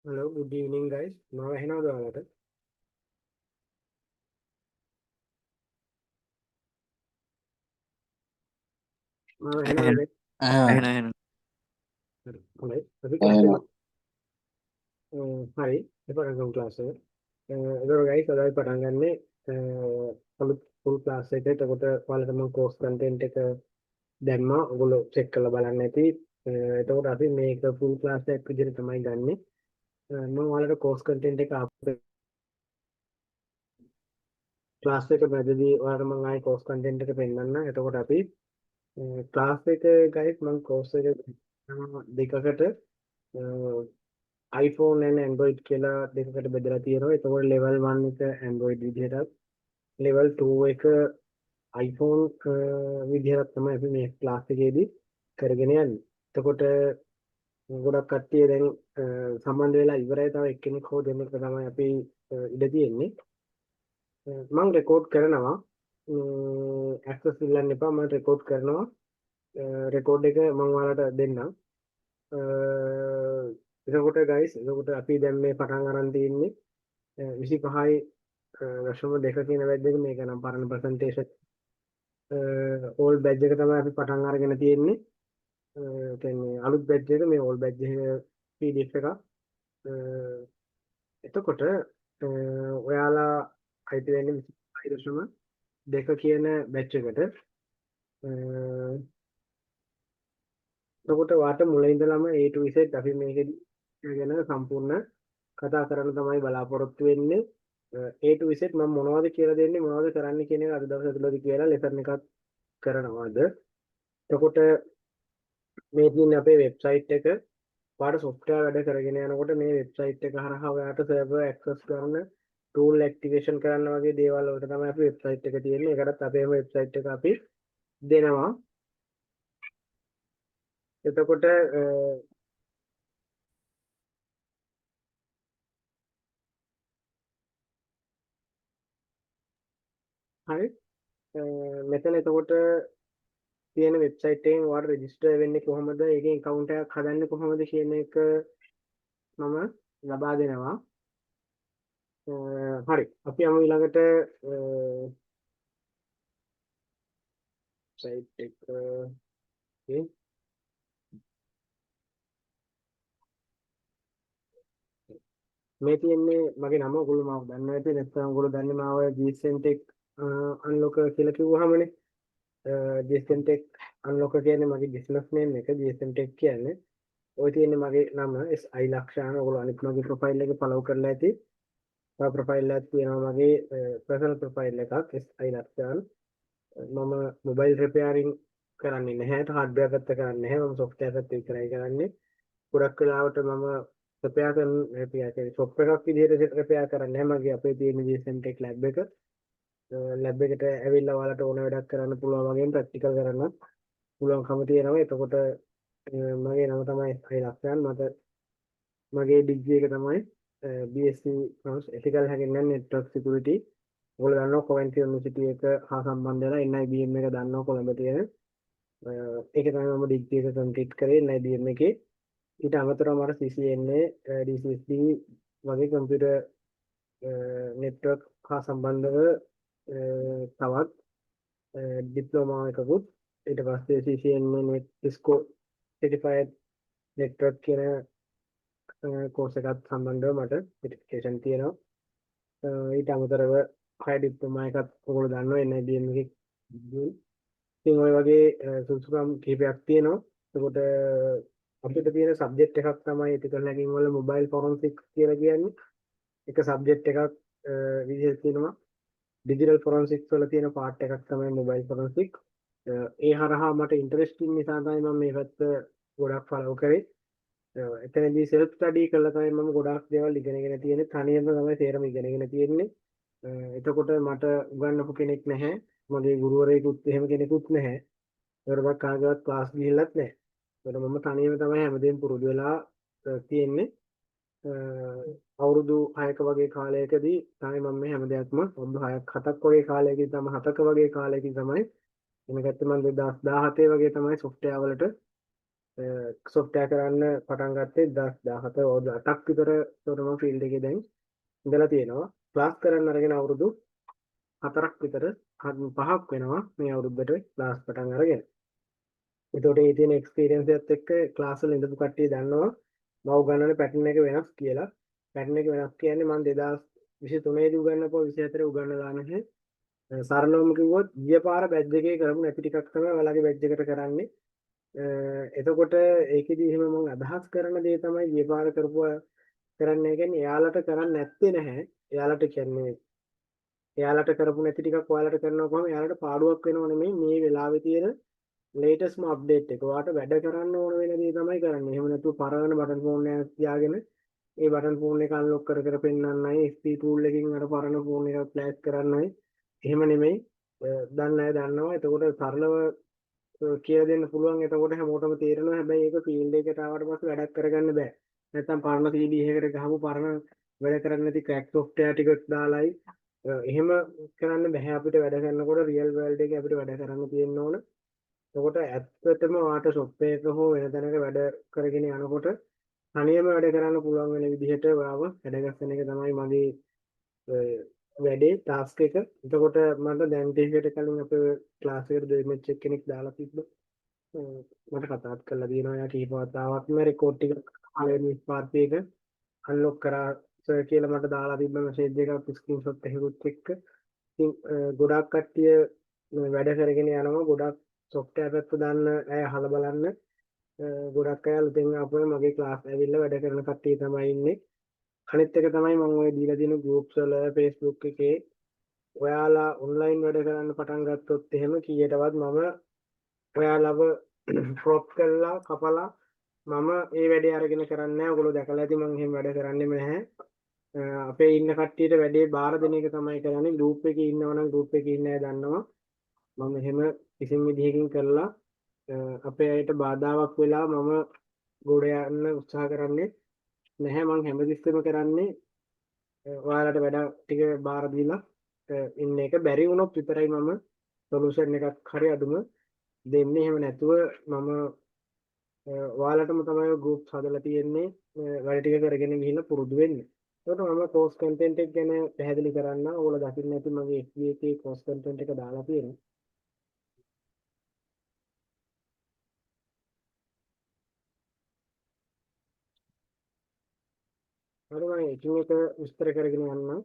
Hello, good evening, guys. Now I know the other. Now I know And the and right. Tapi class hari lepas angkat kelas itu guys ada පටන් ගන්නේ අලුත් full class එකට එතකොට ඔයාලට මම course content එක දැම්මා ඔයගොල්ලෝ check කරලා බලන්න ඇති එතකොට අපි මේක full class එකක් විදිහට තමයි ගන්නෙ මම ඔයාලට course content එක අපේ class එක මැදදී ඔයාලට මම ආයේ course content එක පෙන්නන්න එතකොට අපි class එක guys මම course එක දෙකකට iPhone and Android කියලා දෙකකට බෙදලා තියෙනවා. ඒතකොට level 1 එක Android විදිහටත් level 2 එක iPhone විදිහට තමයි අපි මේ ක්ලාස් එකේදී කරගෙන යන්නේ. එතකොට ගොඩක් කට්ටිය දැන් සම්බන්ධ වෙලා ඉවරයි. තව එක්කෙනෙක් හෝ දෙන්නෙක් තමයි අපි ඉඩ තියෙන්නේ. මම රෙකෝඩ් කරනවා. access ඉල්ලන්න එපා. මම රෙකෝඩ් කරනවා. රෙකෝඩ් එක මම ඔයාලට දෙන්නම්. එතකොට guys එතකොට අපි දැන් මේ පටන් අරන් තියෙන්නේ 25යි දශම දෙක කියන බැජ් එක මේක නම් පරණ ප්‍රසන්ටේෂන් ඕල්ඩ් බැජ් එක තමයි අපි පටන් අරගෙන තියෙන්නේ කියන්නේ අලුත් බැජ් එක මේ ඕල්ඩ් බැජ් එක PDF එක එතකොට ඔයාලා අයිති වෙන්නේ 25යි දශම දෙක කියන බැච් එකට එතකොට වාට මුල ඉඳලම A to Z අපි මේකෙදි ගැන සම්පූර්ණ කතා කරන්න තමයි බලාපොරොත්තු වෙන්නේ A to Z මම මොනවද කියලා දෙන්නේ මොනවද කරන්න කියන එක අද දවස් ඇතුළතදී කියලා ලෙසන් එකක් කරනවාද එතකොට මේ තියෙන අපේ වෙබ්සයිට් එක පාට software වැඩ කරගෙන යනකොට මේ වෙබ්සයිට් එක හරහා ඔයාලට server access කරන්න tool activation කරන්න වගේ දේවල් වලට තමයි අපි වෙබ්සයිට් එක තියෙන්නේ ඒකටත් අපේ වෙබ්සයිට් එක අපි දෙනවා එතකොට හරි මෙතන එතකොට තියෙන වෙබ්සයිට් එකෙන් ඔයාලට රෙජිස්ටර් වෙන්නේ කොහොමද? ඒකෙන් account එකක් හදන්නේ කොහොමද කියන එක මම ලබා දෙනවා. හරි. අපි යමු ඊළඟට site එක මේ තියෙන්නේ මගේ නම ඔයගොල්ලෝ මාව දන්නවා ඇති නැත්නම් ඔයගොල්ලෝ දන්නේ මාව GSMTech unlock කියලා කිව්වහමනේ. GSMTech unlock කියන්නේ මගේ business name එක GSMTech කියන්නේ. ඔය තියෙන්නේ මගේ නම SI ලක්ෂාන ඔයගොල්ලෝ අනිත් මගේ profile එක follow කරලා ඇති. තව ප්‍රොෆයිල් එකක් තියෙනවා මගේ පර්සනල් ප්‍රොෆයිල් එකක් SI ලක්ෂාන් මම මොබයිල් රිපෙයාරින් කරන්නේ නැහැ හાર્ඩ්වෙයාර් පැත්ත කරන්නේ නැහැ මම සොෆ්ට්වෙයාර් පැත්ත විතරයි කරන්නේ ගොඩක් වෙලාවට මම රිපෙයාර් කරන රිපෙයාර් කියන්නේ සොෆ්ට්වෙයාර් එකක් විදිහට රිපෙයාර් කරන්නේ නැහැ මගේ අපේ තියෙන GSM Tech lab එක ලැබ් එකට ඇවිල්ලා ඔයාලට ඕන වැඩක් කරන්න පුළුවන් වගේම ප්‍රැක්ටිකල් කරන්න පුළුවන්කම තියෙනවා එතකොට මගේ නම තමයි SI ලක්ෂාන් මට මගේ ඩිග්‍රී එක තමයි BSc ethical hacking and network security ඔයගොල්ලෝ දන්නවා කොවෙන්ටි යුනිවර්සිටි එක හා සම්බන්ධ වෙලා NIBM එක දන්නවා කොළඹ තියෙන ඒක තමයි මම ඩිග්‍රී එක කම්ප්ලීට් කරේ NIBM එකේ ඊට අමතරව මට CCNA DCSD වගේ කම්පියුටර් නෙට්වර්ක් හා සම්බන්ධව තවත් ඩිප්ලෝමා එකකුත් ඊට පස්සේ CCNA net Cisco certified network කියන කෝස් එකත් සම්බන්ධව මට සර්ටිෆිකේෂන් තියෙනවා ඊට අමතරව හයි ඩිප්ලෝමා එකත් ඔයගොල්ලෝ දන්නවා NIBM එකේ ඉතින් ඔය වගේ සුසුකම් කිහිපයක් තියෙනවා එතකොට අපිට තියෙන සබ්ජෙක්ට් එකක් තමයි ethical hacking වල mobile forensics කියලා කියන්නේ එක සබ්ජෙක්ට් එකක් විදිහට තියෙනවා digital forensics වල තියෙන part එකක් තමයි mobile forensics ඒ හරහා මට ඉන්ටරෙස්ටිං නිසා තමයි මම මේ පැත්ත ගොඩක් follow කරේ එතනදී self study කළා තමයි මම ගොඩාක් දේවල් ඉගෙනගෙන තියෙන්නේ තනියම තමයි තේරම ඉගෙනගෙන තියෙන්නේ එතකොට මට උගන්වපු කෙනෙක් නැහැ මගේ ගුරුවරයෙකුත් එහෙම කෙනෙකුත් නැහැ ඒවලට කාගේවත් ක්ලාස් ගිහිල්ලත් නැහැ ඒකට මම තනියම තමයි හැමදේම පුරුදු වෙලා තියෙන්නේ අවුරුදු 6ක වගේ කාලයකදී තමයි මම මේ හැම දෙයක්ම අවුරුදු 6ක් 7ක් වගේ කාලයකදී තමයි 7ක වගේ කාලයකදී තමයි එනකත් මම 2017 වගේ තමයි සොෆ්ට්වෙයාර් වලට software කරන්න පටන් ගත්තේ 2017 අවුරුදු 8ක් විතර ඒකට මම ෆීල්ඩ් එකේ දැන් ඉඳලා තියෙනවා. ක්ලාස් කරන්න අරගෙන අවුරුදු 4ක් විතර 5ක් වෙනවා මේ අවුරුද්දට ක්ලාස් පටන් අරගෙන. ඒතකොට ඒ තියෙන එක්ස්පීරියන්ස් එකත් එක්ක ක්ලාස් වල ඉඳපු කට්ටිය දන්නවා මම උගන්වන පැටර්න් එක වෙනස් කියලා. පැටර්න් එක වෙනස් කියන්නේ මම 2023 දී උගන්වපුවා 24 උගන්වලා නැහැ. සරලවම කිව්වොත් ගිය පාර බැච් එකේ කරමු නැති ටිකක් තමයි ඔයාලගේ බැච් එකට කරන්නේ. එතකොට ඒකෙදි එහෙම මම අදහස් කරන දේ තමයි ගිය පාර කරපුවා කරන්නේ කියන්නේ එයාලට කරන්න නැත්තේ නැහැ. එයාලට කියන්නේ එයාලට කරපු නැති ටිකක් ඔයාලට කරනවා කොහොම එයාලට පාඩුවක් වෙනව නෙමෙයි මේ වෙලාවේ තියෙන ලේටස්ට්ම අප්ඩේට් එක. ඔයාලට වැඩ කරන්න ඕන වෙන දේ තමයි කරන්නේ. එහෙම නැතුව පරණ බටන් ෆෝන් එකක් තියාගෙන ඒ බටන් ෆෝන් එක අන්ලොක් කර කර පෙන්නන්නයි FP tool එකකින් අර පරණ ෆෝන් එක ෆ්ලෑෂ් කරන්නයි. එහෙම නෙමෙයි. දන්න අය දන්නවා. එතකොට සරලව කියලා දෙන්න පුළුවන්. එතකොට හැමෝටම තේරෙනවා. හැබැයි ඒක ෆීල්ඩ් එකට ආවට පස්සේ වැඩක් කරගන්න බෑ. නැත්තම් පරණ CD එකකට ගහපු පරණ වැඩ කරන්නේ නැති ක්‍රැක් සොෆ්ට්වෙයාර් ටිකක් දාලායි එහෙම කරන්න බෑ. අපිට වැඩ කරනකොට රියල් වර්ල්ඩ් එකේ අපිට වැඩ කරන්න තියෙන්න ඕන. එතකොට ඇත්තටම වාට සොෆ්ට්වෙයාර් එක හෝ වෙන තැනක වැඩ කරගෙන යනකොට තනියම වැඩ කරන්න පුළුවන් වෙන විදිහට ඔයාව වැඩගස්සන එක තමයි මගේ වැඩේ ටාස්ක් එක. එතකොට මට දැන් ටිකකට කලින් අපේ ක්ලාස් එකට දෙමෙච් කෙනෙක් දාලා තිබ්බා. මට කතාත් කරලා දිනවා යා කීප වතාවක්ම රෙකෝඩ් ටික පළවෙනි පාර්ට් එක අන්ලොක් කරා සර් කියලා මට දාලා තිබ්බ මෙසේජ් එකක් ස්ක්‍රීන්ෂොට් එකකුත් එක්ක. ඉතින් ගොඩාක් කට්ටිය වැඩ කරගෙන යනවා. ගොඩක් සොෆ්ට්වෙයාර් පැත්ත දන්න අය අහලා බලන්න. ගොඩක් අය අලුතෙන් ආපුවා මගේ ක්ලාස් ඇවිල්ලා වැඩ කරන කට්ටිය තමයි ඉන්නේ. අනිත් එක තමයි මම ඔය දීලා තියෙන groups වල Facebook එකේ ඔයාලා ඔන්ලයින් වැඩ කරන්න පටන් ගත්තොත් එහෙම කීයටවත් මම ඔයාලව ප්‍රොප් කරලා කපලා මම ඒ වැඩේ අරගෙන කරන්නේ නැහැ. ඔයගොල්ලෝ දැකලා ඇති මම එහෙම වැඩ කරන්නෙම නැහැ. අපේ ඉන්න කට්ටියට වැඩේ බාර දෙන එක තමයි කරන්නේ. group එකේ ඉන්නවනම් group එකේ ඉන්න අය දන්නවා. මම එහෙම කිසිම විදිහකින් කරලා අපේ අයට බාධාවක් වෙලා මම ගොඩ යන්න උත්සාහ කරන්නේ නැහැ. මම හැමතිස්සෙම කරන්නේ ඔයාලට වැඩ ටික බාර දීලා ඉන්න එක. බැරි වුණොත් විතරයි මම සොලියුෂන් එකක් හරි අදුම දෙන්නේ. එහෙම නැතුව මම ඔයාලටම තමයි ගෲප්ස් හදලා තියෙන්නේ වැඩ ටික කරගෙන ගිහිල්ලා පුරුදු වෙන්න. ඒකට මම කෝස් කන්ටෙන්ට් එක ගැන පැහැදිලි කරන්න. ඕගොල්ලෝ දකින්න ඇති මගේ FB එකේ කෝස් කන්ටෙන්ට් එක දාලා තියෙනවා. හරි මම එකින් එක විස්තර කරගෙන යන්නම්.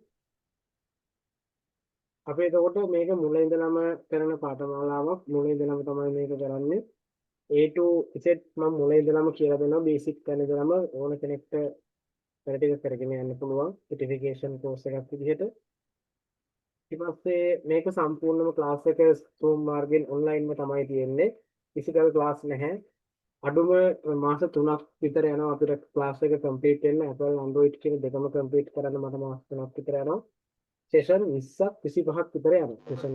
අපි එතකොට මේක මුල ඉඳලම කරන පාඨමාලාවක්. මුල ඉඳලම තමයි මේක කරන්නේ. A to Z මම මුල ඉඳලම කියලා දෙනවා. බේසික් තැන ඉඳලම ඕන කෙනෙක්ට වැඩ ටික කරගෙන යන්න පුළුවන්. සර්ටිෆිකේෂන් කෝස් එකක් විදිහට. ඊට පස්සේ මේක සම්පූර්ණම ක්ලාස් එක Zoom මාර්ගෙන් ඔන්ලයින්ම තමයි තියෙන්නේ. ෆිසිකල් ක්ලාස් නැහැ. අඩුම මාස 3ක් විතර යනවා අපිට ක්ලාස් එක කම්ප්ලීට් වෙන්න. Apple Android කියන දෙකම කම්ප්ලීට් කරන්න මට මාස 3ක් විතර යනවා. සෙෂන් 20ක් 25ක් විතර යනවා. සෙෂන්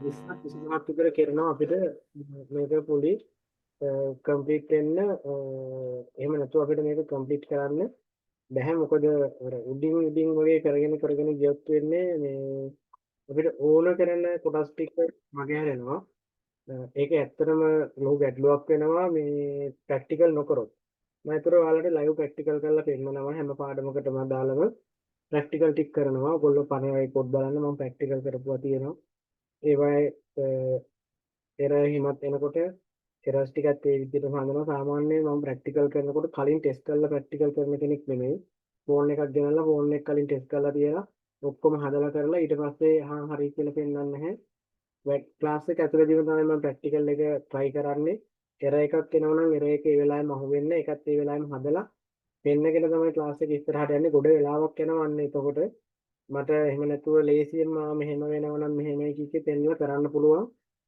20ක් 25ක් විතර කරනවා අපිට මේක පොඩි කම්ප්ලීට් වෙන්න. එහෙම නැතුව අපිට මේක කම්ප්ලීට් කරන්න බැහැ. මොකද උඩින් වගේ කරගෙන ගියොත් වෙන්නේ මේ අපිට ඕන කරන කොටස් ටික මගේ හැරෙනවා. ඒක ඇත්තටම ලොකු ගැටලුවක් වෙනවා මේ ප්‍රැක්ටිකල් නොකරොත්. මම ඒතර ඔයාලට ලයිව් ප්‍රැක්ටිකල් කරලා පෙන්නනවා හැම පාඩමකටම දාලම ප්‍රැක්ටිකල් ටික කරනවා. ඔයගොල්ලෝ පණේ පොත් බලන්න මම ප්‍රැක්ටිකල් කරපුවා තියෙනවා. ඒවයි එරර් හිමත් එනකොට එරර්ස් ටිකත් ඒ විදිහටම හඳුනනවා. සාමාන්‍යයෙන් මම ප්‍රැක්ටිකල් කරනකොට කලින් ටෙස්ට් කරලා ප්‍රැක්ටිකල් කරන කෙනෙක් නෙමෙයි. ෆෝන් එකක් ගෙනල්ලා ෆෝන් එක කලින් ටෙස්ට් කරලා තියලා ඔක්කොම හදලා කරලා ඊට පස්සේ හරි කියලා පෙන්නන්නේ නැහැ. ක්ලාස් එක ඇතුළේදීම තමයි මම ප්‍රැක්ටිකල් එක try කරන්නේ. එරර් එකක් එනවා නම් එරර් එක ඒ වෙලාවෙම අහුවෙන්න ඒකත් ඒ වෙලාවෙම හදලා පෙන්නගෙන තමයි ක්ලාස් එක ඉස්සරහට යන්නේ. ගොඩ වෙලාවක් යනවා අන්න එතකොට මට එහෙම නැතුව ලේසියෙන් මෙහෙම වෙනවා නම් මෙහෙමයි කිව්කේ පෙන්නලා කරන්න පුළුවන්.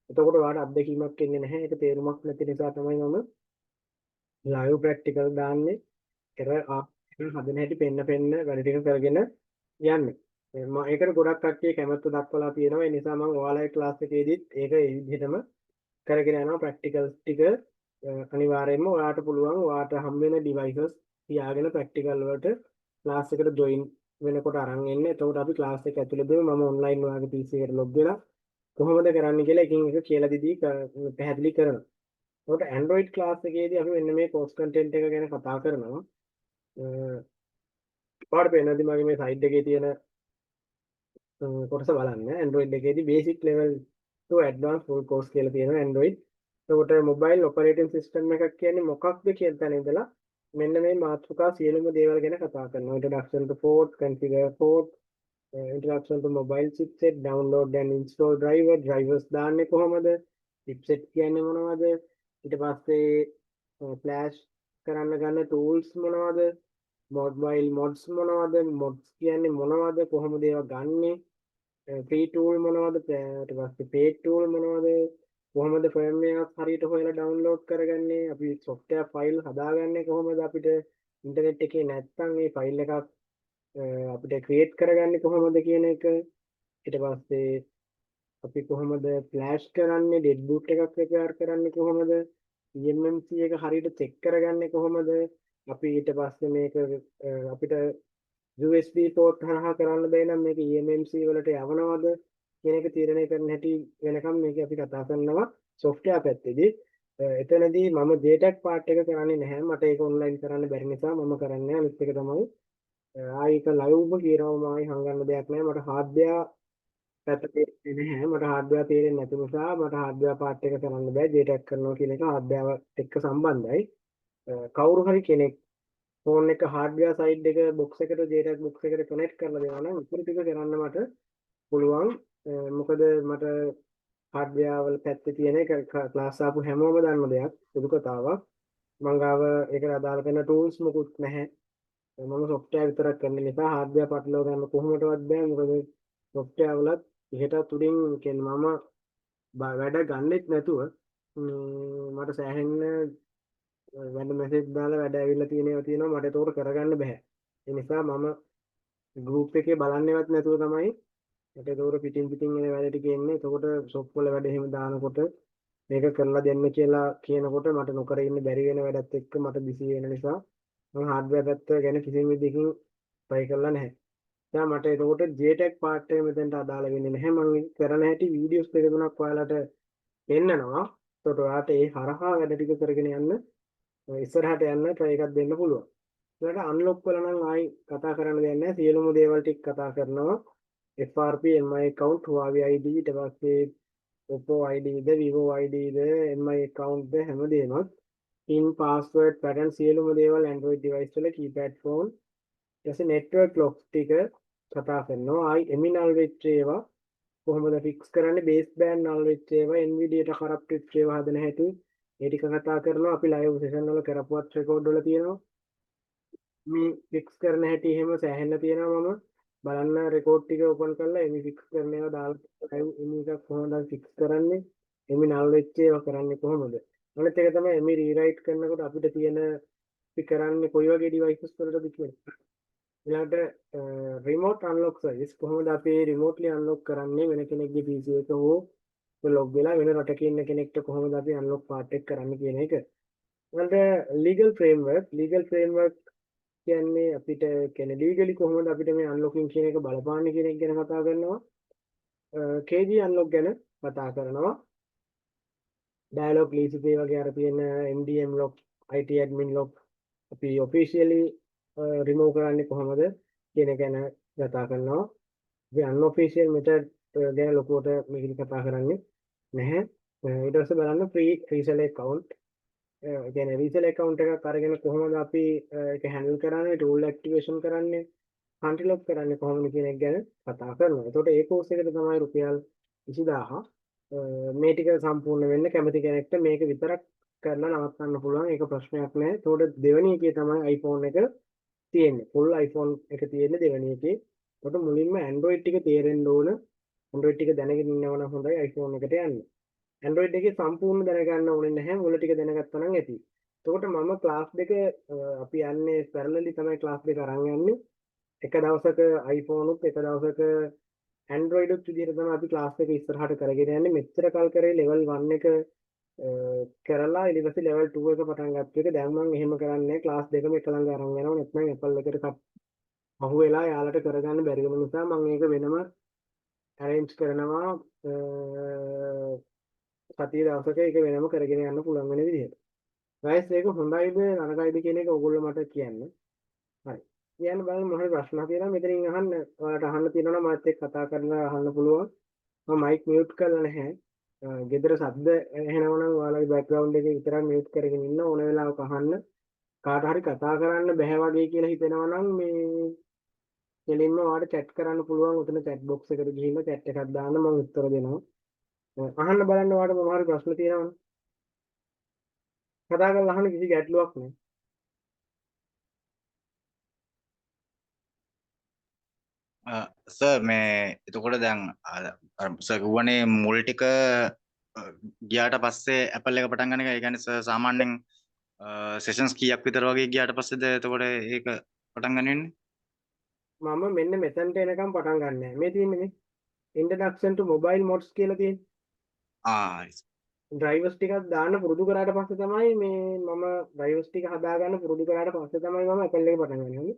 එතකොට ඔයාලට අත්දැකීමක් එන්නේ නැහැ. ඒක තේරුමක් නැති නිසා තමයි මම ලයිව් ප්‍රැක්ටිකල් දාන්නේ. එරර් හදන හැටි පෙන්න වැඩ ටික කරගෙන යන්නේ. මම ඒකට ගොඩක් කට්ටිය කැමැත්ත දක්වලා තියෙනවා. ඒ නිසා මම ඔයාලගේ ක්ලාස් එකේදීත් ඒක ඒ විදිහටම කරගෙන යනවා. ප්‍රැක්ටිකල්ස් ටික අනිවාර්යයෙන්ම ඔයාලට පුළුවන් ඔයාලට හම් වෙන ඩිවයිසස් තියාගෙන ප්‍රැක්ටිකල් වලට ක්ලාස් එකට ජොයින් වෙනකොට අරන් එන්න. එතකොට අපි ක්ලාස් එක ඇතුළතදී මම ඔන්ලයින් ඔයාගේ PC එකට ලොග් වෙලා කොහොමද කරන්නේ කියලා එකින් එක කියලා දීදී පැහැදිලි කරනවා. එතකොට Android class එකේදී අපි මෙන්න මේ course content එක ගැන කතා කරනවා. පාඩ පේනවාද මගේ මේ site එකේ තියෙන කොටස බලන්න. Android එකේදී basic level to advanced full course කියලා තියෙනවා Android. එතකොට mobile operating system එකක් කියන්නේ මොකක්ද කියන තැන ඉඳලා මෙන්න මේ මාතෘකා සියලුම දේවල් ගැන කතා කරනවා. Introduction to port, configure port, introduction to mobile chipset, download and install drivers දාන්නේ කොහොමද? chipset කියන්නේ මොනවද? ඊට පස්සේ flash කරන්න ගන්න tools මොනවද? mobile mods මොනවද? mods කියන්නේ මොනවද? කොහොමද ඒවා ගන්නෙ? free tool මොනවද? ඊට පස්සේ paid tool මොනවද? කොහොමද firmware හරියට හොයලා download කරගන්නේ? අපි software file හදාගන්නේ කොහොමද? අපිට internet එකේ නැත්තම් මේ file එකක් අපිට create කරගන්නේ කොහොමද කියන එක. ඊට පස්සේ අපි කොහොමද flash කරන්නේ? deadboot එකක් repair කරන්නේ කොහොමද? eMMC එක හරියට check කරගන්නේ කොහොමද? අපි ඊට පස්සේ මේක අපිට USB port හරහා කරන්න බැයි නම් මේක eMMC වලට යවනවද කියන එක තීරණය කරන්න හැටි වෙනකම් මේක අපි කතා කරනවා software පැත්තේදී. එතනදී මම JTAG part එක කරන්නේ නැහැ. මට ඒක online කරන්න බැරි නිසා මම කරන්නේ අනිත් එක තමයි ආයික live කියනවාම ආයි හංගන්න දෙයක් නැහැ. මට hardware පැත්ත තේරෙන්නේ නැහැ. මට hardware තේරෙන්නේ නැති නිසා මට hardware part එක කරන්න බෑ. JTAG කරනවා කියන එක hardware එක්ක සම්බන්ධයි. කවුරු හරි කෙනෙක් ෆෝන් එක hardware side එක box එකට JTAG box එකට connect කරලා දෙනවා නම් ඉතුරු ටික කරන්න මට පුළුවන්. මොකද මට hardware වල පැත්තේ තියෙන එක ක්ලාස් ආපු හැමෝම දන්න දෙයක් සුදු කතාවක්. මං ගාව ඒකට අදාළ කරන tools මොකුත් නැහැ. මම software විතරක් කරන නිසා hardware පටලවා ගන්න කොහොමදවත් බෑ. මොකද software වලත් ඉහෙට උඩින් කියන්නේ මම වැඩ ගන්නෙත් නැතුව මට සෑහෙන්න වැඩ මෙසේජ් දාලා වැඩ ඇවිල්ලා තියෙනවා මට ඒක කරගන්න බෑ. ඒ නිසා මම group එකේ බලන්නේවත් නැතුව තමයි මට ඒක පිටින් එන වැඩ ටික එන්නේ. එතකොට shop වල වැඩ එහෙම දානකොට මේක කරලා දෙන්න කියලා කියනකොට මට නොකර ඉන්න බැරි වෙන වැඩත් එක්ක මට බිසි වෙන නිසා මම hardware පැත්ත ගැන කිසිම විදිහකින් try කරලා නැහැ. දැන් මට එතකොට JTAG part එක මෙතනට අදාළ වෙන්නේ නැහැ. මම කරන හැටි වීඩියෝස් දෙක තුනක් ඔයාලට පෙන්නනවා. එතකොට ඔයාලට ඒ හරහා වැඩ ටික කරගෙන යන්න ඉස්සරහට යන්න try එකක් දෙන්න පුළුවන්. ඊළඟට unlock කළා නම් ආයි කතා කරන්න දෙයක් නැහැ. සියලුම දේවල් ටික කතා කරනවා. FRP, MI account, Huawei ID, ඊට පස්සේ Oppo ID ද, Vivo ID ද, MI account ද හැමදේම pin, password, pattern සියලුම දේවල් Android device වල keypad phone ඊට පස්සේ network lock ටික කතා කරනවා. ආයි එමි null වෙච්ච ඒවා කොහොමද fix කරන්නේ? baseband null වෙච්ච ඒවා, Nvidia ට corrupt වෙච්ච ඒවා හදන හැටි ඒ ටික කතා කරනවා. අපි live session වල කරපුවත් record වල තියෙනවා. මේ fix කරන හැටි එහෙම සෑහෙන්න තියෙනවා. මම බලන්න රෙකෝඩ් ටික ඕපන් කරලා එමි ෆික්ස් කරන ඒවා දාලා එමි එකක් කොහොමද ෆික්ස් කරන්නේ එමි නල් වෙච්ච ඒවා කරන්නේ කොහොමද අනිත් එක තමයි එමි රීරයිට් කරනකොට අපිට තියෙන අපි කරන්නේ කොයි වගේ ඩිවයිසස් වලටද කියලා ඊළඟට රිමෝට් අන්ලොක් සර්විස් කොහොමද අපි රිමෝට්ලි අන්ලොක් කරන්නේ වෙන කෙනෙක්ගේ PC එක හෝ ලොග් වෙලා වෙන රටක ඉන්න කෙනෙක්ට කොහොමද අපි අන්ලොක් පාර්ට් එක කරන්නේ කියන එක ඊළඟට ලීගල් ෆ්‍රේම්වර්ක් කියන්නේ අපිට කියන්නේ ලීගලි කොහොමද අපිට මේ අන්ලොකින් කියන එක බලපාන්නේ කියන එක ගැන කතා කරනවා. KG අන්ලොක් ගැන කතා කරනවා. ඩයලොග් ලීසිපේ වගේ අර තියෙන MDM lock, IT admin lock අපි ඔෆිෂියලි රිමූව් කරන්නේ කොහොමද කියන එක ගැන කතා කරනවා. අපි unofficial method ගැන ලොකුවට මේකෙදි කතා කරන්නේ නැහැ. ඊට පස්සේ බලන්න free reseller account කියන්නේ රීසෙල් account එකක් අරගෙන කොහොමද අපි ඒක handle කරන්නේ tool activation කරන්නේ country lock කරන්නේ කොහොමද කියන එක ගැන කතා කරනවා. එතකොට ඒ course එකට තමයි රුපියල් 20000 මේ ටික සම්පූර්ණ වෙන්න කැමති කෙනෙක්ට මේක විතරක් කරලා නවත්තන්න පුළුවන්. ඒක ප්‍රශ්නයක් නෑ. එතකොට දෙවෙනි එකේ තමයි iPhone එක තියෙන්නේ. full iPhone එක තියෙන්නේ දෙවෙනි එකේ. එතකොට මුලින්ම Android ටික තේරෙන්න ඕන. Android ටික දැනගෙන ඉන්නව නම් හොඳයි iPhone එකට යන්න. Android එකේ සම්පූර්ණ දැනගන්න ඕනේ නැහැ. මුල ටික දැනගත්තා නම් ඇති. එතකොට මම ක්ලාස් දෙක අපි යන්නේ පැරලලි තමයි ක්ලාස් දෙක අරන් යන්නේ. එක දවසක iPhone උත් එක දවසක Android උත් විදිහට තමයි අපි ක්ලාස් එක ඉස්සරහට කරගෙන යන්නේ. මෙච්චර කල් කරේ level 1 එක කරලා ඊට පස්සේ level 2 එක පටන් ගත්ත එක දැන් මම එහෙම කරන්නේ නැහැ. ක්ලාස් දෙකම එක ළඟ අරන් යනවා. නැත්නම් Apple එකට අහු වෙලා යාලට කරගන්න බැරි වෙන නිසා මම ඒක වෙනම arrange කරනවා සතිය දවසක ඒක වෙනම කරගෙන යන්න පුළුවන් වෙන විදිහට. ගයිස් ඒක හොඳයිද නරකයිද කියන එක ඕගොල්ලෝ මට කියන්න. හරි. කියන්න බලන්න මොහොත ප්‍රශ්න තියෙනවා මෙතනින් අහන්න. ඔයාලට අහන්න තියෙනවා නම් මාත් එක්ක කතා කරලා අහන්න පුළුවන්. මම මයික් මියුට් කරලා නැහැ. ගෙදර ශබ්ද එනවා නම් ඔයාලගේ බෑග්ග්‍රවුන්ඩ් එකේ විතරක් මියුට් කරගෙන ඉන්න ඕන වෙලාවක අහන්න. කාට හරි කතා කරන්න බැහැ වගේ කියලා හිතෙනවා නම් මේ කෙලින්ම ඔයාලට chat කරන්න පුළුවන්. උතන chat box එකට ගිහින් chat එකක් දාන්න මම උත්තර දෙනවා. අහන්න බලන්න ඔයාලට මොනවා හරි ප්‍රශ්න තියෙනවා නම් කතා කරලා අහන්න කිසි ගැටලුවක් නැහැ. සර් මේ එතකොට දැන් සර් කිව්වනේ මුල් ටික ගියාට පස්සේ Apple එක පටන් ගන්න එක. ඒ කියන්නේ සර් සාමාන්‍යයෙන් සෙෂන්ස් කීයක් විතර වගේ ගියාට පස්සේද එතකොට ඒක පටන් ගන්න වෙන්නේ? මම මෙන්න මෙතනට එනකම් පටන් ගන්නෑ. මේ තියෙන්නේ මේ introduction to mobile mods කියලා තියෙන්නේ. හරි. ඩ්‍රයිවර්ස් ටිකක් දාන්න පුරුදු කරාට පස්සේ තමයි මේ මම ඩ්‍රයිවර්ස් ටික හදාගන්න පුරුදු කරාට පස්සේ තමයි මම Apple එක පටන් ගන්නේ.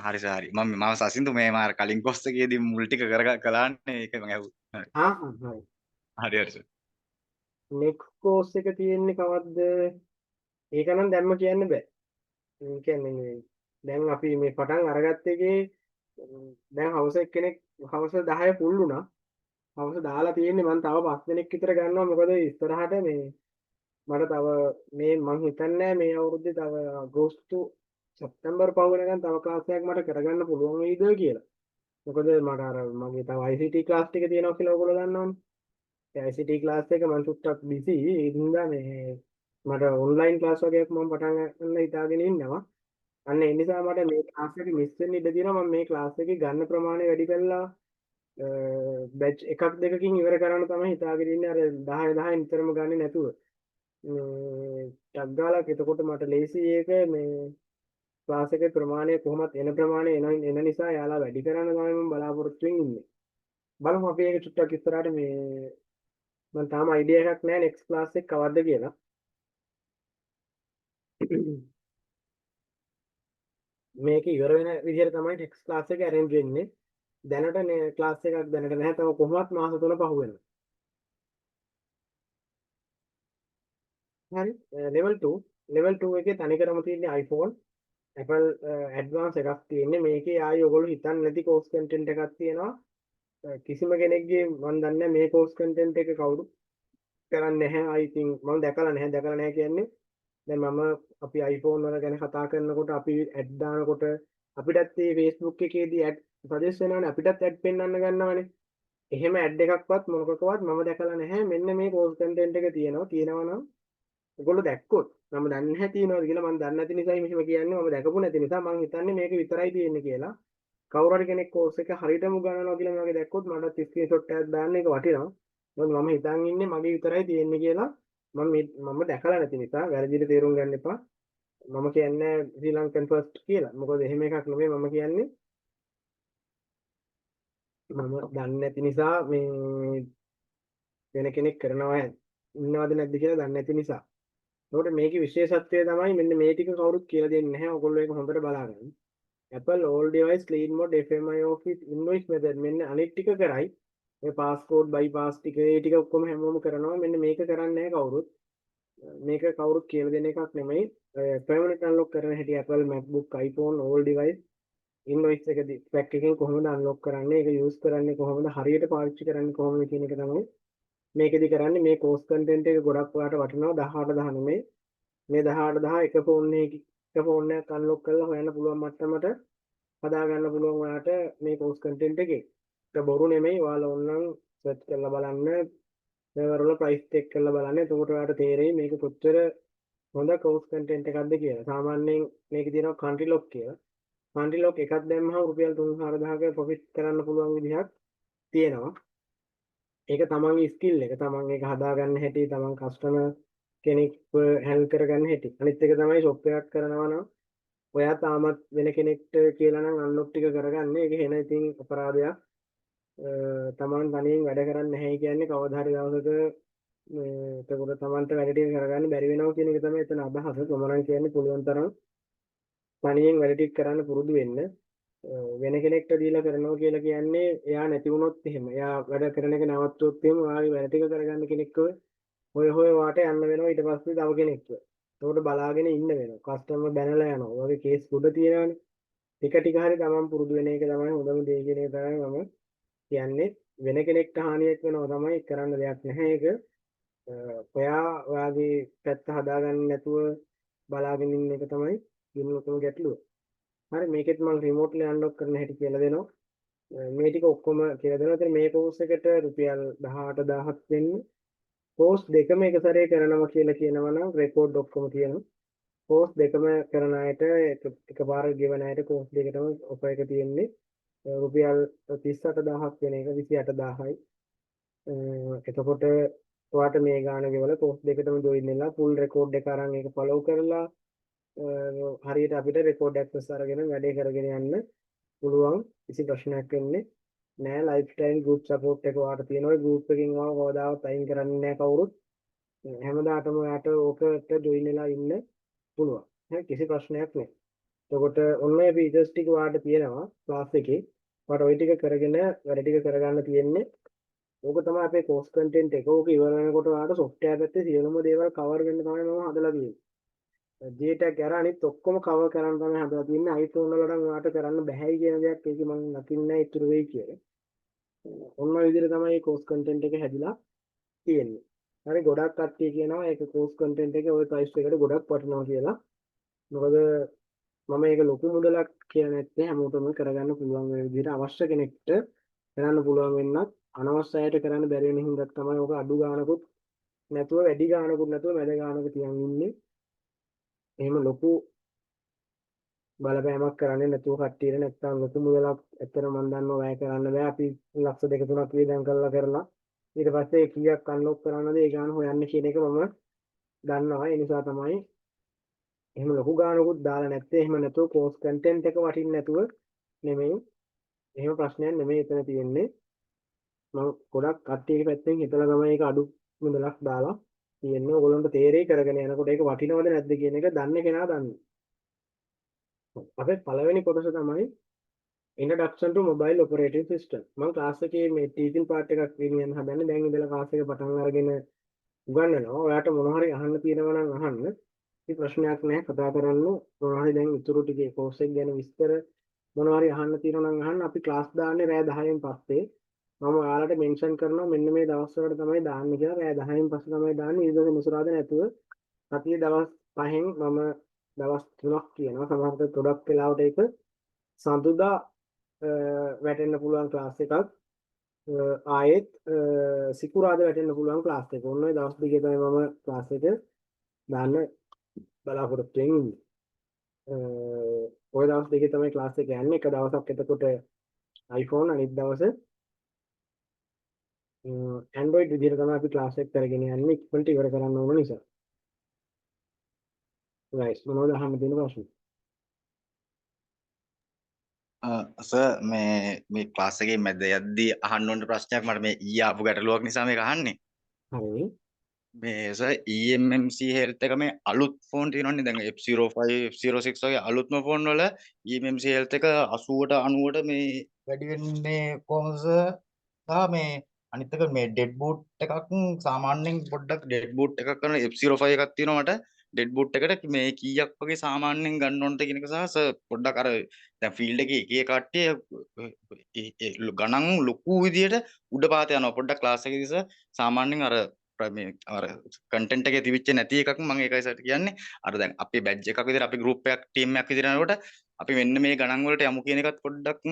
හරි සර් හරි. මම සසින්තු මේ මාර කලින් කොස්ස එකේදී මුල් ටික කළාන්නේ ඒක මම ඇහුවා. හරි. හරි හරි සර්. next course එක තියෙන්නේ කවද්ද? ඒක නම් දැම්ම කියන්න බෑ. ඒ කියන්නේ මේ දැන් අපි මේ පටන් අරගත්ත එකේ දැන් හවස එක්කෙනෙක් හවස 10 full වුණා. හවස දාලා තියෙන්නේ මම තව 5 දෙනෙක් විතර ගන්නවා. මොකද ඉස්සරහට මේ මට තව මේ මං හිතන්නේ මේ අවුරුද්දේ තව අගෝස්තු සැප්තැම්බර් පහ වෙනකන් තව ක්ලාස් එකක් මට කරගන්න පුළුවන් වෙයිද කියලා. මොකද මට අර මගේ තව ICT ක්ලාස් ටික තියෙනවා කියලා ඔයගොල්ලෝ දන්නවනේ. ඒ ICT ක්ලාස් එක මම චුට්ටක් බිසි. ඒ හින්දා මේ මට ඔන්ලයින් ක්ලාස් වගේක් මම පටන් ගන්න හිතාගෙන ඉන්නවා. අන්න ඒ නිසා මට මේ ක්ලාස් එක මිස් වෙන්න ඉඩ තියෙනවා. මම මේ ක්ලාස් එකේ ගන්න ප්‍රමාණය වැඩි කරලා බැච් එකක් දෙකකින් ඉවර කරන්න තමයි හිතාගෙන ඉන්නේ. අර 10 10 නිතරම ගන්නේ නැතුව. මේ ටක් ගාලා එතකොට මට ලේසි ඒක මේ ක්ලාස් එකේ ප්‍රමාණය කොහොමත් එන ප්‍රමාණය එන නිසා යාලා වැඩි කරන්න තමයි මම බලාපොරොත්තු වෙමින් ඉන්නේ. බලමු අපි ඒක චුට්ටක් ඉස්සරහට මේ මම තාම අයිඩියා එකක් නැහැ නෙක්ස්ට් ක්ලාස් එක කවද්ද කියලා. මේක ඉවර වෙන විදිහට තමයි නෙක්ස්ට් ක්ලාස් එක arrange වෙන්නේ. දැනට ක්ලාස් එකක් දැනට නැහැ. තව කොහොමවත් මාස 3 පහු වෙනවා. හරි. level 2 එකේ තනිකරම තියෙන්නේ iPhone Apple advance එකක් තියෙන්නේ. මේකේ ආයි ඔයගොල්ලෝ හිතන්නේ නැති course content එකක් තියෙනවා. කිසිම කෙනෙක්ගේ මම දන්නේ මේ course content එක කවුරු කරන්නේ නැහැ. I think මම දැකලා නැහැ කියන්නේ දැන් මම අපි iPhone වල ගැන කතා කරනකොට අපි ඇඩ් දානකොට අපිටත් මේ Facebook එකේදී ඇඩ් සජෙස්ට් වෙනවනේ අපිටත් ඇඩ් පෙන්වන්න ගන්නවනේ. එහෙම ඇඩ් එකක්වත් මොනකකවත් මම දැකලා නැහැ. මෙන්න මේ course content එක තියෙනවා නම් ඔයගොල්ලෝ දැක්කොත් මම දන්නේ නැහැ තියෙනවද කියලා මම දන්නේ නැති නිසායි මෙහෙම කියන්නේ. මම දැකපු නැති නිසා මම හිතන්නේ මේක විතරයි තියෙන්නේ කියලා. කවුරු හරි කෙනෙක් course එක හරියටම උගන්වනවා කියලා මම දැක්කොත් මට ස්ක්‍රීන්ෂොට් එකක් දාන්න ඒක වටිනවා. මොකද මම හිතන් ඉන්නේ මගේ විතරයි තියෙන්නේ කියලා. මම දැකලා නැති නිසා වැරදිට තේරුම් ගන්න එපා. මම කියන්නේ ශ්‍රී ලංකන් ෆස්ට් කියලා. මොකද එහෙම එකක් නෙමෙයි මම කියන්නේ. මම දන්නේ නැති නිසා මේ වෙන කෙනෙක් කරනවා ඉන්නවද නැද්ද කියලා දන්නේ නැති නිසා. ඒකට මේකේ විශේෂත්වය තමයි මෙන්න මේ ටික කවුරුත් කියලා දෙන්නේ නැහැ. ඔයගොල්ලෝ ඒක හොඳට බලාගන්න. Apple all device clean mode FMI office invoice method මෙන්න අනිත් ටික කරයි. මේ passport bypass ටික ඒ ටික ඔක්කොම හැමෝම කරනවා. මෙන්න මේක කරන්නේ නැහැ කවුරුත්. මේක කවුරුත් කියලා දෙන එකක් නෙමෙයි. permanent unlock කරන හැටි Apple MacBook iPhone all device invoice එකදී pack එකෙන් කොහොමද unlock කරන්නේ? ඒක use කරන්නේ කොහොමද? හරියට පාවිච්චි කරන්නේ කොහොමද කියන එක තමයි මේකෙදි කරන්නේ. මේ course content එක ගොඩක් ඔයාලට වටිනවා 18 10 නෙමෙයි. මේ 18 10 එක ෆෝන් එකක් අන්ලොක් කරලා හොයන්න පුළුවන් මට්ටමට හදා ගන්න පුළුවන් ඔයාලට මේ course content එකේ. ඒක බොරු නෙමෙයි. ඔයාලා ඕනනම් සර්ච් කරලා බලන්න. මේවල ප්‍රයිස් චෙක් කරලා බලන්න. එතකොට ඔයාලට තේරෙයි මේක කොච්චර හොඳ course content එකක්ද කියලා. සාමාන්‍යයෙන් මේකේ තියෙනවා country lock කියලා. country lock එකක් දැම්මම රුපියල් 3-4000ක ප්‍රොෆිට් කරන්න පුළුවන් විදිහක් තියෙනවා. ඒක තමන්ගේ ස්කිල් එක. තමන් ඒක හදාගන්න හැටි, තමන් කස්ටමර් කෙනෙක් හැන්ඩල් කරගන්න හැටි. අනිත් එක තමයි ෂොප් එකක් කරනවා නම් ඔයා තාමත් වෙන කෙනෙක්ට කියලා නම් අන්ලොක් ටික කරගන්න. ඒක වෙන ඉතින් අපරාධයක්. තමන් තනියෙන් වැඩ කරන්නේ නැහැ කියන්නේ කවදා හරි දවසක එතකොට තමන්ට වැඩ ටික කරගන්න බැරි වෙනවා කියන එක තමයි එතන අදහස. මම නම් කියන්නේ පුළුවන් තරම් තනියෙන් වැඩ ටික කරන්න පුරුදු වෙන්න. වෙන කෙනෙක්ට දීලා කරනවා කියලා කියන්නේ එයා නැති වුණොත් එහෙම එයා වැඩ කරන එක නවත්තුවොත් එහෙම ඔයාගේ වැඩ ටික කරගන්න කෙනෙක්ව හොය වාට යන්න වෙනවා ඊට පස්සේ තව කෙනෙක්ව. ඒකට බලාගෙන ඉන්න වෙනවා. කස්ටමර් බැනලා යනවා. ඔයගේ කේස් ගොඩ තියෙනවානේ. ටික හරි තමන් පුරුදු වෙන එක තමයි හොඳම දේ කියන එක තමයි මම කියන්නේ. වෙන කෙනෙක්ට හානියක් වෙනවා තමයි කරන්න දෙයක් නැහැ ඒක. ඔයා ඔයාගේ පැත්ත හදාගන්න නැතුව බලාගෙන ඉන්න එක තමයි දිනුනකම ගැටලුව. හරි මේකෙත් මම රිමෝට්ලි අන්ලොක් කරන හැටි කියලා දෙනවා. මේ ටික ඔක්කොම කියලා දෙනවා. ඉතින් මේ කෝස් එකට රුපියල් 18000ක් වෙන්නේ. කෝස් දෙකම එක සැරේ කරනවා කියලා කියනවා නම් රෙකෝඩ් ඔක්කොම තියෙනවා. කෝස් දෙකම කරන අයට එකපාරට ගෙවන අයට කෝස් දෙකටම ඔෆර් එක තියෙන්නේ. රුපියල් 38000ක් වෙන එක 28000යි. එතකොට ඔයාට මේ ගාණ ගෙවලා කෝස් දෙකටම ජොයින් වෙලා ෆුල් රෙකෝඩ් එක අරන් ඒක ෆලෝ කරලා හරියට අපිට රෙකෝඩ් ඇක්සස් අරගෙන වැඩේ කරගෙන යන්න පුළුවන්. කිසි ප්‍රශ්නයක් වෙන්නේ නෑ. ලයිෆ් ස්ටයිල් ගෲප් සපෝට් එක ඔයාට තියෙනවා. ගෲප් එකකින් ආව කවදාවත් අයින් කරන්නේ නෑ කවුරුත්. හැමදාටම ඔයාට ඕකට ජොයින් වෙලා ඉන්න පුළුවන්. හරි කිසි ප්‍රශ්නයක් නෑ. එතකොට ඔන්න ඔය ෆීචර්ස් ටික ඔයාට තියෙනවා ක්ලාස් එකේ. ඔයාට ওই ටික කරගෙන වැඩ ටික කරගන්න තියෙන්නේ. ඕක තමයි අපේ කෝස් කන්ටෙන්ට් එක. ඕක ඉවර වෙනකොට ඔයාට සොෆ්ට්වෙයාර් පැත්තේ සියලුම දේවල් කවර් වෙන්න තමයි මම හදලා තියෙන්නේ. ජීටැග් අර අනිත් ඔක්කොම කවර් කරන්න තමයි හදලා තියෙන්නේ. iPhone වල නම් ඔයාට කරන්න බැහැයි කියන දෙයක් ඒක මම නකින්නේ ඉතුරු වෙයි කියලා. ඔන්න ඔය විදිහට තමයි කෝස් කන්ටෙන්ට් එක හැදිලා තියෙන්නේ. හරි ගොඩක් කට්ටිය කියනවා ඒක කෝස් කන්ටෙන්ට් එක ওই ප්‍රයිස් එකට ගොඩක් වටිනවා කියලා. මොකද මම ඒක ලොකු මුදලක් කියලා නැත්තේ හැමෝටම කරගන්න පුළුවන් වෙන විදිහට අවශ්‍ය කෙනෙක්ට කරන්න පුළුවන් වෙන්නත් අනවශ්‍ය අයට කරන්න බැරි වෙන හින්දා තමයි ඔක අඩු ගානකුත් නැතුව වැඩි ගානකුත් නැතුව මැද ගානක තියන් ඉන්නේ. එහෙම ලොකු බලපෑමක් කරන්නේ නැතුව කට්ටියට නැත්තම් ලොකු මුදලක් ඇත්තට මම දන්නවා වැය කරන්න බෑ. අපි ලක්ෂ 2-3ක් වියදම් කරලා ඊට පස්සේ කීයක් අන්ලොක් කරන්නද ඒ ගාන හොයන්න කියන එක මම දන්නවා. ඒ නිසා තමයි එහෙම ලොකු ගානකුත් දාලා නැත්තේ. එහෙම නැතුව කෝස් කන්ටෙන්ට් එක වටින්නේ නැතුව නෙමෙයි. එහෙම ප්‍රශ්නයක් නෙමෙයි එතන තියෙන්නේ. මම ගොඩක් කට්ටියගේ පැත්තෙන් හිතලා තමයි ඒක අඩු මුදලක් දාලා තියෙන්නේ. ඕගොල්ලන්ට තේරෙයි කරගෙන යනකොට ඒක වටිනවද නැද්ද කියන එක දන්නේ කෙනා දන්නේ. අපේ පළවෙනි කොටස තමයි introduction to mobile operating system. මම ක්ලාස් එකේ මේ ටීචින් පාර්ට් එකක් ගෙනියන්න හදන්නේ. දැන් ඉඳලා ක්ලාස් එක පටන් අරගෙන උගන්වනවා. ඔයාට මොනවා හරි අහන්න තියෙනවා නම් අහන්න. කිසි ප්‍රශ්නයක් නැහැ. කතා කරන්න. මොනවා හරි දැන් ඉතුරු ටිකේ කෝස් එක ගැන විස්තර මොනවා හරි අහන්න තියෙනවා නම් අහන්න. අපි ක්ලාස් දාන්නේ රෑ 10න් පස්සේ. මම ඔයාලට මෙන්ෂන් කරනවා මෙන්න මේ දවස් වලට තමයි දාන්නේ කියලා. රෑ 10න් පස්සේ තමයි දාන්නේ. ඊට පස්සේ මුසුරාද නැතුව සතියේ දවස් 5න් මම දවස් 3ක් කියනවා. සමහරවිට ගොඩක් වෙලාවට ඒක සඳුදා වැටෙන්න පුළුවන් ක්ලාස් එකක්. ආයෙත් සිකුරාදා වැටෙන්න පුළුවන් ක්ලාස් එක. ඔන්න ඔය දවස් දෙකේ තමයි මම ක්ලාස් එක දාන්න බලාපොරොත්තු වෙන්නේ. ඔය දවස් දෙකේ තමයි ක්ලාස් එක යන්නේ. එක දවසක් එතකොට iPhone අනිත් දවසේ Android විදිහට තමයි අපි ක්ලාස් එක කරගෙන යන්නේ. ඉක්මනට ඉවර කරන්න ඕන නිසා. right මොනවද අහන්න තියෙන ප්‍රශ්න? සර් මේ ක්ලාස් එකේ මැද යද්දී අහන්න ඕන ප්‍රශ්නයක් මට මේ ඊයේ ආපු ගැටලුවක් නිසා මේක අහන්නේ. හරි. මේ සර් EMMC health එක මේ අලුත් ෆෝන් තියෙනවනේ දැන් F05 F06 වගේ අලුත්ම ෆෝන් වල EMMC health එක 80ට 90ට මේ වැඩි වෙන්නේ කොහොමද සර්? සහ මේ අනිත් එක මේ ඩෙඩ් බූට් එකක් සාමාන්‍යයෙන් පොඩ්ඩක් ඩෙඩ් බූට් එකක් කරන F05 එකක් තියෙනවා මට ඩෙඩ් බූට් එකට මේ කීයක් වගේ සාමාන්‍යයෙන් ගන්න ඕනද කියන එක සහ සර් පොඩ්ඩක් අර දැන් ෆීල්ඩ් එකේ එක එක කට්ටිය ගණන් ලොකු විදියට උඩ පාත යනවා පොඩ්ඩක් ක්ලාස් එකේදී සර් සාමාන්‍යයෙන් මේ අර කන්ටෙන්ට් එකේ තිබිච්ච නැති එකක් මම ඒකයි සර් කියන්නේ අර දැන් අපේ බැජ් එකක් විදියට අපි ගෲප් එකක් ටීම් එකක් විදියට යනකොට අපි මෙන්න මේ ගණන් වලට යමු කියන එකත් පොඩ්ඩක්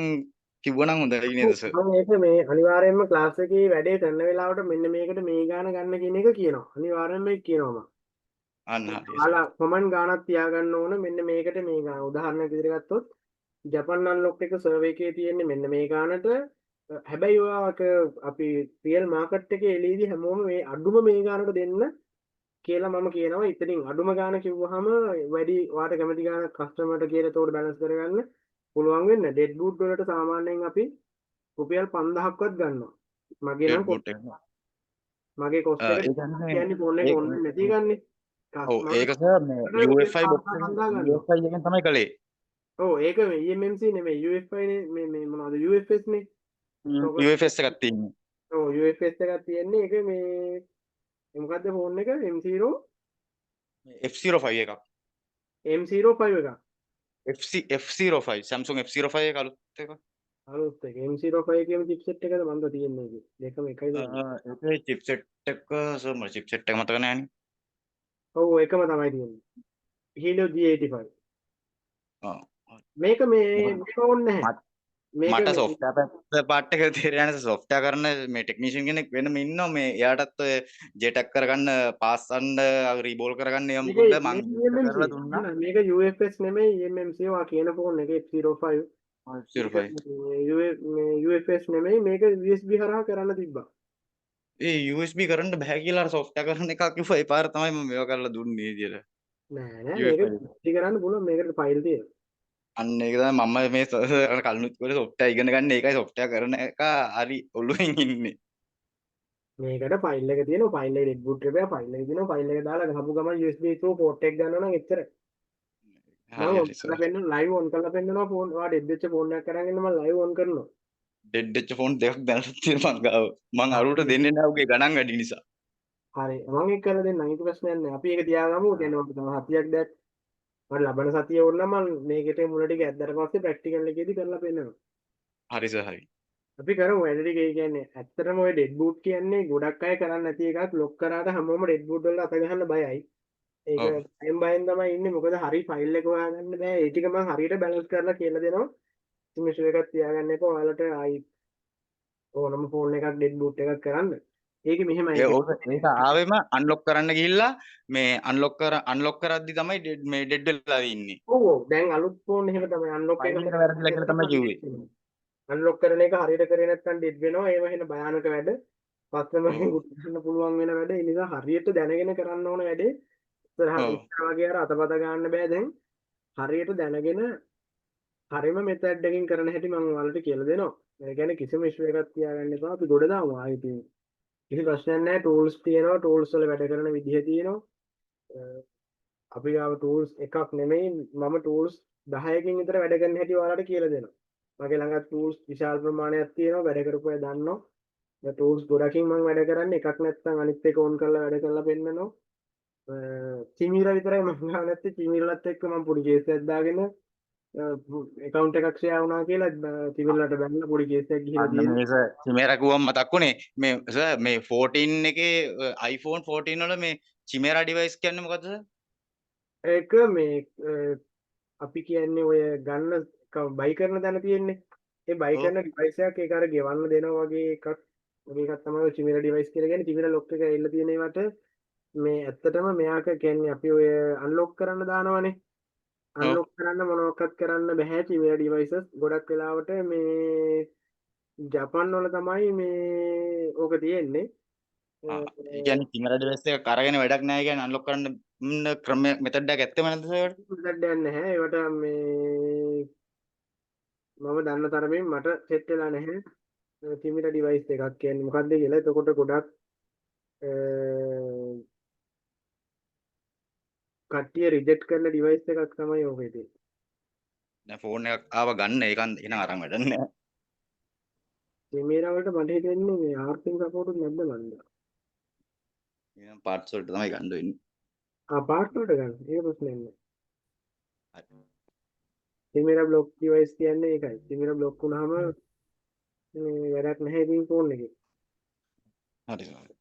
කිව්වනම් හොඳයි නේද සර්? මම ඒක මේ අනිවාර්යයෙන්ම ක්ලාස් එකේ වැඩේ කරන වෙලාවට මෙන්න මේකට මේ ගාන ගන්න කියන එක කියනවා. අනිවාර්යයෙන්ම ඒක කියනවා මම. අන්න හරි සර්. ඔයාලා කොමන් ගානක් තියාගන්න ඕන මෙන්න මේකට මේ ගාන. උදාහරණයක් විදිහට ගත්තොත් ජපන් අන්ලොක් එක සර්වේ එකේ තියෙන්නේ මෙන්න මේ ගානට. හැබැයි ඔයාට අපි රියල් මාකට් එකේ එළියේදී හැමෝම මේ අඩුම මේ ගානට දෙන්න කියලා මම කියනවා. ඉතින් අඩුම ගාන කිව්වහම වැඩි ඔයාට කැමති ගාන කස්ටමර්ට කියලා ඒකට බැලන්ස් කරගන්න පුළුවන් වෙන්න. ඩෙඩ් බූට් වලට සාමාන්‍යයෙන් අපි රුපියල් 5000ක්වත් ගන්නවා. මගේ නම් මගේ කොස්ට් එක කියන්නේ ෆෝන් එක ඕනේ නැති ගන්නේ. ඔව් ඒක සර් මේ UFI box එකෙන් UFI එකෙන් තමයි කළේ. ඔව් ඒක මේ EMMC නෙමෙයි UFI නේ මේ මොනවද UFS නේ. UFS එකක් තියෙන්නේ. ඔව් UFS එකක් තියෙන්නේ ඒක මේ මොකද්ද ෆෝන් එක M0 F05 එකක්. M05 එකක්. F05 Samsung F05 එක අලුත් එක. අලුත් එක M05 කියන chipset එකද මන්ද තියෙන්නේ ඒක. දෙකම එකයිද? ඒකේ chipset එක මට chipset එක මතක නැහැ නේ. ඔව් එකම තමයි තියෙන්නේ. Helio G85. ආ. මේක මේක ඕනේ නැහැ. මේක මට software part එක තේරෙන්නේ නැහැ. software කරන මේ technician කෙනෙක් වෙනම ඉන්නවා මේ එයාටත් ඔය JTAG කරගන්න pass and reball කරගන්න යම් මුකුත් බෑ මම කරලා දුන්නා. මේක UFS නෙමෙයි EMMC වා කියන ෆෝන් එක F05. 05 UFS නෙමෙයි මේක USB හරහා කරන්න තිබ්බා. ඒ USB කරන්න බෑ කියලා අර software කරන එකක් කිව්වා ඒ පාර තමයි මම මේවා කරලා දුන්නේ කියලා. නෑ මේක ඉති කරන්න පුළුවන් මේකට ෆයිල් තියෙනවා. අන්න ඒක තමයි මම මේ කලුත් කරේ software ඉගෙන ගන්න ඒකයි software කරන එක හරි ඔළුවෙන් ඉන්නේ. මේකට ෆයිල් එක තියෙනවා ෆයිල් එක ඩෙඩ් බූට් එකේ ෆයිල් එක තියෙනවා ෆයිල් එක දාලා ගහපු ගමන් USB through port එක ගන්නවා නම් එච්චරයි. මම ලයිව් ඔන් කරලා පෙන්නනවා ෆෝන් ඔයා ඩෙඩ් වෙච්ච ෆෝන් එකක් අරගෙන මම ලයිව් ඔන් කරනවා. ඩෙඩ් වෙච්ච ෆෝන් දෙකක් දැනට තියෙනවා මං ගාව. මං අරුවට දෙන්නේ නැහැ උගේ ගණන් වැඩි නිසා. හරි මම ඒක කරලා දෙන්න අනිත් ප්‍රශ්නයක් නෑ. අපි ඒක තියාගමු. දැන් ඔයාලට තව හතියක් දැක් මට ලබන සතිය ඕන නම් මම මේකට මුල ටික ඇද්දට පස්සේ ප්‍රැක්ටිකල් එකේදී කරලා පෙන්නනවා. හරි සර් හරි. අපි කරමු වැඩ ටික. ඒ කියන්නේ ඇත්තටම ඔය ඩෙඩ් බූට් කියන්නේ ගොඩක් අය කරන්නේ නැති එකක්. ලොක් කරාට හැමෝම ඩෙඩ් බූට් වල අත ගහන්න බයයි. ඒක බයෙන් තමයි ඉන්නේ. මොකද හරි ෆයිල් එක හොයාගන්න බෑ. ඒ ටික මම හරියට බැලන්ස් කරලා කියලා දෙනවා. ඉතින් මේක එකක් තියාගන්න එපා. ඔයාලට ආයි ඕනම ෆෝන් එකක් ඩෙඩ් බූට් එකක් කරන්න. ඒක මෙහෙමයි. ඒක ආවෙම අන්ලොක් කරන්න ගිහිල්ලා මේ අන්ලොක් කරද්දි තමයි මේ ඩෙඩ් වෙලා ඉන්නේ. ඔව් ඔව් දැන් අලුත් ෆෝන් එහෙම තමයි අන්ලොක් එක වැරදිලා කියලා තමයි කිව්වේ. අන්ලොක් කරන එක හරියට කරේ නැත්නම් ඩෙඩ් වෙනවා. ඒව වෙන භයානක වැඩ. පස්සම ගන්න පුළුවන් වෙන වැඩ. ඒ නිසා හරියට දැනගෙන කරන්න ඕන වැඩේ. ඉස්සරහ වගේ අර අතපත ගන්න බෑ දැන්. හරියට දැනගෙන හරියම මෙතඩ් එකකින් කරන හැටි මම ඔයාලට කියලා දෙනවා. ඒ කියන්නේ කිසිම ඉෂුව එකක් තියාගන්න එපා. අපි ගොඩ දාමු ආයෙත්. කිසි ප්‍රශ්නයක් නැහැ. ටූල්ස් තියෙනවා. ටූල්ස් වල වැඩ කරන විදිහ තියෙනවා. අපි ගාව ටූල්ස් එකක් නෙමෙයි මම ටූල්ස් 10කින් විතර වැඩ කරන හැටි ඔයාලට කියලා දෙනවා. මගේ ළඟ ටූල්ස් විශාල ප්‍රමාණයක් තියෙනවා. වැඩ කරපු අය දන්නවා. ඒ ටූල්ස් ගොඩකින් මම වැඩ කරන්නේ එකක් නැත්නම් අනිත් එක ඕන් කරලා වැඩ කරලා පෙන්නනවා. චිමීරා විතරයි මම ගාව නැත්තේ. චිමීරලත් එක්ක මම පොඩි කේස් එකක් දාගෙන account එකක් ෂෙයා වුණා කියලා තිබිල්ලට බැලලා පොඩි කේස් එකක් ගිහිල්ලා තියෙනවා. මේක චිමේරා කිව්වම මතක් වුණේ මේ සර් මේ 14 එකේ iPhone 14 වල මේ චිමේරා ඩිවයිස් කියන්නේ මොකද්ද සර්? ඒක මේ අපි කියන්නේ ඔය ගන්න බයි කරන තැන තියෙන්නේ. ඒ බයි කරන ඩිවයිස් එකක් ඒක අර ගෙවන්න දෙනවා වගේ එකක්. වගේ එකක් තමයි චිමේරා ඩිවයිස් කියලා කියන්නේ. චිමේරා ලොක් එක එල්ල තියෙන ඒවට මේ ඇත්තටම මෙයාක කියන්නේ අපි ඔය අන්ලොක් කරන්න දානවනේ. අන්ලොක් කරන්න මොනවක්වත් කරන්න බෑ චිමේරා ඩිවයිසස්. ගොඩක් වෙලාවට මේ ජපන් වල තමයි මේ ඕක තියෙන්නේ. ඒ කියන්නේ චිමේරා ඩිවයිස් එක කරගෙන වැඩක් නැහැ කියන්නේ අන්ලොක් කරන්න ක්‍රම මෙතඩ් එකක් ඇත්තම නැද්ද සර් ඒවට? මෙතඩ් එකක් නැහැ. ඒවට මේ මම දන්න තරමින් මට සෙට් වෙලා නැහැ. චිමේරා ඩිවයිස් එකක් කියන්නේ මොකක්ද කියලා. එතකොට ගොඩක් කට්ටිය රිජෙක්ට් කරන ඩිවයිස් එකක් තමයි ඕක ඉතින්. දැන් ෆෝන් එකක් ආව ගන්න ඒකන් එන අරන් වැඩක් නැහැ. කැමරා වලට මට හිතෙන්නේ මේ ආර්ථික සපෝට් එක නැද්ද මන්ද. එහෙනම් පාර්ට්ස් වලට තමයි ගන්න වෙන්නේ. පාර්ට් වලට ගන්න. ඒක ප්‍රශ්නේ නෑ. කැමරා බ්ලොක් ඩිවයිස් කියන්නේ ඒකයි. කැමරා බ්ලොක් වුණාම මේ වැඩක් නැහැ ඉතින් ෆෝන් එකේ. හරි සර්.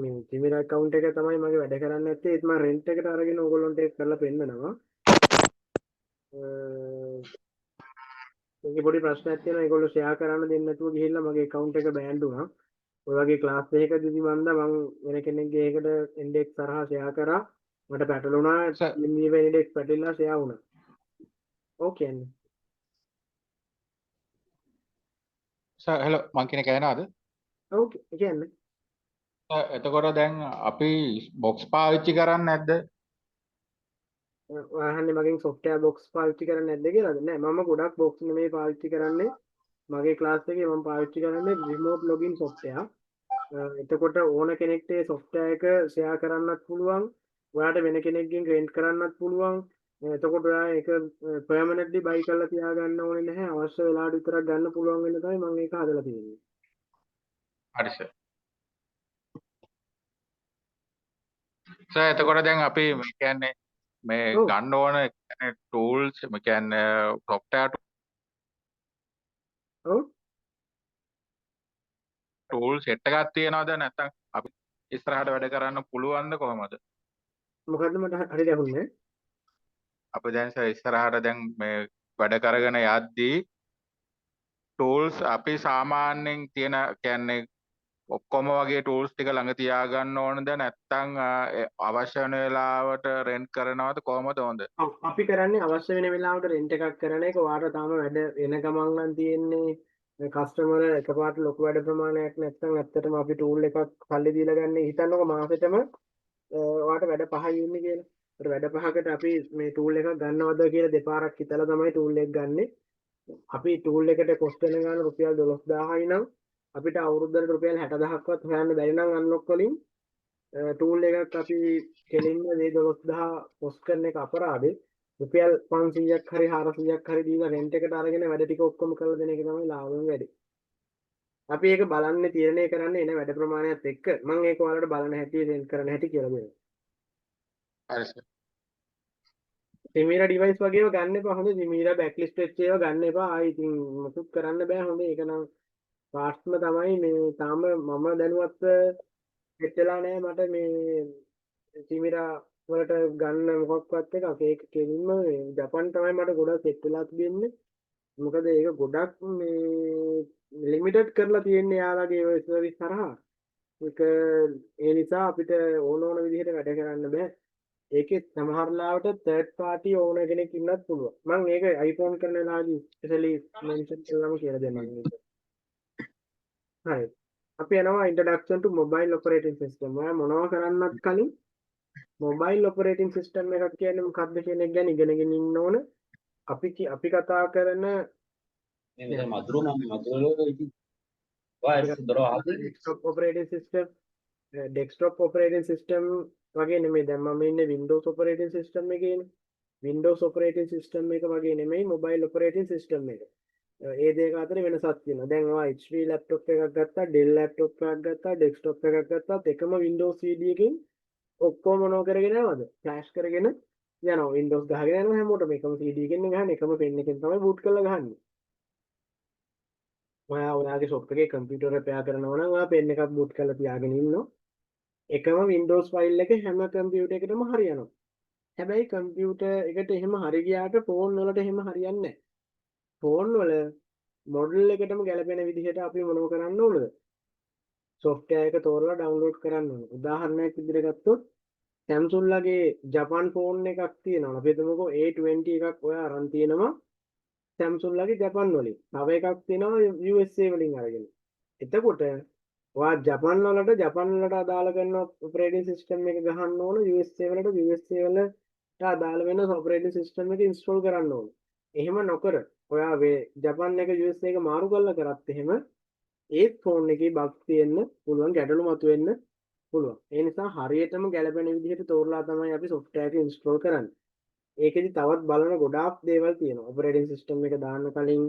මේ කැමරා account එක තමයි මගේ වැඩ කරන්නේ නැත්තේ. ඒත් මම රෙන්ට් එකට අරගෙන ඕගොල්ලන්ට ඒක කරලා පෙන්නනවා. ඒකේ පොඩි ප්‍රශ්නයක් තියෙනවා. ඒගොල්ලෝ ෂෙයා කරන්න දෙන්නේ නැතුව ගිහිල්ලා මගේ account එක බෑන්ඩ් වුණා. ඔය වගේ ක්ලාස් එකකදී මන්ද මම වෙන කෙනෙක්ගේ එකකට index තරහා ෂෙයා කරා. මට පැටලුණා. මේ index පැටලිලා ෂෙයා වුණා. ඕකේ අන්න. සර් හෙලෝ මං කියන කෑනවද? ඕකේ කියන්නේ. එතකොට දැන් අපි බොක්ස් පාවිච්චි කරන්නේ නැද්ද? ඔයාහන්නේ මගෙන් software box පාවිච්චි කරන්නේ නැද්ද කියලාද? නෑ මම ගොඩක් box නෙමෙයි පාවිච්චි කරන්නේ. මගේ ක්ලාස් එකේ මම පාවිච්චි කරන්නේ remote login software. එතකොට ඕන කෙනෙක්ට ඒ software එක share කරන්නත් පුළුවන්. ඔයාට වෙන කෙනෙක්ගෙන් rent කරන්නත් පුළුවන්. එතකොට ඔයා ඒක permanently buy කරලා තියාගන්න ඕනේ නැහැ. අවශ්‍ය වෙලාවට විතරක් ගන්න පුළුවන් වෙන තමයි මම ඒක හදලා තියෙන්නේ. හරි සර්. සර් එතකොට දැන් අපි මේ කියන්නේ මේ ඔව්. ගන්න ඕන ටූල්ස් මේ කියන්නේ software ඔව්. ටූල් සෙට් එකක් තියනවද නැත්නම් අපි ඉස්සරහට වැඩ කරන්න පුළුවන්ද කොහොමද? මොකද්ද මට හරියට ඇහුන්නේ? අපි දැන් සර් ඉස්සරහට දැන් මේ වැඩ කරගෙන යද්දී ටූල්ස් අපි සාමාන්‍යයෙන් තියෙන කියන්නේ ඔක්කොම වගේ ටූල්ස් ටික ළඟ තියාගන්න ඕනද නැත්නම් අවශ්‍ය වෙන වෙලාවට රෙන්ට් කරනවද කොහොමද හොඳ? ඔව්. අපි කරන්නේ අවශ්‍ය වෙන වෙලාවට rent එකක් කරන එක. ඔයාට තාම වැඩ වෙන ගමන් නම් තියෙන්නේ කස්ටමර් එකපාරට ලොකු වැඩ ප්‍රමාණයක් නැත්නම් ඇත්තටම අපි tool එකක් සල්ලි දීලා ගන්න හිතන්නකො මාසෙටම ඔයාට වැඩ 5යි ඉන්නේ කියලා. ඒතර වැඩ 5කට අපි මේ tool එකක් ගන්නවද කියලා දෙපාරක් හිතලා තමයි tool එක ගන්නෙ. අපි tool එකට cost වෙන ගාන රුපියල් 12000යි නම් අපිට අවුරුද්දකට රුපියල් 60000ක්වත් හොයන්න බැරි නම් unlock වලින් tool එකක් අපි කෙලින්ම මේ 12000 post කරන එක අපරාධේ. රුපියල් 500ක් හරි 400ක් හරි දීලා rent එකට අරගෙන වැඩ ටික ඔක්කොම කරලා දෙන එක තමයි ලාභම වැඩි. අපි ඒක බලන්නේ තීරණය කරන්නේ එන වැඩ ප්‍රමාණයත් එක්ක. මම ඒක ඔයාලට බලන හැටි rent කරන හැටි කියලා දෙනවා. හරි සර්. Chimera device වගේව ගන්න එපා. හොඳ Chimera backlist වෙච්ච ඒවා ගන්න එපා. ආයි ඉතින් මොකුත් කරන්න බෑ. හොඳ ඒක නම් පාස්ම තමයි මේ තාම මම දැනුවත් සෙට් වෙලා නැහැ මට මේ Chimera වලට ගන්න මොකක්වත් එකක්. ඒක කෙලින්ම ජපාන් තමයි මට ගොඩක් සෙට් වෙලා තිබෙන්නේ. මොකද ඒක ගොඩක් මේ ලිමිටඩ් කරලා තියෙන්නේ යාළුවගේ ඔය සර්විස් හරහා. ඒක ඒ නිසා අපිට ඕන විදිහට වැඩ කරන්න බෑ. ඒකේ සමහර ලාවට third party ඕන කෙනෙක් ඉන්නත් පුළුවන්. මම ඒක iPhone කරන වෙලාවදී ස්පෙෂලි මෙන්ෂන් කරලාම කියලා දෙන්නම්. හරි. අපි යනවා introduction to mobile operating system. ඔයා මොනවා කරන්නත් කලින් mobile operating system එකක් කියන්නේ මොකක්ද කියන එක ගැන ඉගෙනගෙන ඉන්න ඕන. අපි කතා කරන desktop operating system වගේ නෙමෙයි. දැන් මම ඉන්නේ Windows operating system එකේනේ. Windows operating system එක වගේ නෙමෙයි mobile operating system එක. ඒ දෙක අතර වෙනසක් තියෙනවා. දැන් ඔයා HP laptop එකක් ගත්තා, Dell laptop එකක් ගත්තා, desktop එකක් ගත්තාත් එකම Windows CD එකකින් ඔක්කොම මොනව කරගෙන යනවද? flash කරගෙන යනවා. Windows ගහගෙන යනවා හැමෝටම එකම CD එකකින් ගහන්නේ. එකම pen එකෙන් තමයි boot කරලා ගහන්නේ. ඔයාගේ shop එකේ computer repair කරනවා නම් ඔයා pen එකක් boot කරලා තියාගෙන ඉන්නවා. එකම Windows file එක හැම computer එකකටම හරියනවා. හැබැයි computer එකට එහෙම හරි ගියාට phone වලට එහෙම හරියන්නේ නැහැ. phone වල model එකටම ගැලපෙන විදිහට අපි මොනව කරන්න ඕනද? software එක තෝරලා download කරන්න ඕන. උදාහරණයක් විදිහට ගත්තොත් Samsung ලගේ ජපාන් phone එකක් තියෙනවා. අපි හිතමුකෝ A20 එකක් ඔයා අරන් තියෙනවා Samsung ලගේ ජපාන් වලින්. තව එකක් තියෙනවා USA වලින් අරගෙන. එතකොට ඔයා ජපාන් වලට අදාළ කරන operating system එක ගහන්න ඕන. USA වලට USA වලට අදාළ වෙන operating system එක install කරන්න ඕන. එහෙම නොකර ඔයා ජපාන් එක USA එක මාරු කරලා කරත් එහෙම ඒ ෆෝන් එකේ bugs තියෙන්න පුළුවන්, ගැටලු මතුවෙන්න පුළුවන්. ඒ නිසා හරියටම ගැලපෙන විදිහට තෝරලා තමයි අපි software එක install කරන්නේ. ඒකෙදි තවත් බලන ගොඩාක් දේවල් තියෙනවා. operating system එක දාන්න කලින්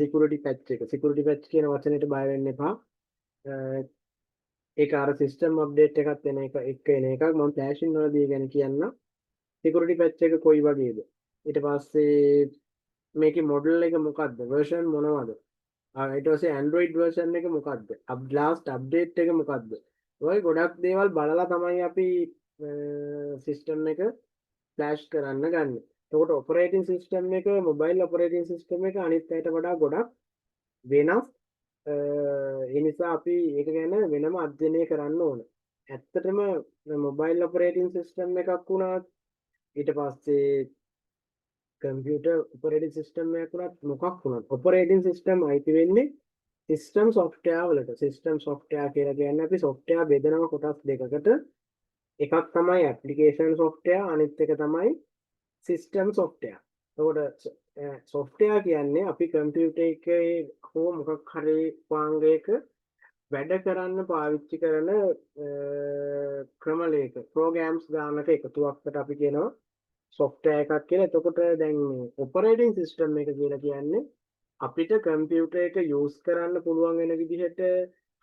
security patch එක. security patch කියන වචනෙට බය වෙන්න එපා. ඒක අර system update එකත් එන එකක් මම flashing වලදී ගැන කියන්නම්. security patch එක කොයි වගේද? ඊට පස්සේ මේකේ model එක මොකක්ද? version මොනවද? ඊට පස්සේ Android version එක මොකක්ද? last update එක මොකක්ද? ඔය ගොඩක් දේවල් බලලා තමයි අපි system එක flash කරන්න ගන්න. එතකොට operating system එක mobile operating system එක අනිත් අයට වඩා ගොඩක් වෙනස්. ඒ නිසා අපි ඒක ගැන වෙනම අධ්‍යයනය කරන්න ඕන. ඇත්තටම mobile operating system එකක් වුණත් ඊට පස්සේ computer operating system එකක් වුණත් මොකක් වුණත් operating system අයිති වෙන්නේ system software වලට. system software කියලා කියන්නේ අපි software බෙදනවා කොටස් දෙකකට. එකක් තමයි application software, අනිත් එක තමයි system software. එතකොට software කියන්නේ අපි computer එකේ හෝ මොකක් හරි පාංගයක වැඩ කරන්න පාවිච්චි කරන ක්‍රමලේක ප්‍රෝග්‍රෑම්ස් ගානක එකතුවක්කට අපි කියනවා software එකක් කියලා. එතකොට දැන් මේ operating system එක කියලා කියන්නේ අපිට කම්පියුටර් එක යූස් කරන්න පුළුවන් වෙන විදිහට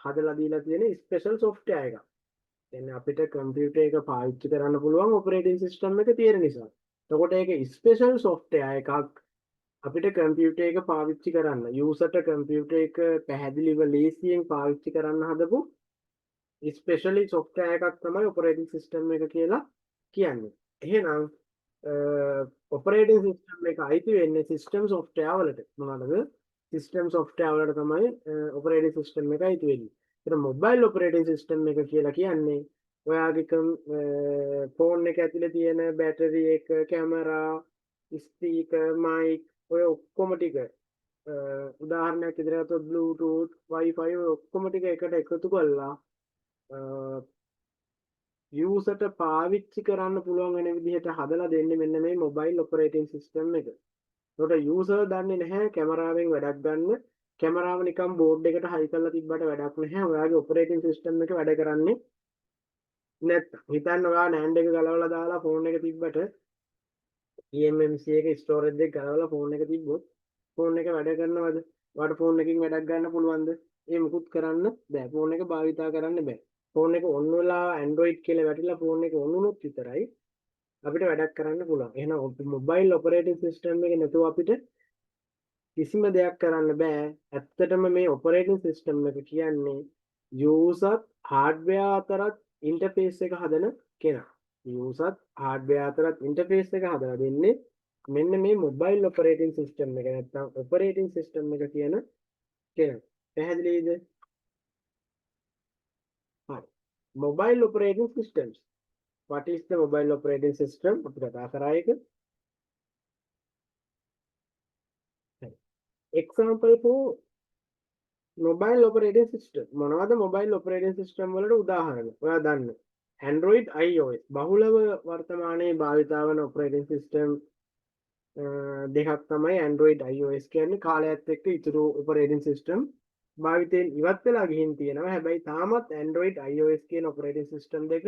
හදලා දීලා තියෙන ස්පෙෂල් software එකක්. කියන්නේ අපිට කම්පියුටර් එක පාවිච්චි කරන්න පුළුවන් operating system එක තියෙන නිසා. එතකොට ඒක ස්පෙෂල් software එකක් අපිට කම්පියුටර් එක පාවිච්චි කරන්න යූසර්ට කම්පියුටර් එක පැහැදිලිව ලේසියෙන් පාවිච්චි කරන්න හදපු ස්පෙෂලි software එකක් තමයි operating system එක කියලා කියන්නේ. එහෙනම් operating system එක අයිති වෙන්නේ system software වලට. මොනවද? system software වලට තමයි operating system එක අයිති වෙන්නේ. ඒතර mobile operating system එක කියලා කියන්නේ ඔයාගේ ෆෝන් එක ඇතුලේ තියෙන බැටරි එක, කැමරා, ස්පීකර්, මයික් ඔය ඔක්කොම ටික උදාහරණයක් විදිහට ගත්තොත් Bluetooth, Wi-Fi ඔය ඔක්කොම ටික එකට එකතු කරලා යූසර්ට පාවිච්චි කරන්න පුළුවන් වෙන විදිහට හදලා දෙන්නේ මෙන්න මේ මොබයිල් ඔපරේටින් සිස්ටම් එක. ඒකට යූසර් දන්නේ නැහැ කැමරාවෙන් වැඩක් ගන්න. කැමරාව නිකන් බෝඩ් එකට හයි කරලා තිබ්බට වැඩක් නැහැ. ඔයාගේ ඔපරේටින් සිස්ටම් එක වැඩ කරන්නේ නැත්තම්. හිතන්න ඔයා NAND එක ගලවලා දාලා ෆෝන් එක තිබ්බට eMMC එක ස්ටෝරේජ් එක ගලවලා ෆෝන් එක තිබ්බොත් ෆෝන් එක වැඩ කරනවද? ඔයාට ෆෝන් එකකින් වැඩක් ගන්න පුළුවන්ද? ඒ මුකුත් කරන්න බෑ. ෆෝන් එක භාවිතා කරන්න බෑ. ෆෝන් එක ඔන් වෙලා Android කියලා වැටිලා ෆෝන් එක ඔන් වුණොත් විතරයි අපිට වැඩක් කරන්න පුළුවන්. එහෙනම් මොබයිල් ඔපරේටින් සිස්ටම් එක නැතුව අපිට කිසිම දෙයක් කරන්න බෑ. ඇත්තටම මේ ඔපරේටින් සිස්ටම් එක කියන්නේ යූසර් හાર્ඩ්වෙයාර් අතරත් ඉන්ටර්ෆේස් එක හදන කෙනා. යූසර් හાર્ඩ්වෙයාර් අතරත් ඉන්ටර්ෆේස් එක හදලා දෙන්නේ මෙන්න මේ මොබයිල් ඔපරේටින් සිස්ටම් එක. නැත්නම් ඔපරේටින් සිස්ටම් එක කියන කෙනා. පැහැදිලිද? හරි. mobile operating systems. What is the mobile operating system? අපි කතා කරා එක. Example for mobile operating system. මොනවද mobile operating system වලට උදාහරණ? ඔයා දන්න. Android, iOS. බහුලව වර්තමානයේ භාවිතා වන operating system දෙකක් තමයි Android, iOS කියන්නේ. කාලයත් එක්ක ඉතුරු operating system භාවිතයෙන් ඉවත් වෙලා ගිහින් තියෙනවා. හැබැයි තාමත් Android, iOS කියන operating system දෙක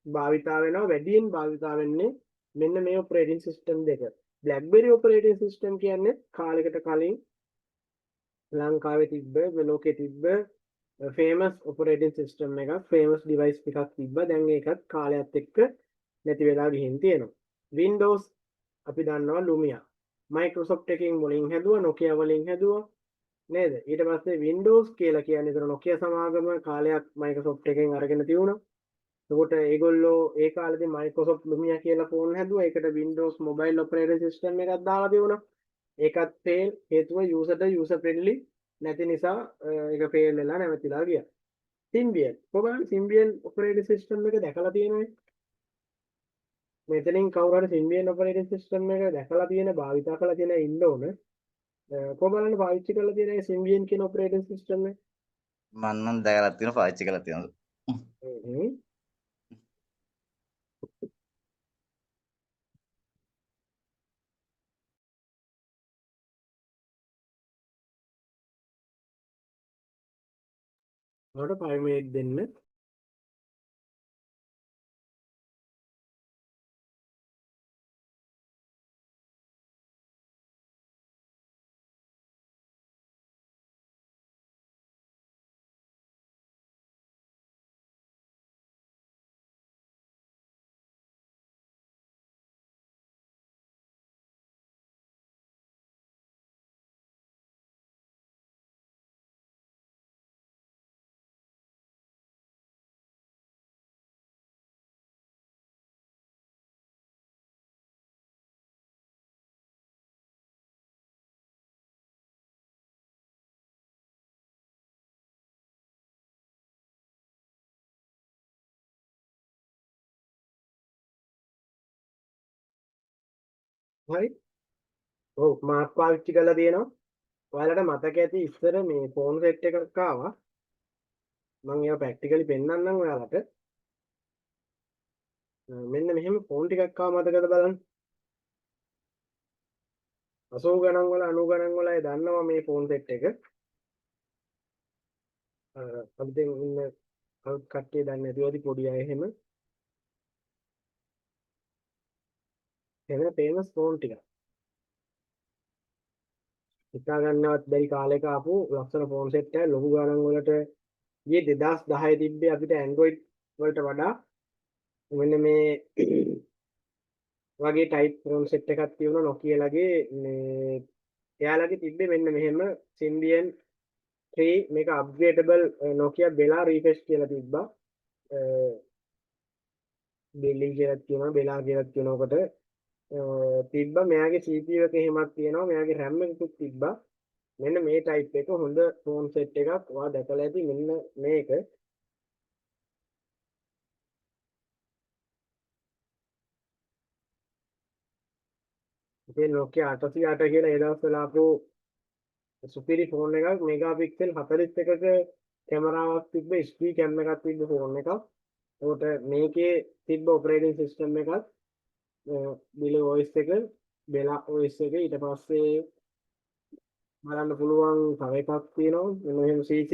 භාවිතා වෙනවා. වැඩියෙන් භාවිතා වෙන්නේ මෙන්න මේ operating system දෙක. BlackBerry operating system කියන්නේ කාලයකට කලින් ලංකාවේ තිබ්බ ලෝකෙ තිබ්බ famous operating system එකක්, famous device එකක් තිබ්බා. දැන් ඒකත් කාලයත් එක්ක නැති වෙලා ගිහින් තියෙනවා. Windows අපි දන්නවා Lumia. Microsoft එකකින් වලින් හැදුවා, Nokia වලින් හැදුවා. නේද? ඊට පස්සේ Windows කියලා කියන්නේ ඒතර Nokia සමාගම කාලයක් Microsoft එකෙන් අරගෙන තියුණා. එතකොට ඒගොල්ලෝ ඒ කාලේදී Microsoft Lumia කියලා ෆෝන් හැදුවා. ඒකට Windows mobile operating system එකක් දාලා තියුණා. ඒකත් fail. හේතුව user friendly නැති නිසා ඒක fail වෙලා නැවතිලා ගියා. Symbian. කොහොමද Symbian operating system එක දැකලා තියෙනවද? මෙතනින් කවුරු හරි Symbian operating system එක දැකලා තියෙන භාවිතා කරලා තියෙන ඉන්න ඕන. කොහොමද පාවිච්චි කරලා තියෙන Symbian කියන operating system එක? මම නම් දැකලා තියෙනවා පාවිච්චි කරලා තියෙනවා. මට 5 මිනිත් දෙන්න. හරි. ඔව් මාත් පාවිච්චි කරලා තියෙනවා. ඔයාලට මතක ඇති ඉස්සර මේ ෆෝන් සෙට් එකක් ආවා. මම ඒවා ප්‍රැක්ටිකලි පෙන්නන්නම් ඔයාලට. මෙන්න මෙහෙම ෆෝන් ටිකක් ආවා මතකද බලන්න. 80 ගණන් වල 90 ගණන් වල අය දන්නවා මේ ෆෝන් සෙට් එක. අලුතෙන් ඉන්න අලුත් කට්ටිය දන්නේ නැතුව ඇති පොඩි අය එහෙම එන famous phone ටික හිතා ගන්නවත් බැරි කාලයක ආපු ලස්සන ෆෝන් සෙට් එක ලොකු ගණන් වලට ගියේ 2010 තිබ්බේ අපිට Android වලට වඩා මෙන්න මේ වගේ ටයිප් ෆෝන් සෙට් එකක් තියුණා Nokia ලගේ මේ එයාලගේ තිබ්බේ මෙන්න මෙහෙම Symbian 3 මේක අප්ග්‍රේඩබල් Nokia Bella refresh කියලා තිබ්බා බෙලි කියලා කියනවා බෙලා කියලා කියනකොට තිබ්බා මෙයාගේ CPU එක එහෙමත් තියෙනවා මෙයාගේ RAM එකකුත් තිබ්බා මෙන්න මේ ටයිප් එක හොඳ ෆෝන් සෙට් එකක් ඔයා දැකලා ඇති මෙන්න මේක ඉතින් Nokia 808 කියලා ඒ දවස්වල ආපු සුපිරි ෆෝන් එකක් මෙගාපික්සල් 41ක කැමරාවක් තිබ්බ HD කැම් එකක් තිබ්බ ෆෝන් එකක් ඒකට මේකේ තිබ්බ ඔපරේටින් සිස්ටම් එකක් බිල OS එක බෙලා OS එක ඊට පස්සේ බලන්න පුළුවන් තව එකක් තියෙනවා මෙන්න මෙහෙම C6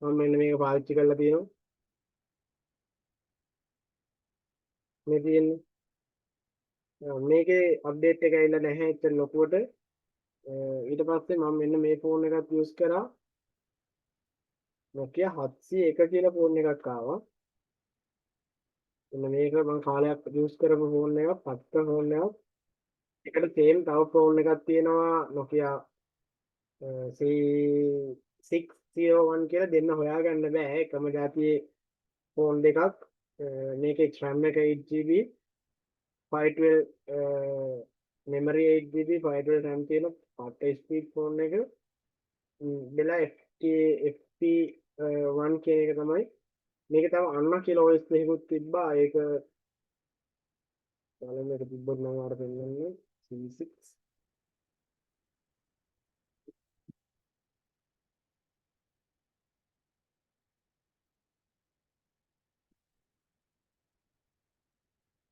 මම මෙන්න මේක පාවිච්චි කරලා තියෙනවා මේ තියෙන්නේ මේකේ අප්ඩේට් එක ඇවිල්ලා නැහැ එච්චර ලොකුවට ඊට පස්සේ මම මෙන්න මේ ෆෝන් එකක් යූස් කරා Nokia 701 කියලා ෆෝන් එකක් ආවා මෙන්න මේක මම කාලයක් යූස් කරපු ෆෝන් එකක් පත්ත ෆෝන් එකක් එකට සේම් තව ෆෝන් එකක් තියෙනවා Nokia C601 කියලා දෙන්න හොයාගන්න බෑ එකම જાතියේ ෆෝන් දෙකක් මේකේ RAM එක 8GB 512 memory 8GB 512 RAM තියෙන පට ස්පීඩ් ෆෝන් එක බෙලා FP1 කියන එක තමයි මේක තව අන්න කියලා OS එකකුත් තිබ්බා ඒක බලන්න මේක තිබ්බොත් මම ආර පෙන්නන්නේ C6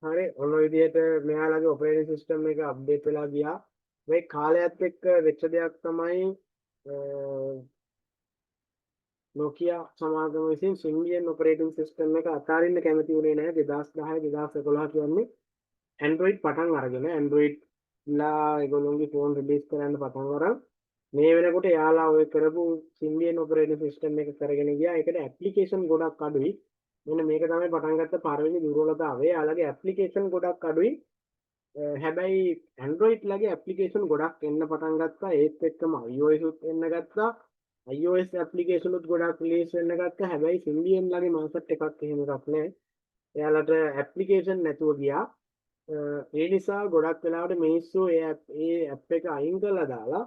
හරි ඔන්න ඔය විදිහට මෙයාලගේ ඔපරේටින් සිස්ටම් එක අප්ඩේට් වෙලා ගියා මේ කාලයත් එක්ක වෙච්ච දෙයක් තමයි Nokia සමාගම විසින් Symbian ඔපරේටින් සිස්ටම් එක අතාරින්න කැමති වුණේ නැහැ 2010 2011 කියන්නේ Android පටන් අරගෙන Android ලා ඒගොල්ලෝගේ ෆෝන් රිලීස් කරන්න පටන් අරන් මේ වෙනකොට යාලා ඔය කරපු Symbian ඔපරේටින් සිස්ටම් එක කරගෙන ගියා ඒකට ඇප්ලිකේෂන් ගොඩක් අඩුයි මෙන්න මේක තමයි පටන් ගත්ත පළවෙනි දුර්වලතාවය යාලගේ ඇප්ලිකේෂන් ගොඩක් අඩුයි හැබැයි Android ලගේ ඇප්ලිකේෂන් ගොඩක් එන්න පටන් ගත්තා ඒත් එක්කම iOS උත් එන්න ගත්තා iOS ඇප්ලිකේෂන් උත් ගොඩක් රිලීස් වෙන්න ගත්තා හැබැයි Symbian ලගේ මාසට් එකක් එහෙම එකක් නැහැ එයාලට ඇප්ලිකේෂන් නැතුව ගියා ඒ නිසා ගොඩක් වෙලාවට මිනිස්සු ඒ ඇප් එක අයින් කරලා දාලා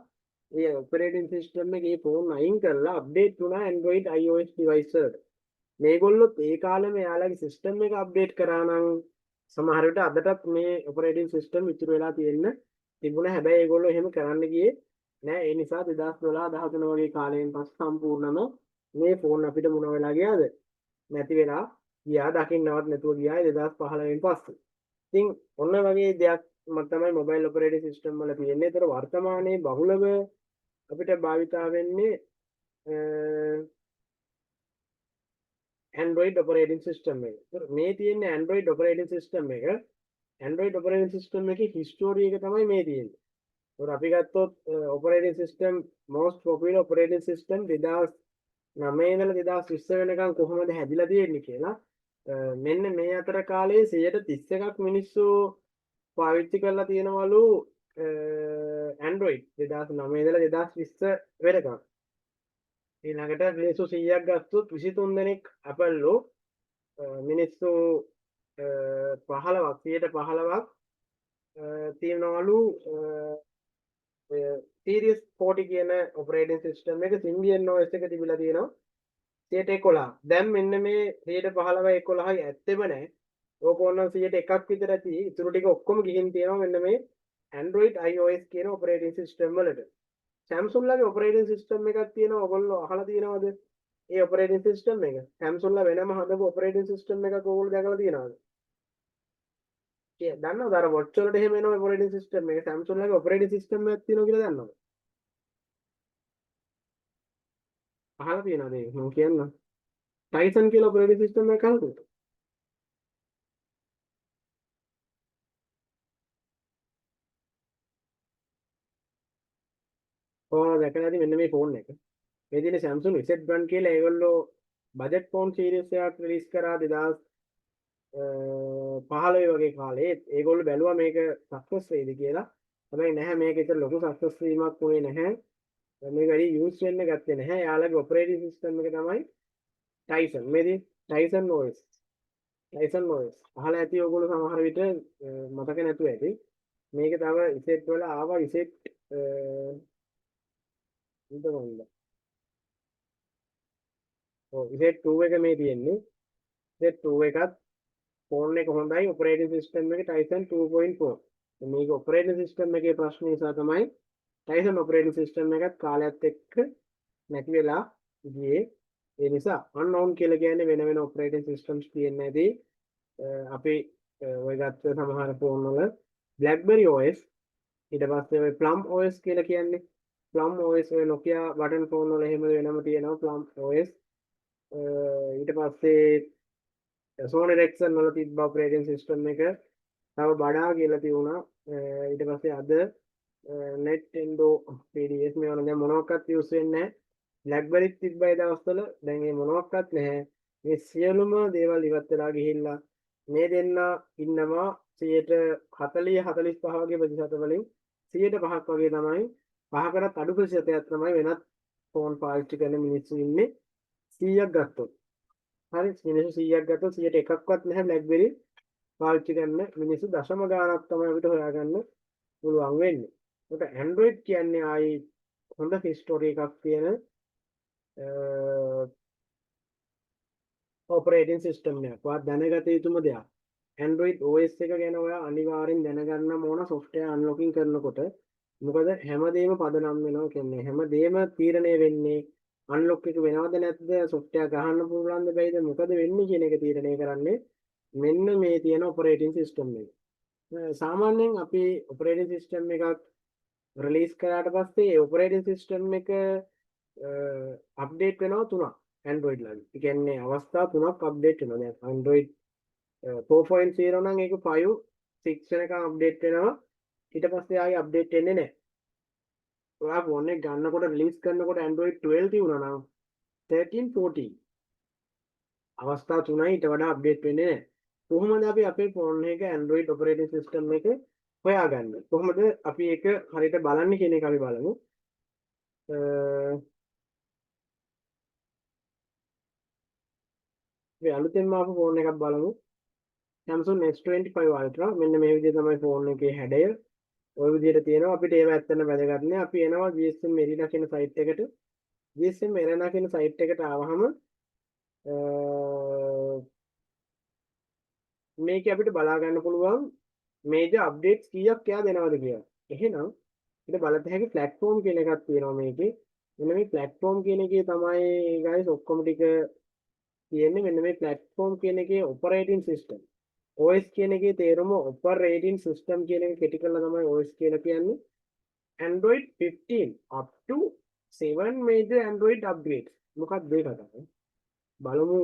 ඒ ඔපරේටින් සිස්ටම් එකේ ෆෝන් අයින් කරලා අප්ඩේට් වුණා Android iOS device වලට මේගොල්ලොත් ඒ කාලෙම එයාලගේ සිස්ටම් එක අප්ඩේට් කරා නම් සමහර විට අදටත් මේ ඔපරේටින් සිස්ටම් ඉතුරු වෙලා තියෙන්න තිබුණා හැබැයි ඒගොල්ලෝ එහෙම කරන්න ගියේ නෑ ඒ නිසා 2012 13 වගේ කාලයෙන් පස්සේ සම්පූර්ණම මේ ෆෝන් අපිට මොන වෙලා ගියාද නැති වෙලා ගියා දකින්නවත් නැතුව ගියා 2015 පස්සේ ඉතින් ඔන්න වගේ දෙයක් තමයි මොබයිල් ඔපරේටින් සිස්ටම් වල තියෙන්නේ. ඒතර වර්තමානයේ බහුලව අපිට භාවිතා වෙන්නේ Android operating system එක. මේ තියෙන්නේ Android operating system එක. Android operating system එකේ history එක තමයි මේ තියෙන්නේ. ඒතර අපි ගත්තොත් operating system most popular operating system 2009 ඉඳලා 2020 වෙනකන් කොහොමද හැදිලා තියෙන්නේ කියලා මෙන්න මේ අතර කාලයේ 131ක් මිනිස්සු පාවිච්චි කරලා තියෙනවලු Android 2009 ඉඳලා 2020 වෙනකන් ඊළඟට මිනිස්සු 100ක් ගත්තොත් 23 දෙනෙක් Apple ලෝ මිනිස්සු 15ක් තියෙනවලු Series 40 කියන operating system එක Symbian OS එක තිබිලා තියෙනවා 11. දැන් මෙන්න මේ 15 11යි ඇත්තෙම නැහැ. ඕක ඕනනම් 101ක් විතර ඇති. ඉතුරු ටික ඔක්කොම ගිහින් තියෙනවා මෙන්න මේ Android iOS කියන operating system වලට. Samsung ලගේ operating system එකක් තියෙනවා. ඔයගොල්ලෝ අහලා තියෙනවද? ඒ operating system එක. Samsung ලා වෙනම හදපු operating system එකක් ඕගොල්ලෝ දැකලා තියෙනවද? දන්නවද අර watch වලට එහෙම එනවා operating system එක Samsung ලගේ operating system එකක් තියෙනවා කියලා දන්නවද? අහලා තියෙනවද ඒක? මම කියන්නම්. Tyson කියලා operating system එකක් අහලා තියෙනවද? කොහොමද දැකලා ඇති මෙන්න මේ ෆෝන් එක. මේ තියෙන Samsung Z1 කියලා ඒගොල්ලෝ බජට් ෆෝන් සීරීස් එකක් රිලීස් කරා 2015 වගේ කාලේ. ඒගොල්ලෝ බැලුවා මේක සක්සස් වෙයිද කියලා. හැබැයි නැහැ මේක ඒතර ලොකු සක්සස් වීමක් වුණේ නැහැ. මේක වැඩි යූස් වෙන්න ගත්තේ නැහැ. යාළුවගේ ඔපරේටිං සිස්ටම් එක තමයි Tyson. මේදී Tyson OS. Tyson OS. අහලා ඇති ඔයගොල්ලෝ සමහර විට මතක නැතුව ඇති. මේක තව ඉසෙට් වල ආවා ඉසෙට් ඉදමොල්ල. ඔව් ඉසෙට් 2 එක මේ තියෙන්නේ. ඉසෙට් 2 එකත් ෆෝන් එක හොඳයි ඔපරේටිං සිස්ටම් එක Tyson 2.4. මේක ඔපරේටිං සිස්ටම් එකේ ප්‍රශ්න නිසා තමයි Tyson ඔපරේටිං සිස්ටම් එකත් කාලයත් එක්ක නැති වෙලා ගියේ. ඒ නිසා unknown කියලා කියන්නේ වෙන වෙන ඔපරේටිං සිස්ටම්ස් තියෙන්නේ නැති අපි ඔය ගත්ත සමහර ෆෝන් වල BlackBerry OS ඊට පස්සේ ඔය Plum OS කියලා කියන්නේ Plum OS ඔය Nokia බටන් ෆෝන් වල එහෙම වෙනම තියෙනවා Plum OS ඊට පස්සේ Sony Ericsson වල තිබ්බ ඔපරේටිං සිස්ටම් එක තව බඩා කියලා තියුණා ඊට පස්සේ අද Nintendo PDS මේවල දැන් මොනවක්වත් යූස් වෙන්නේ නැහැ BlackBerry තිබ්බයි දවස්වල දැන් මේ මොනවක්වත් නැහැ මේ සියලුම දේවල් ඉවත් වෙලා ගිහිල්ලා මේ දෙන්න ඉන්නවා 40 45 වගේ ප්‍රතිශත වලින් 105ක් වගේ තමයි 5කටත් අඩු ප්‍රතිශතයක් තමයි වෙනත් ෆෝන් පාවිච්චි කරන මිනිස්සු ඉන්නේ 100ක් ගත්තොත් හරි මිනිස්සු 100ක් ගත්තොත් 100ට එකක්වත් නැහැ BlackBerry පාවිච්චි කරන මිනිස්සු දශම ගාණක් තමයි අපිට හොයාගන්න පුළුවන් වෙන්නේ. ඒකට Android කියන්නේ ආයි හොඳ හිස්ටරි එකක් තියෙන ඔපරේටිං සිස්ටම් එකක්. ඔයා දැනගත යුතුම දෙයක්. Android OS එක ගැන ඔයා අනිවාර්යෙන් දැනගන්න ඕන software unlocking කරනකොට. මොකද හැමදේම පදනම් වෙනවා කියන්නේ හැමදේම තීරණය වෙන්නේ unlock එක වෙනවද නැද්ද software ගහන්න පුළුවන්ද බැයිද මොකද වෙන්නේ කියන එක තීරණය කරන්නේ මෙන්න මේ තියෙන ඔපරේටිං සිස්ටම් එක. සාමාන්‍යයෙන් අපි ඔපරේටිං සිස්ටම් එකක් රිලීස් කරාට පස්සේ ඒ ඔපරේටිං සිස්ටම් එක අප්ඩේට් වෙනවා තුනක් Android ලාගේ. ඒ කියන්නේ අවස්ථා තුනක් අප්ඩේට් වෙනවා. දැන් Android 4.0 නම් ඒක 5 6 වෙනකම් අප්ඩේට් වෙනවා. ඊට පස්සේ ආයෙ අප්ඩේට් වෙන්නේ නැහැ. ඔයා ෆෝන් එක ගන්නකොට රිලීස් කරනකොට Android 12 තියුණා නම් 13 14 අවස්ථා තුනයි ඊට වඩා අප්ඩේට් වෙන්නේ නැහැ. කොහොමද අපි අපේ ෆෝන් එක Android operating system එක හොයාගන්නේ? කොහොමද අපි ඒක හරියට බලන්නේ කියන එක අපි බලමු. අපි අලුතෙන්ම ආපු ෆෝන් එකක් බලමු. Samsung S25 Ultra. මෙන්න මේ විදිහට තමයි ෆෝන් එකේ හැඩය. ওই විදිහට තියෙනවා. අපිට ඒව ඇත්තටම වැදගත් නෑ. අපි එනවා GSM Merina කියන සයිට් එකට. GSM Merina කියන සයිට් එකට ආවහම මේක අපිට බලා ගන්න පුළුවන් මේජර් අප්ඩේට්ස් කීයක් එයා දෙනවද කියලා. එහෙනම් අපිට බලත හැකි platform කියන එකක් තියෙනවා මේකේ. මෙන්න මේ platform කියන එකේ තමයි guys ඔක්කොම ටික තියෙන්නේ. මෙන්න මේ platform කියන එකේ operating system. OS කියන එකේ තේරුම operating system කියන එක කෙටි කරලා තමයි OS කියලා කියන්නේ. Android 15 up to 7 major Android upgrades. මොකක්ද ඒක තමයි? බලමු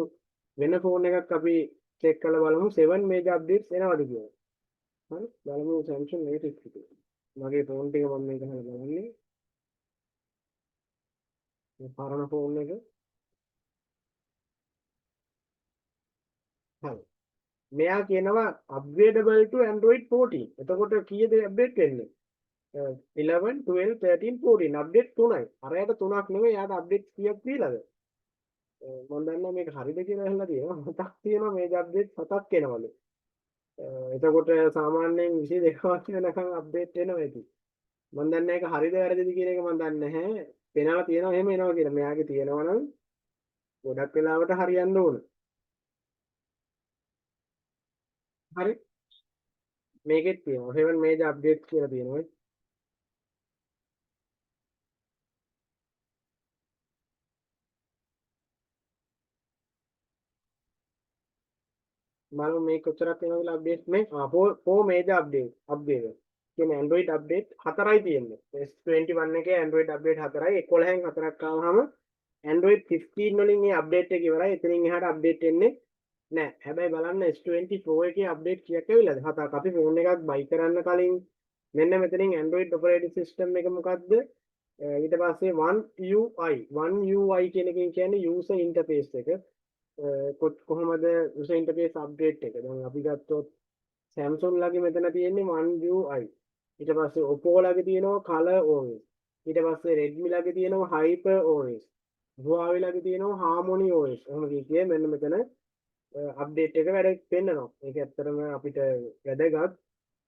වෙන ෆෝන් එකක් අපි චෙක් කරලා බලමු 7 major updates එනවද කියලා. හරි බලමු Samsung latest එක. මගේ ෆෝන් ටික මම මේක හරි බලන්නේ. මේ පරණ ෆෝන් එක. හරි. මෙයා කියනවා upgradable to Android 14. එතකොට කීයද අප්ඩේට් වෙන්නේ? 11 12 13 14 අප්ඩේට් 3යි. අරයට 3ක් නෙමෙයි යාට අප්ඩේට් කීයක් දීලාද? මම දන්නවා මේක හරිද කියලා අහලා තියෙනවා. 7ක් තියෙනවා මේක අප්ඩේට් 7ක් එනවලු. එතකොට සාමාන්‍යයෙන් 22ක් වෙනකන් අප්ඩේට් වෙනවා ඇති. මම දන්නේ ඒක හරිද වැරදිද කියන එක මම දන්නේ නැහැ. පෙනලා තියෙනවා එහෙම එනවා කියලා. මෙයාගේ තියෙනවා නම් ගොඩක් වෙලාවට හරියන්න ඕන. හරි. මේකෙත් තියෙනවා 7 major updates කියලා තියෙනවා. බලමු මේ කොච්චරක් වෙනවද කියලා අප්ඩේට් මේ 4 major update කියන්නේ Android update 4යි තියෙන්නේ S21 එකේ Android update 4යි 11න් 4ක් ආවහම Android 15 වලින් මේ අප්ඩේට් එක ඉවරයි එතනින් එහාට අප්ඩේට් එන්නේ නැහැ හැබැයි බලන්න S20 Pro එකේ අප්ඩේට් කීයක් ඇවිල්ලාද 7ක් අපි ෆෝන් එකක් buy කරන්න කලින් මෙන්න මෙතනින් Android operating system එක මොකද්ද ඊට පස්සේ One UI කියන එකෙන් කියන්නේ user interface එක කොහොමද user interface update එක දැන් අපි ගත්තොත් Samsung ලගේ මෙතන තියෙන්නේ One UI ඊට පස්සේ Oppo ලගේ තියෙනවා Color OS ඊට පස්සේ Redmi ලගේ තියෙනවා Hyper OS Huawei ලගේ තියෙනවා Harmony OS එහෙම කියේ මෙන්න මෙතන අප්ඩේට් එක වැඩ පෙන්නනවා ඒක ඇත්තටම අපිට වැදගත්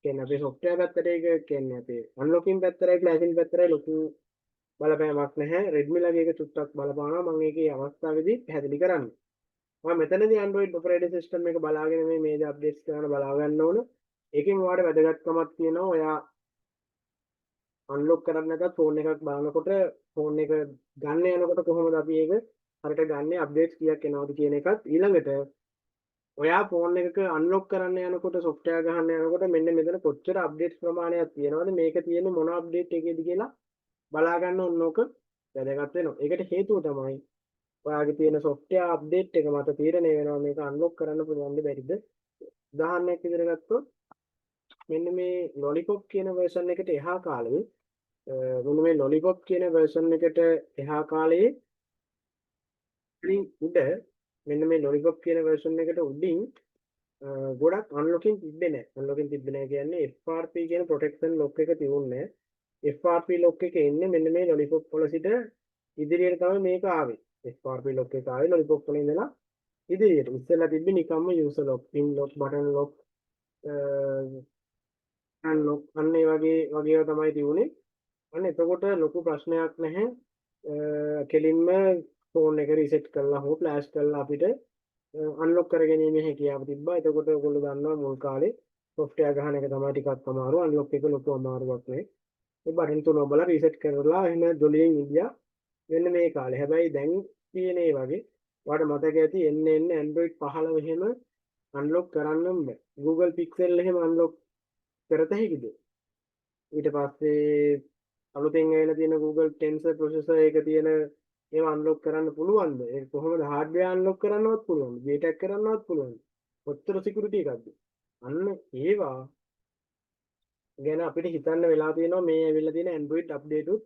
කියන්නේ අපේ software පැත්තට ඒක කියන්නේ අපේ unlocking පැත්තටයි flashing පැත්තටයි ලොකු බලපෑමක් නැහැ Redmi ලගේ එක චුට්ටක් බලපානවා මම ඒකේ අවස්ථාවේදී පැහැදිලි කරන්න මම මෙතනදී Android operating system එක බලාගෙන මේ major updates කරන බලා ගන්න ඕන ඒකෙන් ඔයාලට වැදගත්කමක් තියෙනවා ඔයා unlock කරන්න නැත්නම් phone එකක් බලනකොට phone එක ගන්න යනකොට කොහොමද අපි ඒක හරියට ගන්න updates කීයක් එනවද කියන එකත් ඊළඟට ඔයා phone එකක unlock කරන්න යනකොට software ගහන්න යනකොට මෙන්න මෙතන කොච්චර updates ප්‍රමාණයක් තියෙනවද මේක තියෙන්නේ මොන update එකේද කියලා බලා ගන්න ඕන ඕක වැදගත් වෙනවා ඒකට හේතුව තමයි ඔයාගේ තියෙන software update එක මත තීරණය වෙනවා මේක unlock කරන්න පුළුවන්ද බැරිද උදාහරණයක් විදිහට ගත්තොත් මෙන්න මේ lollipop කියන version එකට එහා කාලේ මෙන්න මේ lollipop කියන version එකට එහා කාලේ උඩ මෙන්න මේ lollipop කියන version එකට උඩින් ගොඩක් unlocking තිබ්බේ නැහැ unlocking තිබ්බේ නැහැ කියන්නේ FRP කියන protection lock එක තියුන්නේ FRP lock එක එන්නේ මෙන්න මේ lollipop වල සිට ඉදිරියට තමයි මේක ආවේ FRP lock එක ආවේ lollipop වල ඉඳලා ඉදිරියට ඉස්සෙල්ලා තිබ්බේ නිකම්ම user lock pin lock button lock unlock අන්න ඒ වගේ තමයි තියුනේ අන්න එතකොට ලොකු ප්‍රශ්නයක් නැහැ කෙලින්ම ෆෝන් එක රීසෙට් කරලා හෝ ෆ්ලෑෂ් කරලා අපිට අන්ලොක් කරගැනීමේ හැකියාව තිබ්බා එතකොට ඔයගොල්ලෝ දන්නවා මුල් කාලේ software ගහන එක තමයි ටිකක් අමාරු අන්ලොක් එක ලොකු අමාරුවක් නේ ඒ බටන් තුන ඔබලා රීසෙට් කරලා එහෙම ජොලියෙන් ඉඳියා වෙන මේ කාලේ හැබැයි දැන් තියෙන ඒ වගේ ඔයාලට මතක ඇති එන්න Android 15 එහෙම අන්ලොක් කරන්නම් බෑ Google Pixel එහෙම අන්ලොක් කරත හැකිද ඊට පස්සේ අලුතෙන් ඇවිල්ලා තියෙන Google Tensor processor එක තියෙන ඒවා අන්ලොක් කරන්න පුළුවන්ද ඒක කොහොමද hardware අන්ලොක් කරන්නවත් පුළුවන්ද JTAG කරන්නවත් පුළුවන්ද කොච්චර security එකක්ද අන්න ඒවා ගැන අපිට හිතන්න වෙලා තියෙනවා මේ ඇවිල්ලා තියෙන Android update උත්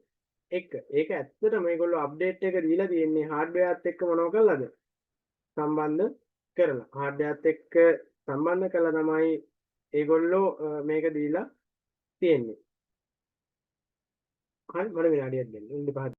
එක්ක ඒක ඇත්තටම මේගොල්ලෝ අප්ඩේට් එක දීලා තියෙන්නේ hardware එකත් එක්ක මොනව කළාද සම්බන්ධ කරලා hardware එකත් එක්ක සම්බන්ධ කළා තමයි ඒගොල්ලෝ මේක දීලා තියෙන්නේ හරි මට විනාඩියක් දෙන්න ඉන්න පහ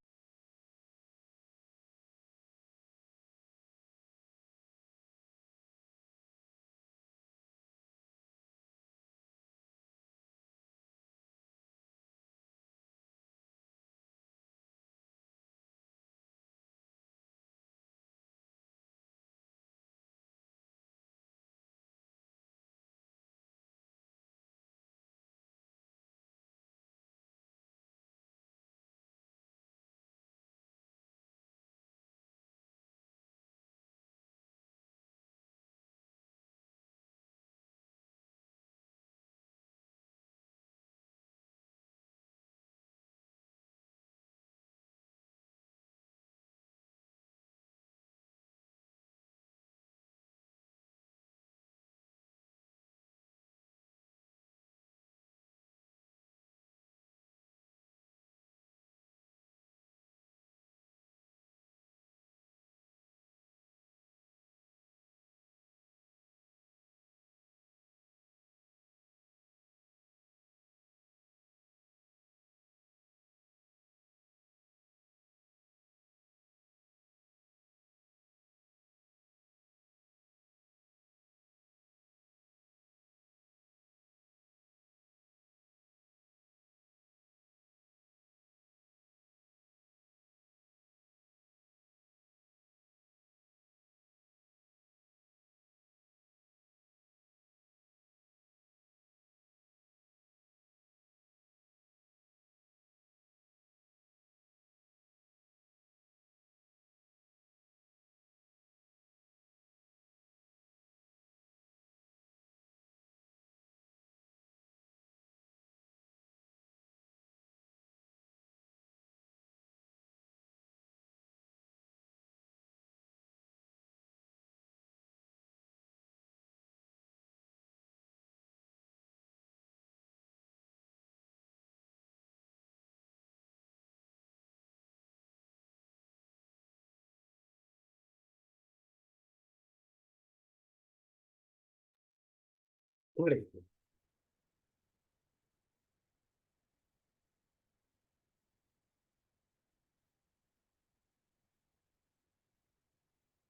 හරි.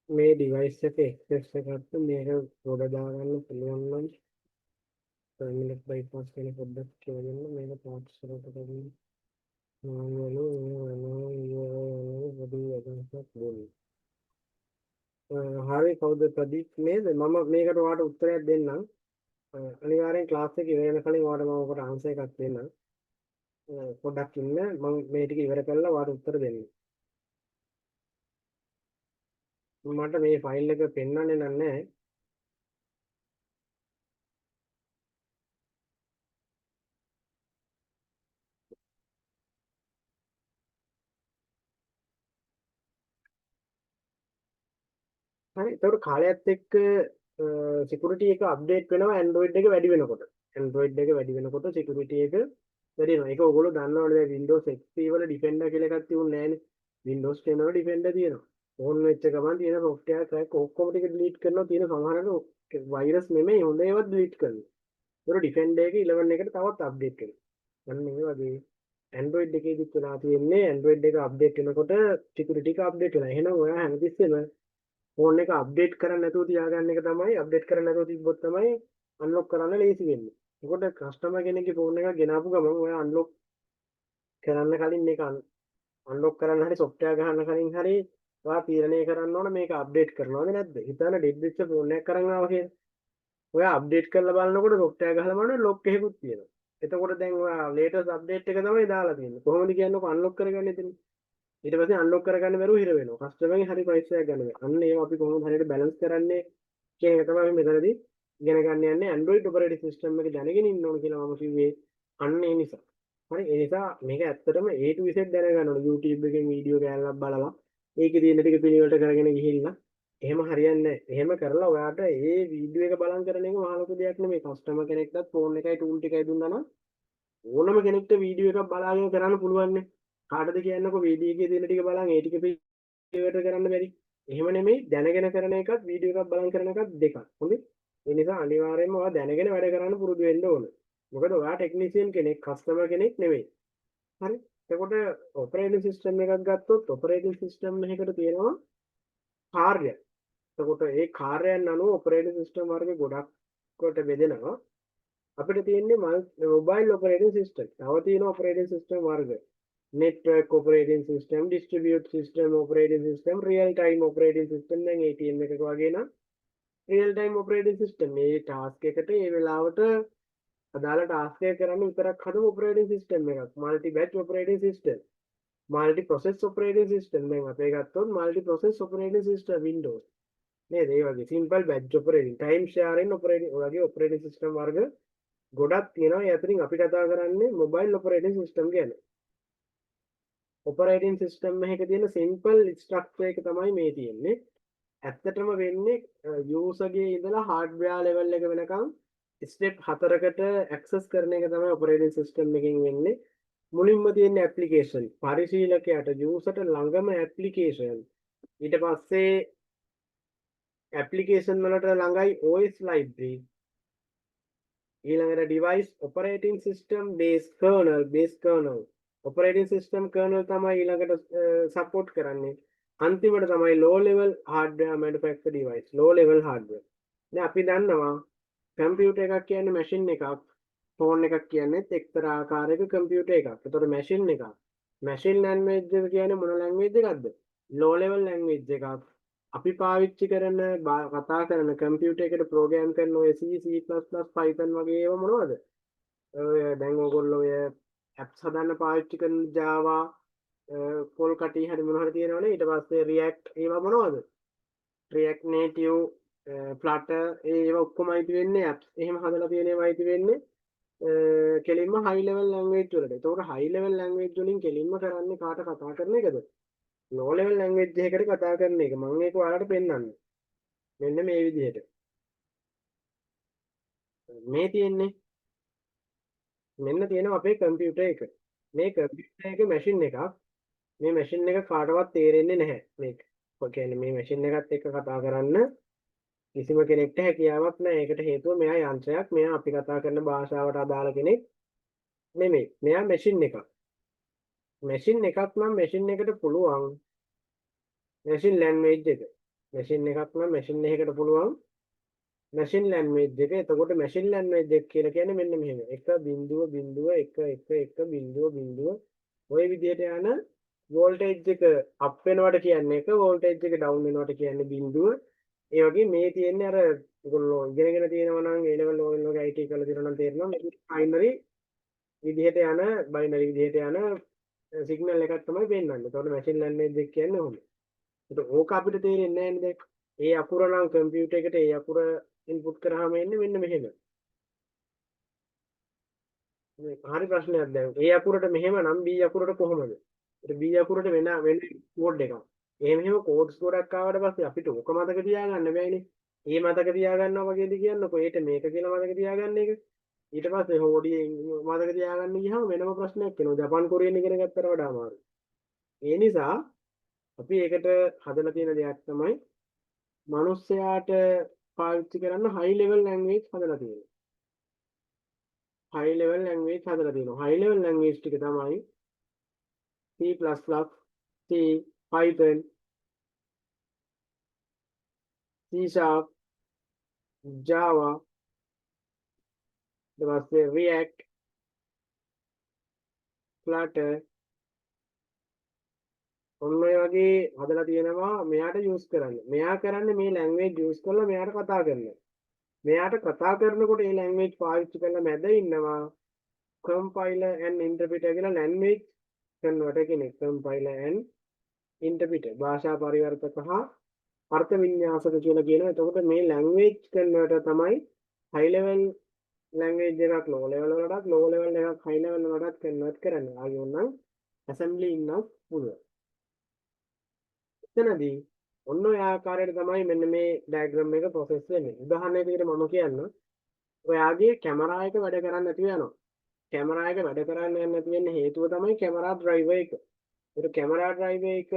මේ ඩිවයිස් එක access එකත් මේක ගොඩ දාගන්න පුළුවන් නම් terminal bypass කියන පොඩ්ඩක් කියලා දෙන්න. මේක parts වලට ගන්න. හරි කවුද ප්‍රදීප් නේද? මම මේකට ඔයාලට උත්තරයක් දෙන්නම්. අනිවාර්යෙන් ක්ලාස් එක ඉවර වෙන කලින් ඔයාලට මම ඔකට ආන්සර් එකක් දෙන්නම්. පොඩ්ඩක් ඉන්න මම මේ ටික ඉවර කරලා ඔයාලට උත්තර දෙන්නම්. මට මේ ෆයිල් එක පෙන්වන්නේ නැහැ. හරි ඒතකොට කාලයත් එක්ක security එක අප්ඩේට් වෙනවා Android එක වැඩි වෙනකොට. Android එක වැඩි වෙනකොට security එක වැඩි වෙනවා. ඒක ඔයගොල්ලෝ දන්නවනේ දැන් Windows XP වල Defender කියලා එකක් තියුන්නේ නැහැනේ. Windows 10 වල Defender තියෙනවා. ඕන් වෙච්ච ගමන් තියෙන software crack ඔක්කොම ටික delete කරනවා. තියෙන සමහරවිට virus නෙමෙයි හොඳ ඒවා delete කරනවා. ඒක Defender එක 11 එකට තවත් අප්ඩේට් කරනවා. අන්න ඒ වගේ Android එකේදීත් වෙලා තියෙන්නේ Android එක අප්ඩේට් වෙනකොට security එක අප්ඩේට් වෙනවා. එහෙනම් ඔයා හැමතිස්සෙම ෆෝන් එක අප්ඩේට් කරන්න නැතුව තියාගන්න එක තමයි අප්ඩේට් කරන්න නැතුව තිබ්බොත් තමයි අන්ලොක් කරන්න ලේසි වෙන්නේ. ඒකට කස්ටමර් කෙනෙක්ගේ ෆෝන් එකක් ගෙනාපු ගමන් ඔයා අන්ලොක් කරන්න කලින් මේක අන්ලොක් කරන්න හරි software ගහන්න කලින් හරි ඔයා තීරණය කරන්න ඕන මේක අප්ඩේට් කරනවද නැද්ද? හිතන්න ඩෙඩ් වෙච්ච ෆෝන් එකක් අරන් ආවා කියලා. ඔයා අප්ඩේට් කරලා බලනකොට software ගහලා බලනකොට ලොක් එකකුත් තියෙනවා. එතකොට දැන් ඔයා latest update එක තමයි දාලා තියෙන්නේ. කොහොමද කියන්නේ අන්ලොක් කරගන්නේ එතන? ඊට පස්සේ අන්ලොක් කරගන්න බැරුව හිර වෙනවා. කස්ටමර්ගෙන් හරි ප්‍රයිස් එකක් ගන්න බැහැ. අන්න ඒව අපි කොහොමද හරියට බැලන්ස් කරන්නේ කියන එක තමයි මෙතනදී ඉගෙන ගන්න යන්නේ. Android operating system එක දැනගෙන ඉන්න ඕන කියලා මම කිව්වේ අන්න ඒ නිසා. හරි ඒ නිසා මේක ඇත්තටම A to Z දැනගන්න ඕන. YouTube එකෙන් වීඩියෝ කෑල්ලක් බලලා ඒකේ තියෙන ටික පිළිවෙලට කරගෙන ගිහිල්ලා එහෙම හරියන්නේ නැහැ. එහෙම කරලා ඔයාට ඒ වීඩියෝ එක බලන් කරන එක මහ ලොකු දෙයක් නෙමෙයි. කස්ටමර් කෙනෙක්ටත් ෆෝන් එකයි ටූල් ටිකයි දුන්නා නම් ඕනම කෙනෙක්ට වීඩියෝ එකක් බලාගෙන කරන්න පුළුවන් නේ. කාටද කියන්නකෝ වීඩියෝ එකේ තියෙන ටික බලන් ඒ ටික පිළිවෙලට කරන්න බැරි. එහෙම නෙමෙයි දැනගෙන කරන එකත් වීඩියෝ එකක් බලන් කරන එකත් දෙකක්. හොඳේ. ඒ නිසා අනිවාර්යයෙන්ම ඔයා දැනගෙන වැඩ කරන්න පුරුදු වෙන්න ඕන. මොකද ඔයා ටෙක්නීෂියන් කෙනෙක් කස්ටමර් කෙනෙක් නෙමෙයි. හරි. එතකොට ඔපරේටින් සිස්ටම් එකක් ගත්තොත් ඔපරේටින් සිස්ටම් එකකට තියෙනවා කාර්ය. එතකොට ඒ කාර්යයන් අනුව ඔපරේටින් සිස්ටම් වර්ග ගොඩක් කොට බෙදෙනවා. අපිට තියෙන්නේ මොබයිල් ඔපරේටින් සිස්ටම්. තව තියෙනවා ඔපරේටින් සිස්ටම් වර්ග. network operating system, distribute system operating system, real time operating system දැන් ATM එකක වගේ නම් real time operating system මේ task එකට ඒ වෙලාවට අදාළ task එක කරන්න විතරක් හදමු operating system එකක්. multi batch operating system, multi process operating system දැන් අපේ ගත්තොත් multi process operating system Windows නේද? ඒ වගේ simple batch operating, time sharing operating වගේ operating system වර්ග ගොඩක් තියෙනවා. ඒ අතරින් අපි කතා කරන්නේ mobile operating system ගැන. ඔපරේටින් සිස්ටම් එකක තියෙන සිම්පල් ස්ට්‍රක්චර් එක තමයි මේ තියෙන්නේ. ඇත්තටම වෙන්නේ යූසර්ගේ ඉඳලා හાર્ඩ්වෙයාර් ලෙවල් එක වෙනකම් ස්ටෙප් 4කට ඇක්සස් කරන එක තමයි ඔපරේටින් සිස්ටම් එකකින් වෙන්නේ. මුලින්ම තියෙන ඇප්ලිකේෂන් පරිශීලකයාට යූසර්ට ළඟම ඇප්ලිකේෂන්. ඊට පස්සේ ඇප්ලිකේෂන් වලට ළඟයි OS library. ඊළඟට device operating system base kernel operating system kernel තමයි ඊළඟට support කරන්නේ. අන්තිමට තමයි low level hardware manufactured device, low level hardware. දැන් අපි දන්නවා computer එකක් කියන්නේ machine එකක්, phone එකක් කියන්නේ එක්තරා ආකාරයක computer එකක්. ඒතකොට machine එකක්. machine language එක කියන්නේ මොන language එකක්ද? low level language එකක්. අපි පාවිච්චි කරන කතා කරන computer එකට program කරන ඔය C, C++, Python වගේ ඒවා මොනවද? ඔය දැන් ඕගොල්ලෝ ඔය apps හදන්න පාවිච්චි කරන Java, Polkati හරි මොනවා හරි තියෙනවනේ. ඊට පස්සේ React ඒවා මොනවද? React Native, Flutter ඒවා ඔක්කොම අයිති වෙන්නේ apps. එහෙම හදලා තියෙන ඒවා අයිති වෙන්නේ කෙලින්ම high level language වලට. ඒතකොට high level language වලින් කෙලින්ම කරන්නේ කාට කතා කරන එකද? low level language එකකට කතා කරන එක. මම ඒක ඔයාලට පෙන්නන්නම්. මෙන්න මේ විදිහට. මේ තියෙන්නේ මෙන්න තියෙනවා අපේ කම්පියුටර් එක. මේ කම්පියුටර් එක මැෂින් එකක්. මේ මැෂින් එක කාටවත් තේරෙන්නේ නැහැ මේක. ඒ කියන්නේ මේ මැෂින් එකත් එක්ක කතා කරන්න කිසිම කෙනෙක්ට හැකියාවක් නැහැ. ඒකට හේතුව මෙයා යන්ත්‍රයක්. මෙයා අපි කතා කරන භාෂාවට අදාළ කෙනෙක් නෙමෙයි. මෙයා මැෂින් එකක්. මැෂින් එකක් නම් මැෂින් එකට පුළුවන් මැෂින් ලැන්ග්වේජ් එක. මැෂින් එකක් නම් මැෂින් එකකට පුළුවන් මැෂින් ලැන්ග්වේජ් එක. එතකොට මැෂින් ලැන්ග්වේජ් එක කියලා කියන්නේ මෙන්න මෙහෙම. 1.0.1.1.0 ওই විදිහට යන වෝල්ටේජ් එක අප් වෙනවට කියන්නේ 1, වෝල්ටේජ් එක ඩවුන් වෙනවට කියන්නේ 0. ඒ වගේ මේ තියෙන්නේ අර ඒගොල්ලෝ ඉගෙනගෙන තියෙනවා නම් ඒ ලෙවල් වල IT කරලා තියෙනවා නම් තේරෙනවා මේක බයිනරි විදිහට යන බයිනරි විදිහට යන සිග්නල් එකක් තමයි පෙන්වන්නේ. ඒතකොට මැෂින් ලැන්ග්වේජ් එක කියන්නේ ඔහොම. ඒත් ඕක අපිට තේරෙන්නේ නැහැ නේද? ඒ අකුර නම් කම්පියුටර් එකට ඒ අකුර ඉන්පුට් කරාම එන්නේ මෙන්න මෙහෙම. මේ හරි ප්‍රශ්නයක් දැන්. ඒ අකුරට මෙහෙම නම් B අකුරට කොහොමද? ඒත් B අකුරට වෙන කෝඩ් එකක්. එහෙම කෝඩ්ස් ගොඩක් ආවට පස්සේ අපිට ඕක මතක තියාගන්න බෑනේ. ඒ මතක තියාගන්නවා වගේද කියන්නකෝ. ඒට මේක කියලා මතක තියාගන්න එක. ඊට පස්සේ හොඩි මතක තියාගන්න ගියාම වෙනම ප්‍රශ්නයක් එනවා. ජපාන් කොරියන් ඉගෙන ගත්තට වඩා අමාරුයි. ඒ නිසා අපි ඒකට හදලා තියෙන දෙයක් තමයි මනුස්සයාට පාවිච්චි කරන්න high level language හදලා තියෙනවා. high level language හදලා තියෙනවා. high level language ටික තමයි C++, C, Python, C Sharp, Java, ඊට පස්සේ React, Flutter ඔන්න ඔය වගේ හදලා තියෙනවා මෙයාට යූස් කරන්න. මෙයා කරන්නේ මේ ලැන්ග්වේජ් යූස් කරලා මෙයාට කතා කරනවා. මෙයාට කතා කරනකොට මේ ලැන්ග්වේජ් පාවිච්චි කරලා මැද ඉන්නවා compiler and interpreter කියලා ලැන්ග්වේජ් කන්වර්ටර් කෙනෙක්. compiler and interpreter භාෂා පරිවර්තක හා අර්ථ වින්‍යාසක කියලා කියනවා. එතකොට මේ ලැන්ග්වේජ් කන්වර්ටර් තමයි high level ලැන්ග්වේජ් එකක් low level වලටත් low level එකක් high level වලටත් කන්වර්ට් කරන්නේ. ආයෙ ඕනනම් assembly ඉන්නත් පුළුවන්. එතනදී ඔන්න ඔය ආකාරයට තමයි මෙන්න මේ ඩයග්‍රෑම් එක ප්‍රොසෙස් වෙන්නේ. උදාහරණයක් විදිහට මම කියන්න. ඔයාගේ කැමරා එක වැඩ කරන්නේ නැතිව යනවා. කැමරා එක වැඩ කරන්නේ නැති වෙන්න හේතුව තමයි කැමරා ඩ්‍රයිවර් එක. ඒක කැමරා ඩ්‍රයිවර් එක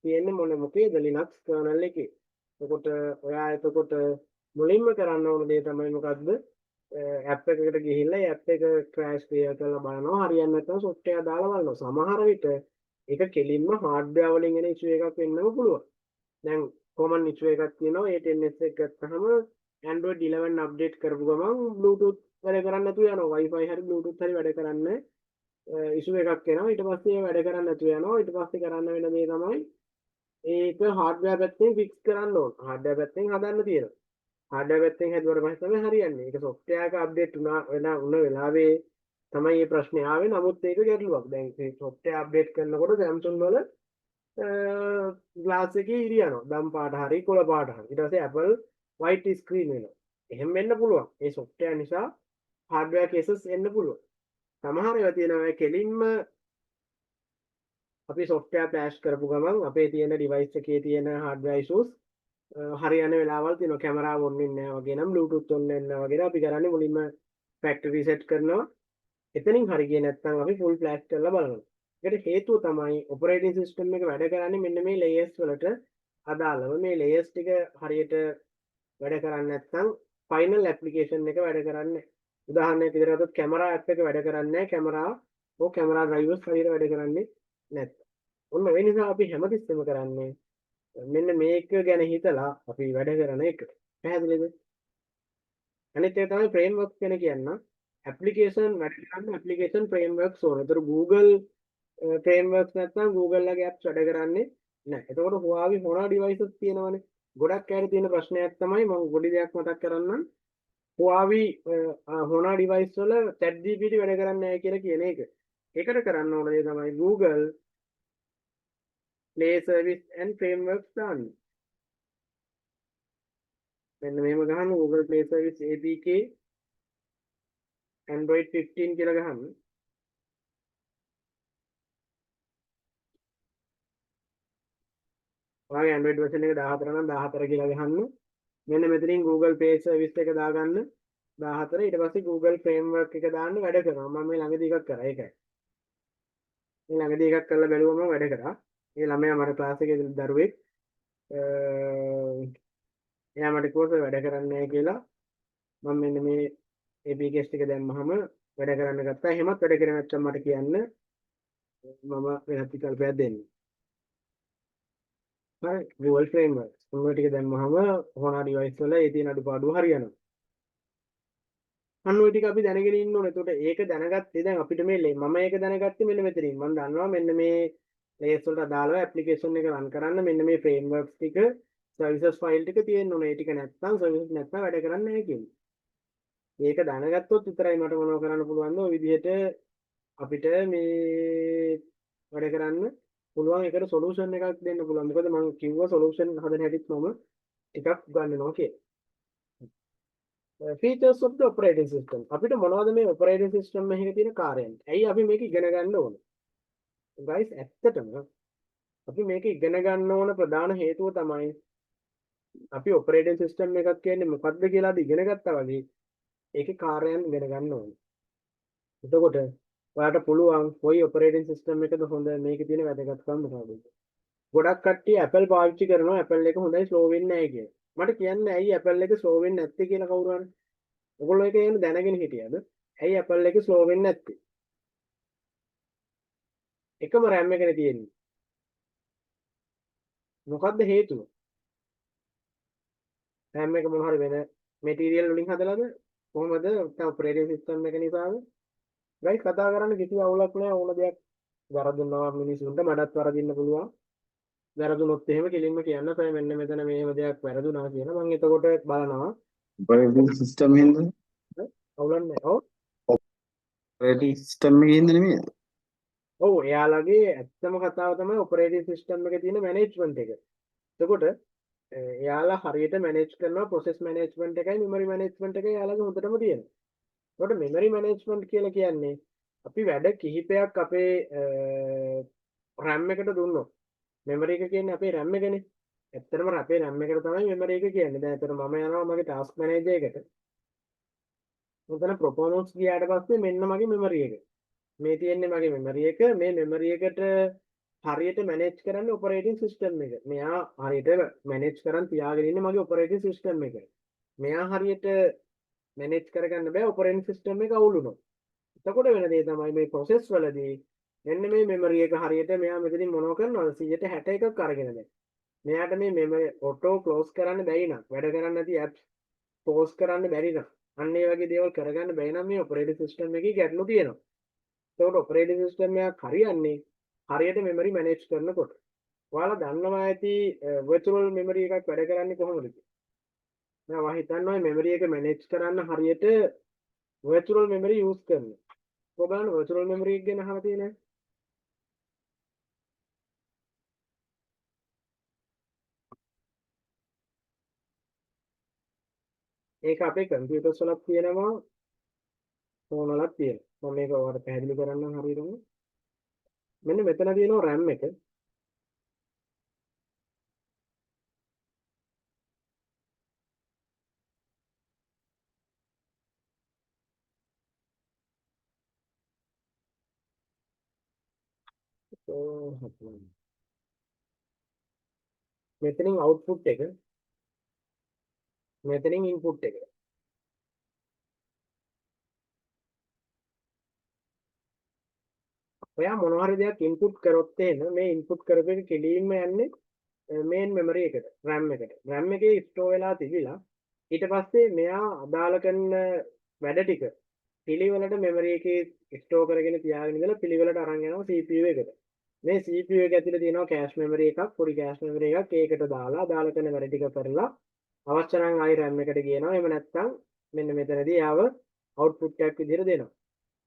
තියෙන්නේ මොකේද? Linux kernel එකේ. එතකොට මුලින්ම කරන්න ඕන දේ තමයි මොකද්ද? ඇප් එකකට ගිහිල්ලා ඒ ඇප් එක ක්‍රෑෂ් ක්ලියර් කරලා බලනවා. හරියන්නේ නැත්නම් සොෆ්ට්වෙයාර් දාලා බලනවා. සමහර විට ඒක කෙලින්ම හાર્ඩ්වෙයාර් වලින් එන ඉෂුව එකක් වෙන්නම පුළුවන්. දැන් කොමන් ඉෂුව එකක් තියෙනවා. A10s එක ගත්තාම Android 11 අප්ඩේට් කරපු ගමන් Bluetooth වැඩ කරන්නේ නැතුව යනවා. Wi-Fi හරි Bluetooth හරි වැඩ කරන්නේ ඉෂුව එකක් එනවා. ඊට පස්සේ ඒ වැඩ කරන්නේ නැතුව යනවා. ඊට පස්සේ කරන්න වෙන දේ තමයි ඒක හાર્ඩ්වෙයාර් පැත්තෙන් ෆික්ස් කරන්න ඕන. හાર્ඩ්වෙයාර් පැත්තෙන් හදන්න තියෙනවා. හાર્ඩ්වෙයාර් පැත්තෙන් හැදුවට පස්සේ තමයි හරියන්නේ. ඒක සොෆ්ට්වෙයාර් එක අප්ඩේට් වුණ වෙලාවේ තමයි මේ ප්‍රශ්නේ ආවේ. නමුත් ඒක ගැටලුවක්. දැන් මේ සොෆ්ට්වෙයාර් අප්ඩේට් කරනකොට Samsung වල ග්ලාස් එකේ ඉරි යනවා. දම් පාට හරි කොළ පාට හරි. ඊට පස්සේ Apple white screen වෙනවා. එහෙම වෙන්න පුළුවන්. ඒ සොෆ්ට්වෙයාර් නිසා hardware cases එන්න පුළුවන්. සමහර ඒවා තියෙනවා කෙලින්ම අපි software flash කරපු ගමන් අපේ තියෙන device එකේ තියෙන hardware issues හරියන වෙලාවල් තියෙනවා. කැමරා on වෙන්නේ නැහැ වගේ නම් Bluetooth on වෙන්නේ නැහැ වගේ අපි කරන්නේ මුලින්ම factory reset කරනවා. එතනින් හරි ගියේ නැත්නම් අපි full flash කරලා බලනවා. ඒකට හේතුව තමයි operating system එක වැඩ කරන්නේ මෙන්න මේ layers වලට අදාළව. මේ layers ටික හරියට වැඩ කරන්නේ නැත්නම් final application එක වැඩ කරන්නේ. උදාහරණයක් විදිහට ගත්තොත් කැමරා app එක වැඩ කරන්නේ නැහැ. කැමරා drivers හරියට වැඩ කරන්නේ නැත්නම්. ඔන්න ඒ නිසා අපි හැමතිස්සෙම කරන්නේ මෙන්න මේක ගැන හිතලා අපි වැඩ කරන එක. පැහැදිලිද? අනිත් එක තමයි framework ගැන කියන්න. application වැඩ කරන්න application frameworks ඕන. ඒතර Google frameworks නැත්නම් Google ලගේ apps වැඩ කරන්නේ නැහැ. එතකොට Huawei Honor devices තියෙනවනේ. ගොඩක් අයට තියෙන ප්‍රශ්නයක් තමයි මම පොඩි දෙයක් මතක් කරන්නම්. Huawei Honor device වල ChatGPT වැඩ කරන්නේ නැහැ කියලා කියන එක. ඒකට කරන්න ඕන දේ තමයි Google Play Service and Frameworks දාන්න. මෙන්න මෙහෙම ගහන්න Google Play Service APK Android 15 කියලා ගහන්න. ඔයාගේ Android version එක 14 නම් 14 කියලා ගහන්න. මෙන්න මෙතනින් Google Play Service එක දාගන්න 14. ඊට පස්සේ Google Framework එක දාන්න වැඩ කරනවා. මම මේ ළඟදී එකක් කරා. ඒකයි. මේ ළඟදී එකක් කරලා බැලුවම වැඩ කරා. ඒ ළමයා මට ක්ලාස් එකේ දරුවෙක් එයා මට කිව්වා වැඩ කරන්නේ නැහැ කියලා. මම මෙන්න මේ APKs ටික දැම්මහම වැඩ කරන්න ගත්තා. එහෙමත් වැඩ කරේ නැත්නම් මට කියන්න මම වෙනත් විකල්පයක් දෙන්න. හරි Google framework. උන්ව ටික දැම්මහම හොනා device වල ඒ තියෙන අඩුපාඩු හරියනවා. අන්න ওই ටික අපි දැනගෙන ඉන්න ඕනේ. එතකොට ඒක දැනගත්තේ දැන් අපිට මේ මම ඒක දැනගත්තේ මෙන්න මෙතනින්. මම දන්නවා මෙන්න මේ layers වලට අදාළව application එක run කරන්න මෙන්න මේ frameworks ටික services file ටික තියෙන්න ඕනේ. ඒ ටික නැත්නම් services නැත්නම් වැඩ කරන්නේ නැහැ කියන්නේ. මේක දැනගත්තොත් විතරයි මට මොනව කරන්න පුළුවන්ද ඔය විදිහට අපිට මේ වැඩ කරන්න පුළුවන්. ඒකට සොලියුෂන් එකක් දෙන්න පුළුවන්. මොකද මම කිව්වා සොලියුෂන් හදන හැටිත් මම ටිකක් ගන්නවා කියලා. features of the operating system. අපිට මොනවද මේ operating system එකේ තියෙන කාර්යයන්? ඇයි අපි මේක ඉගෙන ගන්න ඕනේ? guys ඇත්තටම අපි මේක ඉගෙන ගන්න ඕන ප්‍රධාන හේතුව තමයි අපි operating system එකක් කියන්නේ මොකක්ද කියලා ඉගෙන ගත්තා වගේ ඒකේ කාර්යයන් ඉගෙන ගන්න ඕනේ. එතකොට ඔයාලට පුළුවන් කොයි operating system එකද හොඳ මේකේ තියෙන වැදගත්කම මොකක්ද? ගොඩක් කට්ටිය Apple පාවිච්චි කරනවා Apple එක හොඳයි slow වෙන්නේ නැහැ කියලා. මට කියන්න ඇයි Apple එක slow වෙන්නේ නැත්තේ කියලා කවුරු හරි? ඔයගොල්ලෝ ඒක එහෙම දැනගෙන හිටියද? ඇයි Apple එක slow වෙන්නේ නැත්තේ? එකම RAM එකනේ තියෙන්නේ. මොකද්ද හේතුව? RAM එක මොන හරි වෙන මැටීරියල් වලින් හදලාද? කොහොමද? නැත්නම් ඔපරේටිං සිස්ටම් එක නිසාද? ගයිස් කතා කරන්න කිසි අවුලක් නැහැ. ඕන දෙයක් වැරදුනවා මිනිස්සුන්ට මඩත් වරදින්න පුළුවන්. වැරදුනොත් එහෙම කෙලින්ම කියන්න බෑ මෙන්න මෙතන මේව දෙයක් වැරදුනා කියලා. මම එතකොට බලනවා. operating system හින්දා අවුලක් නැහැ. ඔව්. operating system එකේ හින්දා නෙමෙයි. ඔව් එයාලගේ ඇත්තම කතාව තමයි ඔපරේටිං සිස්ටම් එකේ තියෙන මැනේජ්මන්ට් එක. එතකොට එයාලා හරියට මැනේජ් කරනවා ප්‍රොසෙස් මැනේජ්මන්ට් එකයි මෙමරි මැනේජ්මන්ට් එකයි එයාලගේ හොඳටම තියෙනවා. එතකොට මෙමරි මැනේජ්මන්ට් කියලා කියන්නේ අපි වැඩ කිහිපයක් අපේ RAM එකට දුන්නොත් මෙමරි එක කියන්නේ අපේ RAM එකනේ. ඇත්තටම අපේ RAM එකට තමයි මෙමරි එක කියන්නේ. දැන් අතන මම යනවා මගේ ටාස්ක් මැනේජර් එකට. උතන performance ගියාට පස්සේ මෙන්න මගේ මෙමරි එක. මේ තියෙන්නේ මගේ මෙමරි එක. මේ මෙමරි එකට හරියට මැනේජ් කරන්න ඔපරේටිං සිස්ටම් එක. මෙයා හරියට මැනේජ් කරන් තියාගෙන ඉන්නේ මගේ ඔපරේටිං සිස්ටම් එක. මෙයා හරියට මැනේජ් කරගන්න බෑ ඔපරේටිං සිස්ටම් එක අවුල් වුණොත්. එතකොට වෙන දේ තමයි මේ ප්‍රොසෙස් වලදී මෙන්න මේ මෙමරි එක හරියට මෙයා මෙතනින් මොනව කරනවද 161ක් අරගෙන දැන්. මෙයාට මේ මෙමරි ඔටෝ ක්ලෝස් කරන්න බැරි නම් වැඩ කරන්නේ නැති apps පෝස් කරන්න බැරි නම් අන්න ඒ වගේ දේවල් කරගන්න බැරි නම් මේ ඔපරේටිං සිස්ටම් එකේ ගැටලු තියෙනවා. ඒකට ඔපරේටිංగ్ සිස්ටම් එකක් හරියන්නේ හරියට මෙමරි මැනේජ් කරනකොට. ඔයාලා දන්නවා ඇති virtual memory එකක් වැඩ කරන්නේ කොහොමද කියලා. මම හිතන්නේ මෙමරි එක මැනේජ් කරන්න හරියට virtual memory use කරනවා. ඔබලන් virtual memory එක ගැන අහලා තියෙනවද? ඒක අපේ කම්පියුටර්ස් වලත් තියෙනවා ෆෝන් වලත් තියෙනවා. මම මේක ඔයාලට පැහැදිලි කරන්නම් හරියටම. මෙන්න මෙතන තියෙනවා RAM එක. මෙතනින් output එක මෙතනින් input එක. ඔයා මොනවා හරි දෙයක් input කරොත් එහෙම මේ input කරපු එක කෙලින්ම යන්නේ main memory එකට RAM එකට. RAM එකේ store වෙලා තිබිලා ඊට පස්සේ මෙයා අදාළ කරන වැඩ ටික පිළිවෙලට memory එකේ store කරගෙන තියාගෙන ඉඳලා පිළිවෙලට අරන් යනවා CPU එකට. මේ CPU එක ඇතුලේ තියෙනවා cache memory එකක්, පොඩි cache memory එකක්. ඒකට දාලා අදාළ කරන වැඩ ටික කරලා අවශ්‍ය නම් ආයි RAM එකට ගේනවා. එහෙම නැත්නම් මෙන්න මෙතනදී යාව output එකක් විදිහට දෙනවා.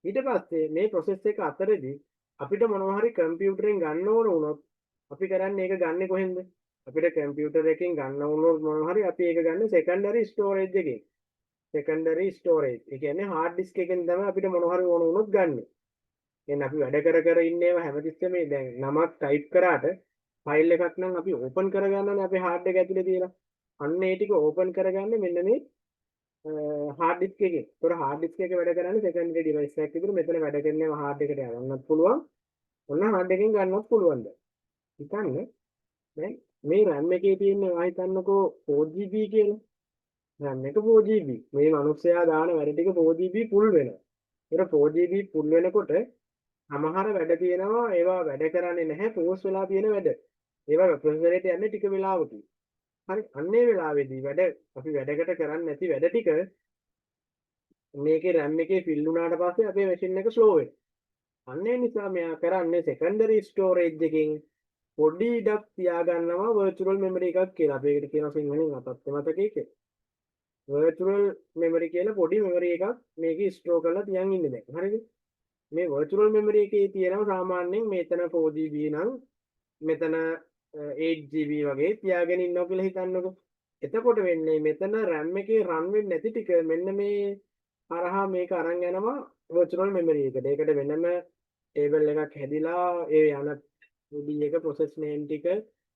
ඊට පස්සේ මේ process එක අතරදී අපිට මොනවා හරි කම්පියුටරෙන් ගන්න ඕන වුණොත් අපි කරන්නේ ඒක ගන්නෙ කොහෙන්ද? අපිට කම්පියුටර් එකකින් ගන්න වුණොත් මොනවා හරි අපි ඒක ගන්න secondary storage එකකින්. secondary storage. ඒ කියන්නේ hard disk එකෙන් තමයි අපිට මොනවා හරි ඕන වුණොත් ගන්නෙ. එහෙනම් අපි වැඩ කර ඉන්නේව හැමතිස්සෙම දැන් නමක් ටයිප් කරාට ෆයිල් එකක් නම් අපි ඕපන් කරගන්නනේ අපේ hard එක ඇතුලේ තියලා. අන්න ඒ ටික ඕපන් කරගන්නේ මෙන්න මේ hard disk එකේ. ඒතකොට hard disk එක වැඩ කරන්නේ secondary device එකක් විතර. මෙතන වැඩ කරන්නේ hard එකට යවන්නත් පුළුවන්. ඔන්න hard එකෙන් ගන්නත් පුළුවන්. හිතන්න දැන් මේ RAM එකේ තියෙන ඔයා හිතන්නකෝ 4GB කියලා. RAM එක 4GB. මේ මිනිස්සයා දාන වැඩ ටික 4GB full වෙනවා. ඒක 4GB full වෙනකොට සමහර වැඩ තියෙනවා ඒවා වැඩ කරන්නේ නැහැ පෝස් වෙලා තියෙන වැඩ. ඒවා ප්‍රොසෙසර් එකට යන්නේ ටික වෙලාවකින්. හරි අන්නේ වෙලාවේදී වැඩ අපි වැඩකට කරන්නේ නැති වැඩ ටික මේකේ RAM එකේ fill වුණාට පස්සේ අපේ machine එක slow වෙනවා. අන්නේ නිසා මෙයා කරන්නේ secondary storage එකකින් පොඩි ඉඩක් තියාගන්නවා virtual memory එකක් කියලා. අපි ඒකට කියනවා සිංහලෙන් අතත් මතකයේ කියලා. virtual memory කියලා පොඩි memory එකක් මේකේ store කරලා තියන් ඉන්නේ දැන්. හරිද? මේ virtual memory එකේ තියෙනවා සාමාන්‍යයෙන් මෙතන 4GB නම් මෙතන 8GB වගේ තියාගෙන ඉන්නවා කියලා හිතන්නකෝ. එතකොට වෙන්නේ මෙතන RAM එකේ run වෙන්නේ නැති ටික මෙන්න මේ හරහා මේක අරන් යනවා virtual memory එකට. ඒකට වෙනම table එකක් හැදිලා ඒ යන PD එක process name ටික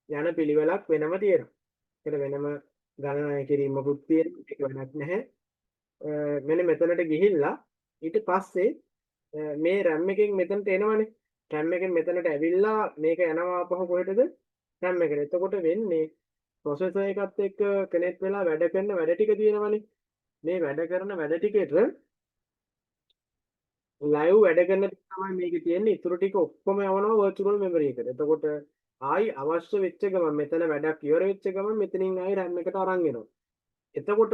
යන පිළිවෙලක් වෙනම තියෙනවා. ඒකට වෙනම ගණනය කිරීමකුත් තියෙනවා. ඒක වෙනක් නැහැ. මෙන්න මෙතනට ගිහිල්ලා ඊට පස්සේ මේ RAM එකෙන් මෙතනට එනවනේ. RAM එකෙන් මෙතනට ඇවිල්ලා මේක යනවා අපහ කොහෙටද? RAM එකට. එතකොට වෙන්නේ processor එකත් එක්ක connect වෙලා වැඩ කරන වැඩ ටික තියෙනවනේ. මේ වැඩ කරන වැඩ ටිකට live වැඩ කරන ටික තමයි මේකේ තියෙන්නේ. ඊටු ටික ඔක්කොම යවනවා virtual memory එකට. එතකොට ආයි අවශ්‍ය වෙච්ච ගමන් මෙතන වැඩක් ඉවර වෙච්ච ගමන් මෙතනින් ආයි RAM එකට අරන් එනවා. එතකොට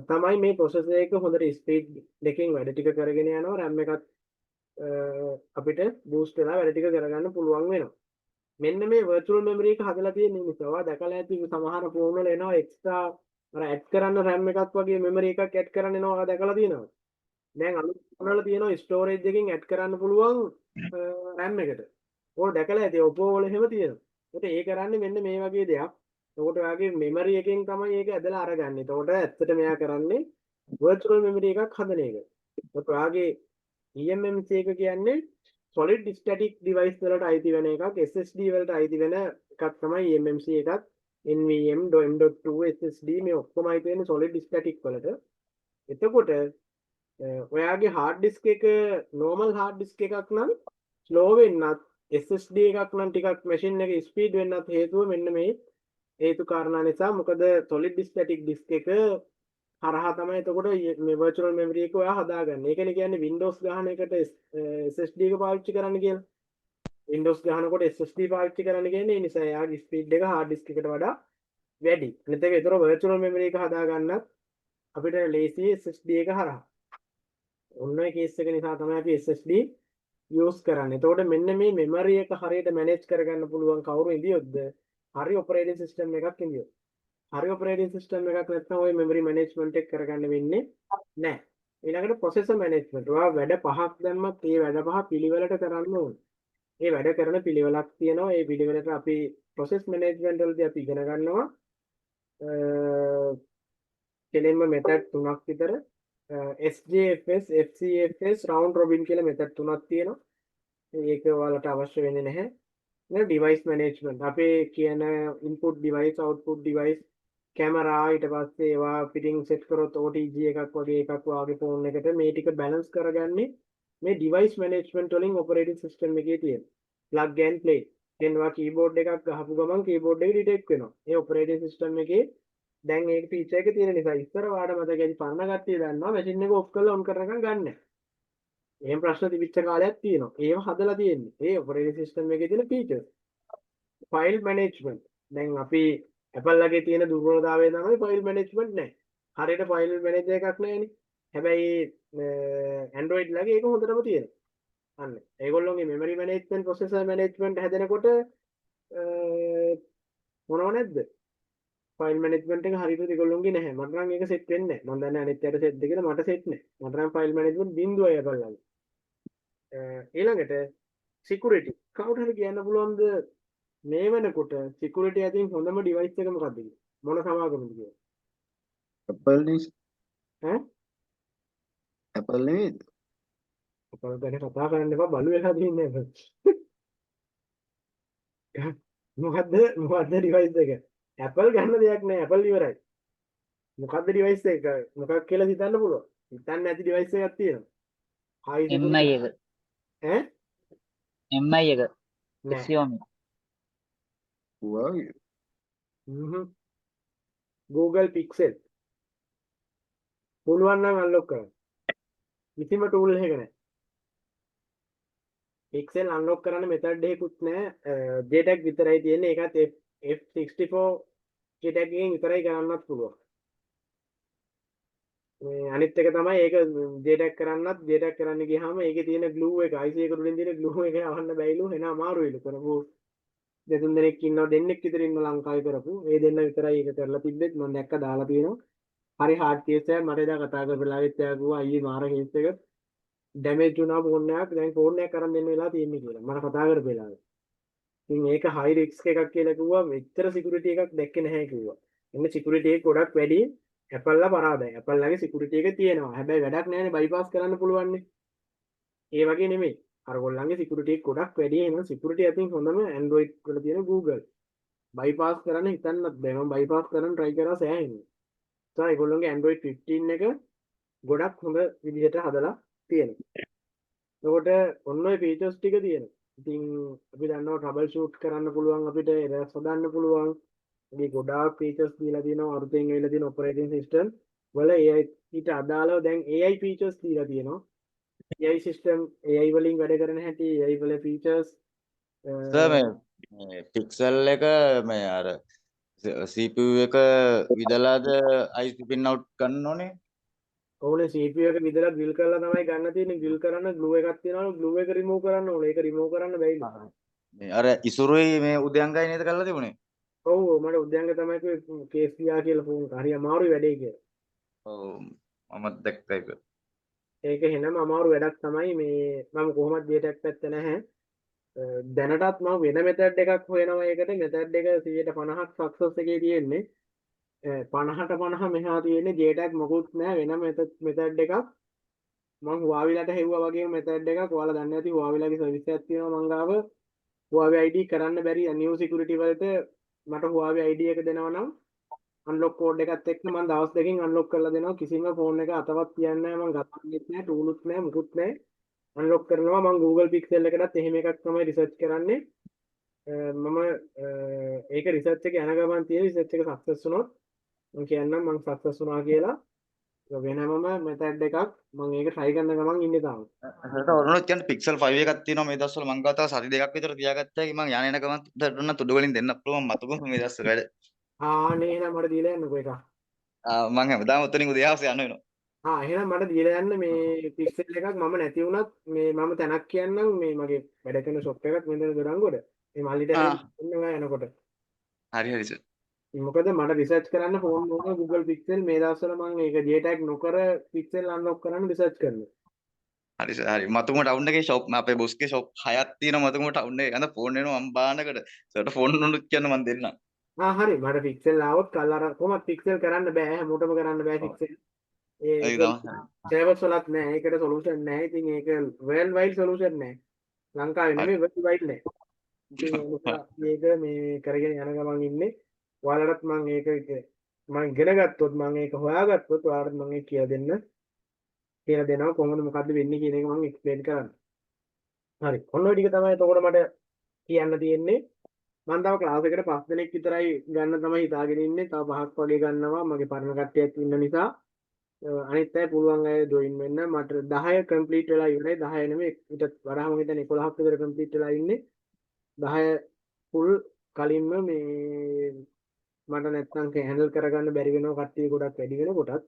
තමයි මේ processor එක හොඳට speed දෙකෙන් වැඩ ටික කරගෙන යනවා. RAM එකත් අපිට boost වෙලා වැඩ ටික කරගන්න පුළුවන් වෙනවා. මෙන්න මේ virtual memory එක හදලා තියෙන නිසා ඔයා දැකලා ඇති සමහර phone වල එනවා extra අර add කරන්න RAM එකක් වගේ memory එකක් add කරන්න එනවා ඔයා දැකලා තියෙනවද? දැන් අලුත් phone වල තියෙනවා storage එකකින් add කරන්න පුළුවන් RAM එකට. ඕක දැකලා ඇති Oppo වල එහෙම තියෙනවා. ඒකට ඒ කරන්නේ මෙන්න මේ වගේ දෙයක්. එතකොට ඔයාගේ memory එකෙන් තමයි ඒක ඇදලා අරගන්නේ. එතකොට ඇත්තට මෙයා කරන්නේ virtual memory එකක් හදන එක. එතකොට ඔයාගේ eMMC එක කියන්නේ solid static device වලට අයිති වෙන එකක්. SSD වලට අයිති වෙන එකක් තමයි eMMC එකත්. NVMe.M.2 SSD මේ ඔක්කොම අයිති වෙන්නේ solid static වලට. එතකොට ඔයාගේ hard disk එක normal hard disk එකක් නම් slow වෙන්නත් SSD එකක් නම් ටිකක් machine එකේ speed වෙන්නත් හේතුව මෙන්න මේ හේතු කාරණා නිසා. මොකද solid static disk එක හරහා තමයි එතකොට මේ virtual memory එක ඔයා හදාගන්නේ. ඒකනේ කියන්නේ Windows ගහන එකට SSD එක පාවිච්චි කරන්න කියලා. Windows ගහනකොට SSD පාවිච්චි කරන්න කියන්නේ ඒ නිසා එයාගේ speed එක hard disk එකට වඩා වැඩි. අනිත් එක ඒතර virtual memory එක හදාගන්නත් අපිට ලේසි SSD එක හරහා. ඔන්න ඔය කේස් එක නිසා තමයි අපි SSD use කරන්නේ. එතකොට මෙන්න මේ memory එක හරියට manage කරගන්න පුළුවන් කවුරු ඉඳියොත්ද? හරි operating system එකක් ඉඳියොත්. හරි operating system එකක් නැත්නම් ඔය memory management එක කරගන්න වෙන්නේ නැහැ. ඊළඟට processor management. ඔයා වැඩ පහක් දැම්මත් ඒ වැඩ පහ පිළිවෙලට කරන්න ඕනේ. ඒ වැඩ කරන පිළිවෙලක් තියෙනවා. ඒ පිළිවෙලට අපි process management වලදී අපි ඉගෙන ගන්නවා. කෙලින්ම method තුනක් විතර SJFS, FCFS, round robin කියලා method තුනක් තියෙනවා. ඒක ඔයාලට අවශ්‍ය වෙන්නේ නැහැ. නේ device management. අපේ කියන input device, output device, camera ඊට පස්සේ ඒවා fitting set කරොත් OTG එකක් වගේ එකක් වාගේ phone එකට මේ ටික balance කරගන්නේ මේ device management වලින් operating system එකේ තියෙන plug and play. දැන් ඔයා keyboard එකක් ගහපු ගමන් keyboard එක detect වෙනවා. ඒ operating system එකේ දැන් ඒක feature එක තියෙන නිසා ඉස්සර ඔයාලට මතකයි පරණ කට්ටිය දන්නවා machine එක off කරලා on කරනකම් ගන්න. එහෙම ප්‍රශ්න තිබිච්ච කාලයක් තියෙනවා. ඒව හදලා තියෙන්නේ. ඒ operating system එකේ තියෙන features. file management. දැන් අපි Apple ලගේ තියෙන දුර්වලතාවය තමයි file management නැහැ. හරියට file manager එකක් නැහැනේ. හැබැයි Android ලගේ ඒක හොඳටම තියෙනවා. අන්න. ඒගොල්ලෝගේ memory management, processor management හැදෙනකොට මොනව නැද්ද? file management එක හරියට ඒගොල්ලෝගේ නැහැ. මට නම් ඒක set වෙන්නේ නැහැ. මම දන්නේ අනිත් යට set දෙකද මට set නැහැ. මට නම් file management බිඳුවයි Apple ලගේ. ඊළඟට security. කවුරුත් හරි කියන්න පුළුවන්ද මේ වෙනකොට security අතින් හොඳම device එක මොකක්ද කියලා? මොන සමාගමද කියලා? Apple නේ. ඈ? Apple නෙමෙයිද? Apple ගැන කතා කරන්න එපා බලු වෙලා තියන්නේ Apple. මොකද්ද device එක? Apple ගන්න දෙයක් නෑ. Apple ඉවරයි. මොකද්ද device එක? මොකක් කියලා හිතන්න පුළුවන්. හිතන්න නැති device එකක් තියෙනවා. high MI එක ඈ? MI එක නෑ. Xiaomi Wow. Google Pixel පුළුවන් නම් අන්ලොක් කරන්න. කිසිම ටූල් එකක නැහැ. Pixel අන්ලොක් කරන්න මෙතඩ් එකකුත් නැහැ. JTAG විතරයි තියෙන්නේ. ඒකත් F64 JTAG එකෙන් විතරයි කරන්නත් පුළුවන්. මේ අනිත් එක තමයි ඒක JTAG කරන්නත් JTAG කරන්න ගියාම ඒකේ තියෙන glue එක IC එක උඩින් තියෙන glue එක අවන්න බැයිලු එන අමාරුයිලු කරපු දෙතුන් දෙනෙක් ඉන්නවා දෙන්නෙක් විතර ඉන්න ලංකාවේ කරපු ඒ දෙන්න විතරයි ඒක කරලා තිබ්බෙත් මම දැක්ක දාලා තියෙනවා හරි හાર્ඩ් කේස් එකක් මට එදා කතා කරපු වෙලාවෙත් එයා කිව්වා අයියේ මාර කේස් එක ඩැමේජ් වුණා ෆෝන් එකක් දැන් ෆෝන් එක කරන් දෙන්න වෙලා තියෙන්නේ කියලා මම කතා කරපු වෙලාවේ ඉතින් ඒක හයි රිස්ක් එකක් කියලා කිව්වා මෙච්චර සිකියුරිටි එකක් දැක්කේ නැහැ කිව්වා එන්න සිකියුරිටි එක ගොඩක් වැඩි Apple ලා පරාදයි Apple ලාගේ සිකියුරිටි එක තියෙනවා හැබැයි වැඩක් නැහැනේ බයිපාස් කරන්න පුළුවන් නේ ඒ වගේ නෙමෙයි අර ගොල්ලන්ගේ සිකියුරිටි එක ගොඩක් වැඩි එහෙනම් සිකියුරිටි අතින් හොඳම Android වල තියෙන Google බයිපාස් කරන්න හිතන්නත් බෑ මම බයිපාස් කරන්න try කරා සෑහෙන්න so ඒගොල්ලන්ගේ Android 15 එක ගොඩක් හොඳ විදිහට හදලා තියෙනවා එතකොට ඔන්න ඔය features ටික තියෙනවා ඉතින් අපි දන්නවා trouble shoot කරන්න පුළුවන් අපිට errors හදන්න පුළුවන් මේ ගොඩාක් features දීලා තියෙනවා අරුතෙන් එවිලා තියෙන operating system වල AI ඊට අදාළව දැන් AI features දීලා තියෙනවා AI system AI වලින් වැඩ කරන හැටි AI වල features සර් මේ පික්සල් එක මේ අර CPU එක විදලාද IC pin out ගන්න ඕනේ. ඕනේ CPU එක විදලා grill කරලා තමයි ගන්න තියෙන්නේ grill කරන්න glue එකක් තියෙනවලු glue එක remove කරන්න ඕනේ ඒක remove කරන්න බැයිලු මේ අර ඉසුරුයි මේ උදයන්ගයි නේද කරලා තිබුණේ. ඔව් මට උද්‍යංග තමයි කිව්වේ කේස් ගියා කියලා ෆෝන් කරා හරි අමාරුයි වැඩේ කියලා ඔව් මම දැක්කා ඒක. ඒක එහෙනම් අමාරු වැඩක් තමයි මේ මම කොහොමද data පැත්ත නැහැ දැනටත් මම වෙන මෙතඩ් එකක් හොයනවා ඒකට මෙතඩ් එක 150ක් සක්සස් එකේ තියෙන්නේ 50ට 50 මෙහා තියෙන්නේ JTAG මොකුත් නැහැ වෙන මෙතඩ් එකක් මම Huawei-ලට හෙව්වා වගේ මෙතඩ් එකක් ඔයාලා දන්නේ නැති Huawei-ලගේ සර්විස් එකක් තියෙනවා මං ගාව Huawei ID කරන්න බැරි new security වලට මට Huawei ID එක දෙනවා නම් අන්ලොක් කෝඩ් එකත් එක්ක මම දවස් දෙකකින් අන්ලොක් කරලා දෙනවා කිසිම ෆෝන් එක අතවත් තියන්නේ නැහැ මම ගන්නෙත් නැහැ ටූලුත් නැහැ මුකුත් නැහැ අන්ලොක් කරනවා මම Google Pixel එකටත් එහෙම එකක් තමයි රිසර්ච් කරන්නේ මම ඒක රිසර්ච් එක යන ගමන් තියෙන රිසර්ච් එක සක්සස් වුණොත් මම කියන්නම් මම සක්සස් වුණා කියලා වෙනමම මෙතඩ් එකක් මම ඒක try කරන ගමන් ඉන්නේ තාම ඒකට ඔරනොත් කියන්නේ Pixel 5 එකක් තියෙනවා මේ දවස්වල මං ගාව තව සති දෙකක් විතර තියාගත්තා කි මං යන එන ගමන් දුන්න තුඩු වලින් දෙන්න පුළුවන් මතකම මේ දවස්වල වැඩ. ආනේ එහෙනම් මට දීලා යන්නකෝ එකක් මං හැමදාම උතනින් උදේ හවස යන්න වෙනවා. එහෙනම් මට දීලා යන්න මේ පික්සල් එකක් මම නැති වුණත් මේ මම තැනක් කියන්නම් මේ මගේ වැඩ කරන ෂොප් එකක් මෙතන දොඩංගොඩ මේ මල්ලිට එන්නවා යනකොට හරි හරි සර්. මොකද මට රිසර්ච් කරන්න ෆෝන් ඕන Google Pixel මේ දවස්වල මම ඒක JTAG නොකර Pixel අන්ලොක් කරන්න රිසර්ච් කරනවා හරි සර් හරි මතුම ටවුන් එකේ ෂොප් අපේ බොස්ගේ ෂොප් 6ක් තියෙනවා මතුම ටවුන් එකේ අද ෆෝන් එනවා මම බානකට සර්ට ෆෝන් උනුත් කියන්න මම දෙන්නම්. හරි මට Pixel ආවොත් කල්ලාර කොහොමද Pixel කරන්න බෑ හැමෝටම කරන්න බෑ Pixel ඒක සර්වර්ස් වලත් නෑ ඒකට සොලියුෂන් නෑ ඉතින් ඒක world wide solution නෑ ලංකාවේ නෙමෙයි world wide නෑ ඉතින් ඒක මේ කරගෙන යන ගමන් ඉන්නේ ඔයාලටත් මම ඒක මම ඉගෙන ගත්තොත් මම ඒක හොයාගත්තොත් ඔයාලට මම ඒක කියලා දෙනවා කොහොමද මොකද්ද වෙන්නේ කියන එක මම එක්ස්ප්ලেইন කරන්න. හරි. ඔන්න ඔය ටික තමයි එතකොට මට කියන්න තියෙන්නේ. මම තව ක්ලාස් එකට 5 දෙනෙක් විතරයි ගන්න තමයි හිතාගෙන ඉන්නේ. තව 5ක් වගේ ගන්නවා. මගේ පරණ කට්ටියක් ඉන්න නිසා අනිත් අය පුළුවන් අය ජොයින් වෙන්න. මට 10 කම්ප්ලීට් වෙලා ඉවරයි. 10 නෙමෙයි ඊට වඩා මම හිතන්නේ 11ක් විතර කම්ප්ලීට් වෙලා ඉන්නේ. 10 full කලින්ම මේ මට නැත්තම් හැන්ඩල් කරගන්න බැරි වෙනවා කට්ටිය ගොඩක් වැඩි වෙනකොටත්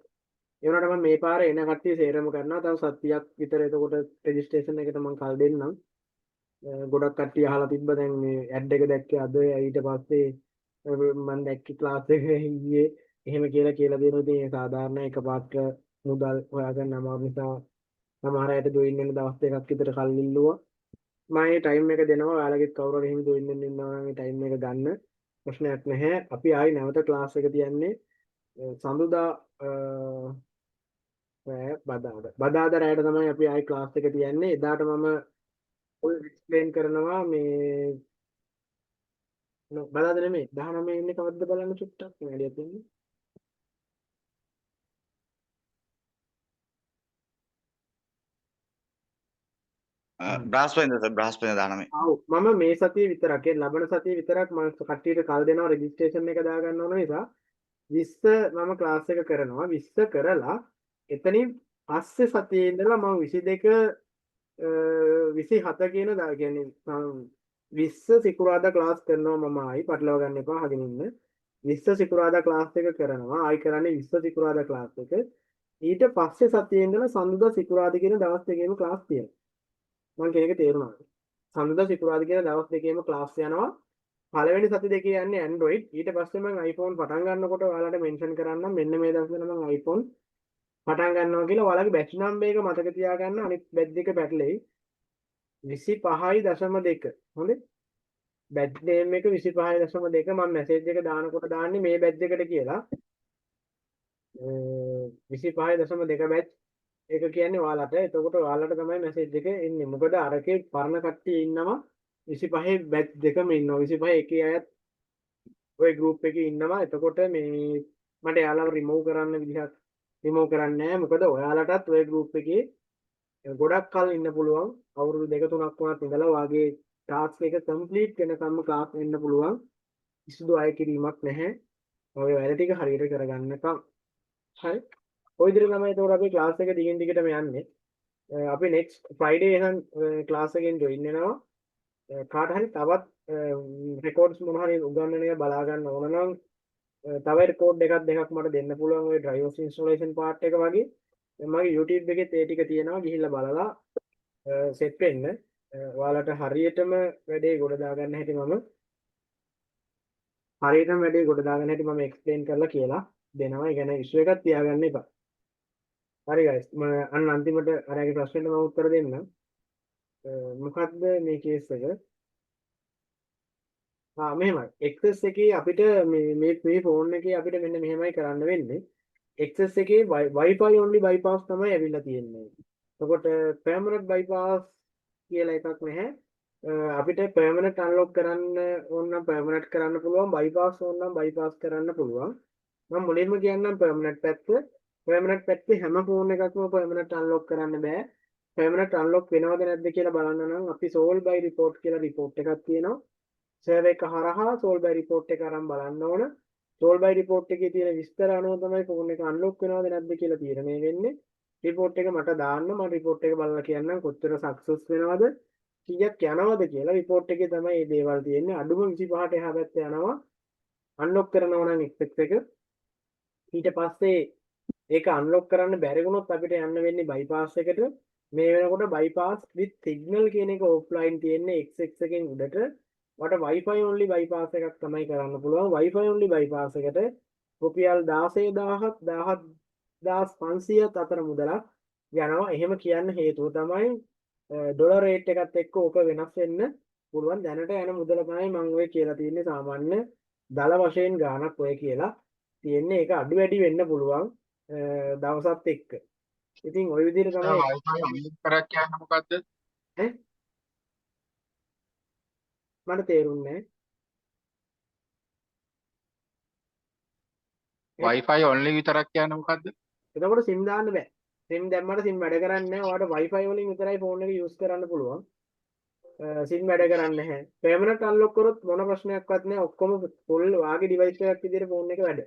ඒ වුණාට මම මේ පාර එන කට්ටිය සේරම කරනවා තව සතියක් විතර එතකොට රෙජිස්ට්‍රේෂන් එකට මම කල් දෙන්නම් ගොඩක් කට්ටිය අහලා තිබ්බ දැන් මේ ඇඩ් එක දැක්කේ අද ඊට පස්සේ මම දැක්කේ ක්ලාස් එකේ ගියේ එහෙම කියලා දෙනවා ඉතින් ඒ සාධාරණ එකපාරට මුදල් හොයාගන්න අමාරු නිසා සමහර අයට ජොයින් වෙන්න දවස් දෙකක් විතර කල් ඉල්ලුවා මම මේ ටයිම් එක දෙනවා ඔයාලගෙත් කවුරු හරි එහෙම ජොයින් වෙන්න ඉන්නවා නම් මේ ටයිම් එක ගන්න ප්‍රශ්නයක් නැහැ අපි ආයි නැවත ක්ලාස් එක තියන්නේ සඳුදා බදාදා රැයට තමයි අපි ආයි ක්ලාස් එක තියන්නේ එදාට මම ඔය එක්ස්ප්ලেইন කරනවා මේ බදාදා නෙමෙයි 19 ඉන්නේ කවද්ද බලන්න චුට්ටක් වැඩියක් දෙන්න බ්‍රහස්පතින්දා 19. ඔව් මම මේ සතිය විතරක් ඒ ලබන සතිය විතරක් මම කට්ටියට කල් දෙනවා රෙජිස්ට්‍රේෂන් එක දාගන්න ඕන නිසා 20 මම ක්ලාස් එක කරනවා 20 කරලා එතනින් පස්සේ සතියේ ඉඳලා මම 22 27 කියන දා කියන්නේ මම 20 සිකුරාදා ක්ලාස් කරනවා මම ආයි පටලවා ගන්න එපා අහගෙන ඉන්න 20 සිකුරාදා ක්ලාස් එක කරනවා ආයි කරන්නේ 20 සිකුරාදා ක්ලාස් එක ඊට පස්සේ සතියේ ඉඳලා සඳුදා සිකුරාදා කියන දවස් දෙකේම ක්ලාස් තියෙනවා මම කියන එක තේරුණාද සඳුදා සිකුරාදා කියන දවස් දෙකේම ක්ලාස් යනවා පළවෙනි සති දෙකේ යන්නේ Android ඊට පස්සේ මම iPhone පටන් ගන්නකොට ඔයාලට මෙන්ෂන් කරන්නම් මෙන්න මේ දවස්වල මම iPhone පටන් ගන්නවා කියලා ඔයාලගේ බැච් නම්බර් එක මතක තියාගන්න අනිත් බැච් දෙක පැටලෙයි 25.2 හොඳේ බැච් නේම් එක 25.2 මම මැසේජ් එක දානකොට දාන්නේ මේ බැච් එකට කියලා 25.2 බැච් එක කියන්නේ ඔයාලට එතකොට ඔයාලට තමයි මැසේජ් එක එන්නේ මොකද අරකේ පරණ කට්ටිය ඉන්නවා 25 බැච් දෙකම ඉන්නවා 25 එකේ අයත් ඔය ගෲප් එකේ ඉන්නවා එතකොට මේ මට එයාලව රිමූව් කරන්න විදිහක් රිමූව් කරන්නේ නැහැ මොකද ඔයාලටත් ඔය ගෲප් එකේ ගොඩක් කල් ඉන්න පුළුවන් අවුරුදු 2-3ක් වුණත් ඉඳලා වාගේ ටාස්ක් එක කම්ප්ලීට් වෙනකම්ම ක්ලාස් වෙන්න පුළුවන් කිසිදු අය කිරීමක් නැහැ ඔය වැඩ ටික හරියට කරගන්නකම් හරි ඔය විදිහට තමයි ඒතකොට අපි ක්ලාස් එක දිගින් දිගටම යන්නේ අපි next Friday එහෙනම් ක්ලාස් එකෙන් join වෙනවා කාට හරි තවත් රෙකෝඩ්ස් මොන හරි උගන්වන එක බලා ගන්න ඕන නම් තව රෙකෝඩ් එකක් දෙකක් මට දෙන්න පුළුවන් ඔය drivers installation part එක වගේ මගේ YouTube එකේ ඒ ටික තියෙනවා ගිහිල්ලා බලලා සෙට් වෙන්න ඔයාලට හරියටම වැඩේ ගොඩ දාගන්න හැටි මම එක්ස්ප්ලেইন කරලා කියලා දෙනවා. ඒ කියන්නේ ඉෂුව එකක් තියාගන්න එපා. හරි guys මම අන්න අන්තිමට අරගේ ප්‍රශ්නෙට මම උත්තර දෙන්නම්. මොකක්ද මේ කේස් එක? මෙහෙමයි. XS එකේ අපිට මේ ෆෝන් එකේ අපිට මෙන්න මෙහෙමයි කරන්න වෙන්නේ. XS එකේ Wi-Fi only bypass තමයි ඇවිල්ලා තියෙන්නේ. එතකොට permanent bypass කියලා එකක් නැහැ. අපිට permanent unlock කරන්න ඕන නම් permanent කරන්න පුළුවන් bypass ඕන නම් bypass කරන්න පුළුවන්. මම මුලින්ම කියන්නම් permanent පැත්ත. permanent පැත්තේ හැම ෆෝන් එකක්ම permanent unlock කරන්න බෑ. permanent unlock වෙනවද නැද්ද කියලා බලන්න නම් අපි solve by report කියලා report එකක් තියෙනවා. server එක හරහා solve by report එක අරන් බලන්න ඕන. solve by report එකේ තියෙන විස්තර අනුව තමයි ෆෝන් එක unlock වෙනවද නැද්ද කියලා තීරණය වෙන්නේ. report එක මට දාන්න මම report එක බලලා කියන්නම් කොච්චර success වෙනවද කීයක් යනවද කියලා report එකේ තමයි මේ දේවල් තියෙන්නේ. අඩුම 25ට එහා පැත්තේ යනවා. unlock කරනවා නම් XS එක. ඊට පස්සේ ඒක unlock කරන්න බැරි වුණොත් අපිට යන්න වෙන්නේ bypass එකට. මේ වෙනකොට bypass with signal කියන එක offline තියෙන්නේ XS එකෙන් උඩට. මට Wi-Fi only bypass එකක් තමයි කරන්න පුළුවන්. Wi-Fi only bypass එකට රුපියල් 16,500ත් අතර මුදලක් යනවා. එහෙම කියන්න හේතුව තමයි ඩොලර් රේට් එකත් එක්ක ඕක වෙනස් වෙන්න පුළුවන්. දැනට යන මුදල තමයි මම ඔය කියලා තියෙන්නේ සාමාන්‍ය දල වශයෙන් ගාණක් ඔය කියලා තියෙන්නේ. ඒක අඩු වැඩි වෙන්න පුළුවන් දවසත් එක්ක. ඉතින් ওই විදිහට තමයි Wi-Fi කරක් කියන්නේ මොකද්ද? මට තේරුන්නේ Wi-Fi only විතරක් කියන්නේ මොකද්ද? එතකොට SIM දාන්න බෑ. SIM දැම්මට SIM වැඩ කරන්නේ නැහැ. ඔයාලට Wi-Fi වලින් විතරයි ෆෝන් එක යූස් කරන්න පුළුවන්. SIM වැඩ කරන්නේ නැහැ. permanent unlock කරොත් මොන ප්‍රශ්නයක්වත් නැහැ. ඔක්කොම full වාගේ device එකක් විදිහට ෆෝන් එක වැඩ.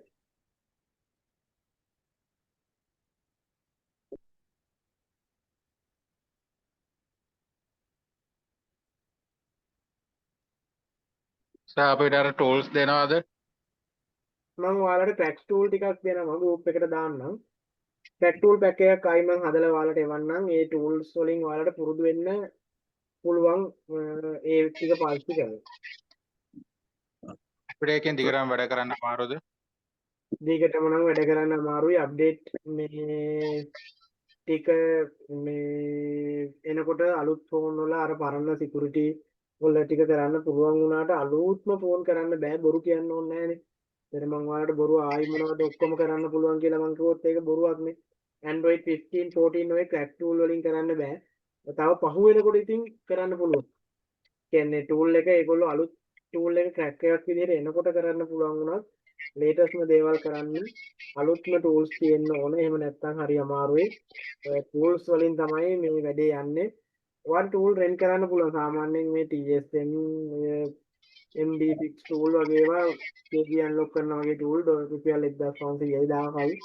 අපිට අර tools දෙනවද? මම ඔයාලට track tool ටිකක් දෙනවා group එකට දාන්නම්. track tool pack එකක් ආයි මම හදලා ඔයාලට එවන්නම්. ඒ tools වලින් ඔයාලට පුරුදු වෙන්න පුළුවන් ඒ ටික පාවිච්චි කරන්න. අපිට එකෙන් දිගටම වැඩ කරන්න අමාරුද? දිගටම නම් වැඩ කරන්න අමාරුයි. අප්ඩේට් මේ ටික මේ එනකොට අලුත් ෆෝන් වල අර පරණ සිකියුරිටි වල ටික කරන්න පුළුවන් වුණාට අලුත්ම ෆෝන් කරන්න බෑ. බොරු කියන්න ඕනේ නෑනේ. මම ඔයාලට බොරු ආයි මොනවද ඔක්කොම කරන්න පුළුවන් කියලා මං කිව්වොත් ඒක බොරුවක්නේ. Android 15 14 ඔය crack tool වලින් කරන්න බෑ. තව පහු වෙනකොට ඉතින් කරන්න පුළුවන්. කියන්නේ tool එක ඒගොල්ලෝ අලුත් tool එක crack එකක් විදිහට එනකොට කරන්න පුළුවන් වුණත් latestම දේවල් කරන්න අලුත්ම tools තියෙන්න ඕන. එහෙම නැත්නම් හරි අමාරුයි. tools වලින් තමයි මේ වැඩේ යන්නේ. වන් ටූල් රෙන්ට් කරන්න පුළුවන් සාමාන්‍යයෙන් මේ TSN MD6 ටූල් වගේවා KG අන්ලොක් කරනවා වගේ ටූල් රුපියල් 1500යි 1000යි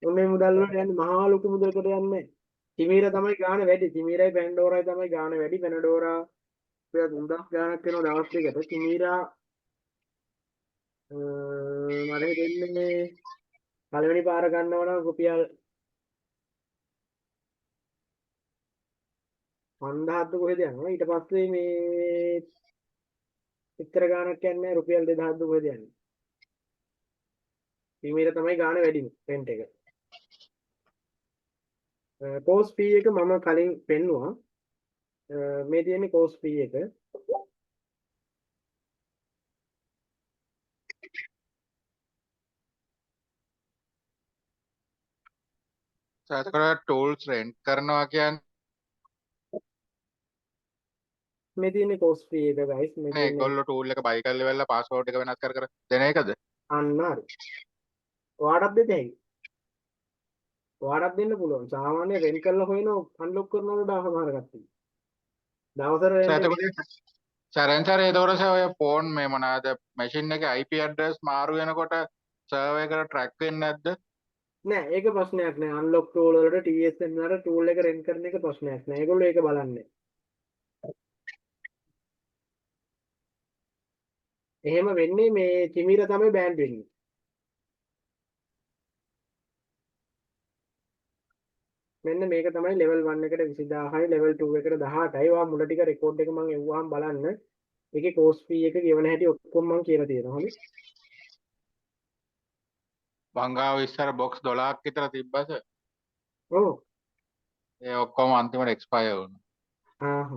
ඔන්නේ මුදල් වලට යන්නේ මහා ලොකු මුදලකට යන්නේ තිමීර තමයි ගාණ වැඩි තිමීරයි පැන්ඩෝරයි තමයි ගාණ වැඩි පැනඩෝරා රුපියල් 3000 ගාණක් වෙනවා දවස් දෙකට තිමීරා මට හිතෙන්නේ පළවෙනි පාර ගන්නවා නම් රුපියල් 5000ක් කොහෙද යනවා ඊට පස්සේ මේ එච්චර ගාණක් යන්නේ රුපියල් 2000ක් කොහෙද යන්නේ තිමීර තමයි ගාණ වැඩිම රෙන්ට් එක කෝස් ෆී එක මම කලින් පෙන්නුවා මේ තියෙන්නේ කෝස් ෆී එක එතකොට ටූල්ස් රෙන්ට් කරනවා කියන්නේ මේ තියෙන්නේ කෝස් ෆී එක ගයිස් මේ තියෙන්නේ ඒගොල්ලෝ ටූල් එක බයි කරලා ඉවරලා පාස්වර්ඩ් එක වෙනස් කර දෙන එකද? අන්න හරි ඔයාටත් දෙන්න හැකියි ඔයාටත් දෙන්න පුළුවන් සාමාන්‍ය රෙන්ට් කරලා හොයන අන්ලොක් කරනකොට සමහර කට්ටිය දවසට එතකොට සරෙන් සර එතකොට ඔය ෆෝන් මේ මොනවාද මැෂින් එකේ IP ඇඩ්‍රස් මාරු වෙනකොට සර්වර් එකට ට්‍රැක් වෙන්නේ නැද්ද? නෑ ඒක ප්‍රශ්නයක් නෑ අන්ලොක් ටූල් වලට TSN වලට ටූල් එක රෙන්ට් කරන එක ප්‍රශ්නයක් නෑ ඒගොල්ලෝ ඒක බලන්නේ එහෙම වෙන්නේ මේ තිමීර තමයි බෑන්ඩ් වෙන්නේ මෙන්න මේක තමයි level 1 එකට 20000යි level 2 එකට 18යි ඔයා මුල ටික රෙකෝඩ් එක මම එව්වහම බලන්න ඒකේ cost fee එක ගෙවන හැටි ඔක්කොම මම කියලා තියෙනවා හරි වංගාව ඉස්සර බොක්ස් 12ක් විතර තිබ්බද? ඔව් ඒ ඔක්කොම අන්තිමට එක්ස්පයර් වුණා. ආහ්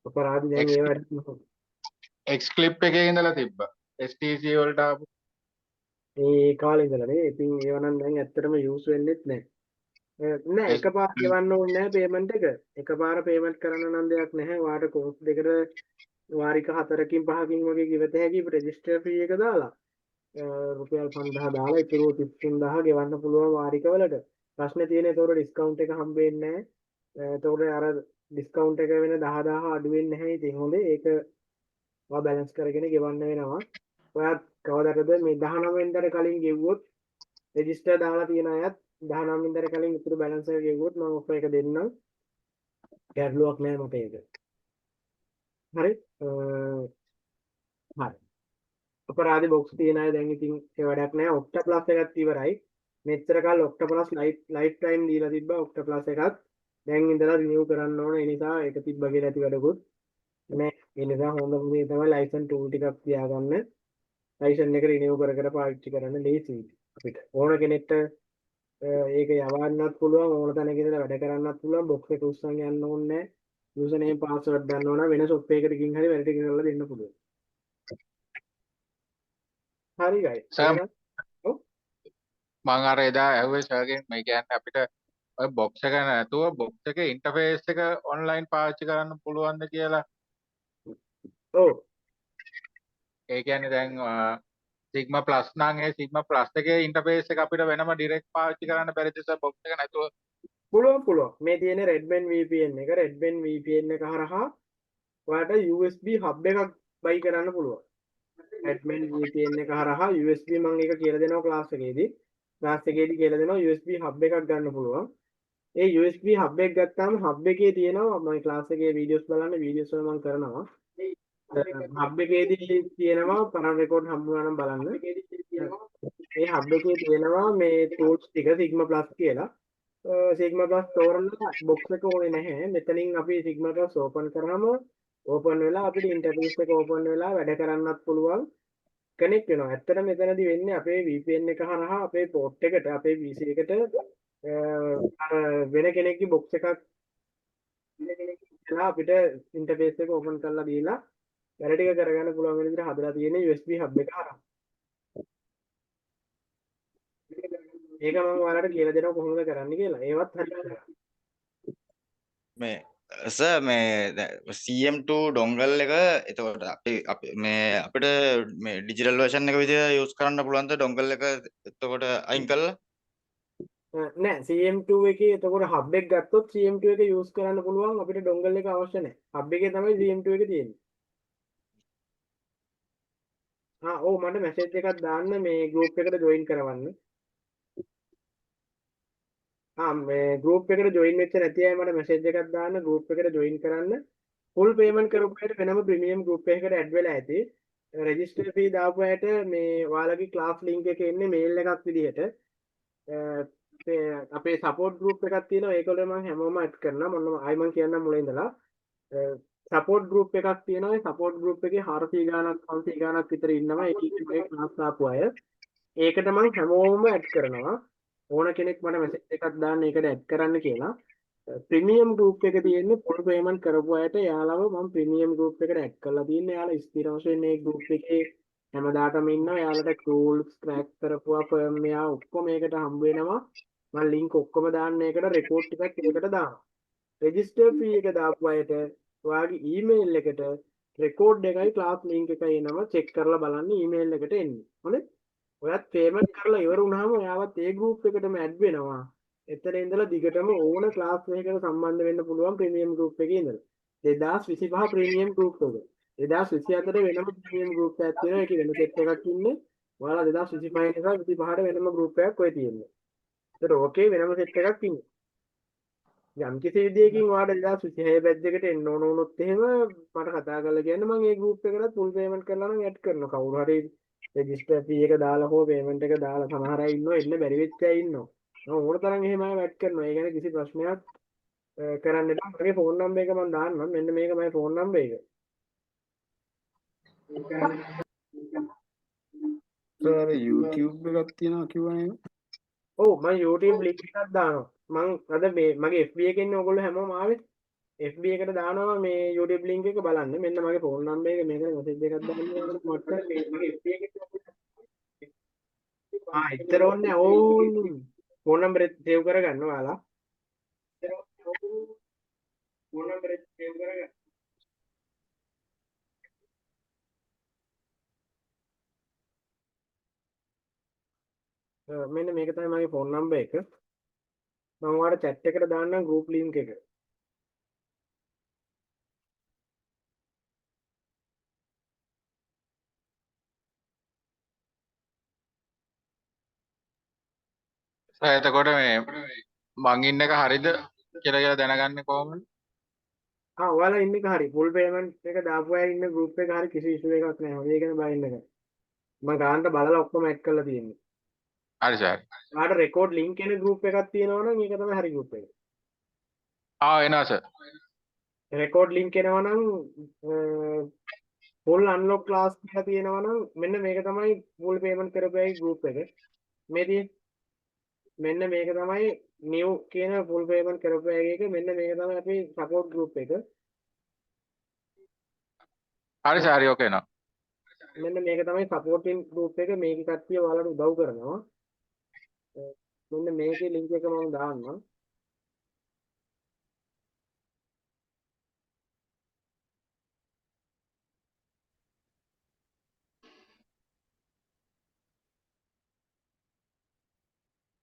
අපරාධ දැන් ඒ වැඩ X clip එකේ ඉඳලා තිබ්බා. STC වලට ආපු ඒ කාලේ ඉඳලා නේ ඉතින් ඒව නම් දැන් ඇත්තටම යූස් වෙන්නෙත් නැහැ නෑ එකපාර ගෙවන්න ඕනේ නැහැ පේමන්ට් එක එකපාර පේමන්ට් කරන්න නම් දෙයක් නැහැ ඔයාට කෝස් දෙකට වාරික 4කින් 5කින් වගේ ගෙවත හැකි රෙජිස්ටර් ෆී එක දාලා රුපියල් 5000 දාලා ඉතුරු 33000 ගෙවන්න පුළුවන් වාරිකවලට ප්‍රශ්නේ තියෙන්නේ ඒතකොට ඩිස්කවුන්ට් එක හම්බ වෙන්නේ නැහැ ඒතකොට අර ඩිස්කවුන්ට් එක වෙන 10000 අඩු වෙන්නේ නැහැ ඉතින් හොඳේ ඒක ඔයා බැලන්ස් කරගෙන ගෙවන්න වෙනවා ඔයා කවදාකද මේ 19 වෙනිදාට කලින් ගෙවුවොත් රෙජිස්ටර් දාලා තියෙන අයත් 19 වෙනිදාට කලින් ඉතුරු බැලන්ස් එක ගෙවුවොත් මම ඔෆර් එක දෙන්නම් ගැටලුවක් නැහැ මට ඒක හරි හරි අපරාධි බොක්ස් තියෙන අය දැන් ඉතින් ඒ වැඩක් නැහැ ඔක්ටා ප්ලස් එකත් ඉවරයි මෙච්චර කාල ඔක්ටා ප්ලස් ලයිෆ් ටයිම් දීලා තිබ්බා ඔක්ටා ප්ලස් එකත් දැන් ඉඳලා රිනිව් කරන්න ඕන ඒ නිසා ඒක තිබ්බ කියලා ඇති වැඩකුත් නෑ ඒ නිසා හොඳම දේ තමයි ලයිසන් ටූල් ටිකක් තියාගන්න ලයිසන් එක රිනිව් කර කර පාවිච්චි කරන්න ලේසියි අපිට ඕන කෙනෙක්ට ඒක යවන්නත් පුළුවන් ඕන තැනක ඉඳලා වැඩ කරන්නත් පුළුවන් බොක්ස් එක උස්සන් යන්න ඕනේ නෑ යූසර් නේම් පාස්වර්ඩ් ගන්න ඕන වෙන සොෆ්ට් එකකට ගිහින් හරි වැඩ ටික කරලා දෙන්න පුළුවන් හරි ගයි සර් මම අර එදා ඇහුවේ සර්ගෙන් මේ කියන්නේ අපිට ඔය බොක්ස් එක නැතුව බොක්ස් එකේ ඉන්ටර්ෆේස් එක ඔන්ලයින් පාවිච්චි කරන්න පුළුවන්ද කියලා. ඔව් ඒ කියන්නේ දැන් Sigma Plus නම් ඒ Sigma Plus එකේ ඉන්ටර්ෆේස් එක අපිට වෙනම ඩිරෙක්ට් පාවිච්චි කරන්න බැරිද සර් බොක්ස් එක නැතුව? පුළුවන් මේ තියෙන Redman VPN එක Redman VPN එක හරහා ඔයාලට USB hub එකක් බයි කරන්න පුළුවන් Redman VPN එක හරහා USB මම ඒක කියලා දෙනවා ක්ලාස් එකේදී කියලා දෙනවා USB hub එකක් ගන්න පුළුවන් ඒ USB hub එක ගත්තාම hub එකේ තියෙනවා මම ක්ලාස් එකේ වීඩියෝස් බලන්න වීඩියෝස් වල මම කරනවා hub එකේදී තියෙනවා පරණ රෙකෝඩ් හම්බ වුණා නම් බලන්න මේ hub එකේ තියෙනවා මේ tools ටික Sigma Plus කියලා Sigma Plus තෝරලා box එක ඕනේ නැහැ මෙතනින් අපි Sigma Plus open කරාම open වෙලා අපිට interface එක open වෙලා වැඩ කරන්නත් පුළුවන් connect වෙනවා ඇත්තටම මෙතනදී වෙන්නේ අපේ VPN එක හරහා අපේ port එකට අපේ PC එකට වෙන කෙනෙක්ගේ box එකක් අපිට interface එක open කරලා දීලා වැඩ ටික කරගන්න පුළුවන් වෙන විදිහට හදලා තියෙන USB hub එක හරහා ඒක මම ඔයාලට කියලා දෙනවා කොහොමද කරන්න කියලා. ඒවත් හරියට මේ සර් මේ CM2 ඩොංගල් එක එතකොට අපි මේ අපිට මේ ඩිජිටල් වර්ෂන් එක විදිහට යූස් කරන්න පුළුවන්ද ඩොංගල් එක එතකොට අයින් කරලා? නෑ CM2 එකේ එතකොට හබ් එක ගත්තොත් CM2 එක යූස් කරන්න පුළුවන් අපිට ඩොන්ගල් එක අවශ්‍ය නැහැ. හබ් එකේ තමයි CM2 එක තියෙන්නේ. ඔව් මට මැසේජ් එකක් දාන්න මේ ගෲප් එකට ජොයින් කරවන්න. මේ ගෲප් එකට ජොයින් වෙච්ච නැති අය මට මැසේජ් එකක් දාන්න ගෲප් එකට ජොයින් කරන්න. ෆුල් පේමන්ට් කරපු අයට වෙනම ප්‍රීමියම් ගෲප් එකකට ඇඩ් වෙලා ඇති. රෙජිස්ටර් ෆී දාපු අයට මේ ඔයාලගේ ක්ලාස් ලින්ක් එකේ එන්නේ මේල් එකක් විදිහට. අපේ සපෝට් ගෲප් එකක් තියෙනවා ඒකවල මම හැමෝම ඇඩ් කරනවා. මොනවා ආයි මම කියන්නම් මුලින් ඉඳලා. සපෝට් ගෲප් එකක් තියෙනවා. ඒ සපෝට් ගෲප් එකේ 400 ගාණක් 500 ගාණක් විතර ඉන්නවා. ඒ ක්ලාස් දාපු අය. ඒකට මම හැමෝම ඇඩ් කරනවා. ඕන කෙනෙක් මට මැසේජ් එකක් දාන්න ඒකට ඇඩ් කරන්න කියලා. ප්‍රීමියම් ගෲප් එක තියෙන්නේ ෆුල් පේමන්ට් කරපු අයට යාළුවව මම ප්‍රීමියම් ගෲප් එකට ඇඩ් කරලා තියෙන්නේ. යාළුවා ස්ථිර වශයෙන් මේ ගෲප් එකේ හැමදාටම ඉන්නවා. යාළුවට ටූල්ස් ක්‍රැක් කරපුවා ෆර්ම් මෙයා ඔක්කොම ඒකට හම්බ වෙනවා. මම ලින්ක් ඔක්කොම දාන්න ඒකට රෙකෝඩ් ටිකක් ඒකට දානවා. රෙජිස්ටර් ෆී එක දාපු අයට ඔයාගේ ඊමේල් එකට රෙකෝඩ් එකයි ක්ලාස් ලින්ක් එකයි එනවා චෙක් කරලා බලන්න ඊමේල් එකට එන්නේ. හොඳයි? ඔයත් පේමන්ට් කරලා ඉවර වුණාම ඔයාවත් ඒ ගෲප් එකටම ඇඩ් වෙනවා. එතන ඉඳලා දිගටම ඕන ක්ලාස් එකකට සම්බන්ධ වෙන්න පුළුවන් ප්‍රීමියම් ගෲප් එකේ ඉඳලා. 2025 ප්‍රීමියම් ගෲප් එක. 2024 වෙනම ප්‍රීමියම් ගෲප් එකක් තියෙනවා. ඒකේ වෙන සෙට් එකක් ඉන්නේ. ඔයාලා 2025 නිසා 25ට වෙනම ගෲප් එකක් ඔය තියෙන්නේ. ඒතර ඕකේ වෙනම සෙට් එකක් ඉන්නේ. යම් කිසි විදියකින් ඔයාලට 2026 බැච් එකට එන්න ඕන වුණොත් එහෙම මට කතා කරලා කියන්න මම ඒ ගෲප් එකකට ෆුල් පේමන්ට් කරලා නම් ඇඩ් කරනවා. කවුරු හරි රෙජිස්ටර් ෆී එක දාලා හෝ පේමන්ට් එක දාලා සමහර අය ඉන්නවා එන්න බැරි වෙච්ච අය ඉන්නවා. මම ඕන තරම් එහෙම අය ඇඩ් කරනවා. ඒ ගැන කිසි ප්‍රශ්නයක් කරන්න එපා. මගේ ෆෝන් නම්බර් එක මම දාන්නම්. මෙන්න මේක මගේ ෆෝන් නම්බර් එක. සර් YouTube එකක් තියෙනවා කිව්වනේ. ඔව් මම YouTube link එකක් දානවා. මම අද මේ මගේ FB එකේ ඉන්න ඔයගොල්ලෝ හැමෝම ආවේ. FB එකට දානවා මේ YouTube link එක බලන්න. මෙන්න මගේ ෆෝන් නම්බර් එක මේකට මෙසේජ් එකක් දාන්න මට මේ මගේ FB එකේ ඉතර ඕනේ ඕන්නේ ෆෝන් නම්බර් එක සේව් කරගන්න ඔයාලා. ෆෝන් නම්බර් එක සේව් කරගන්න. මෙන්න මේක තමයි මගේ ෆෝන් නම්බර් එක. මම ඔයාලට chat එකට දාන්නම් group link එක. එතකොට මේ මං ඉන්න එක හරිද කියලා දැනගන්නේ කොහොමද? ඔයාලා ඉන්න එක හරි. full payment එක දාපු අය ඉන්න group එක හරි කිසි issue එකක් නැහැ. ඔය ගැන බය වෙන්න එපා. මම ගානට බලලා ඔක්කොම ඇඩ් කරලා තියෙන්නේ. හරි සර්. ඔයාලට record link එන group එකක් තියෙනවා නම් ඒක තමයි හරි group එක. එනවා සර්. record link එනවා නම් full unlock class කියලා තියෙනවා නම් මෙන්න මේක තමයි full payment කරපු අය group එක. මේ තියෙන්නේ මෙන්න මේක තමයි new කියන full payment කරපු අයගේ එක. මෙන්න මේක තමයි අපි support group එක. හරි සර් ඕකේ නෝ. මෙන්න මේක තමයි supporting group එක. මේකේ කට්ටිය ඔයාලට උදව් කරනවා. මෙන්න මේකේ link එක මම දාන්නම්.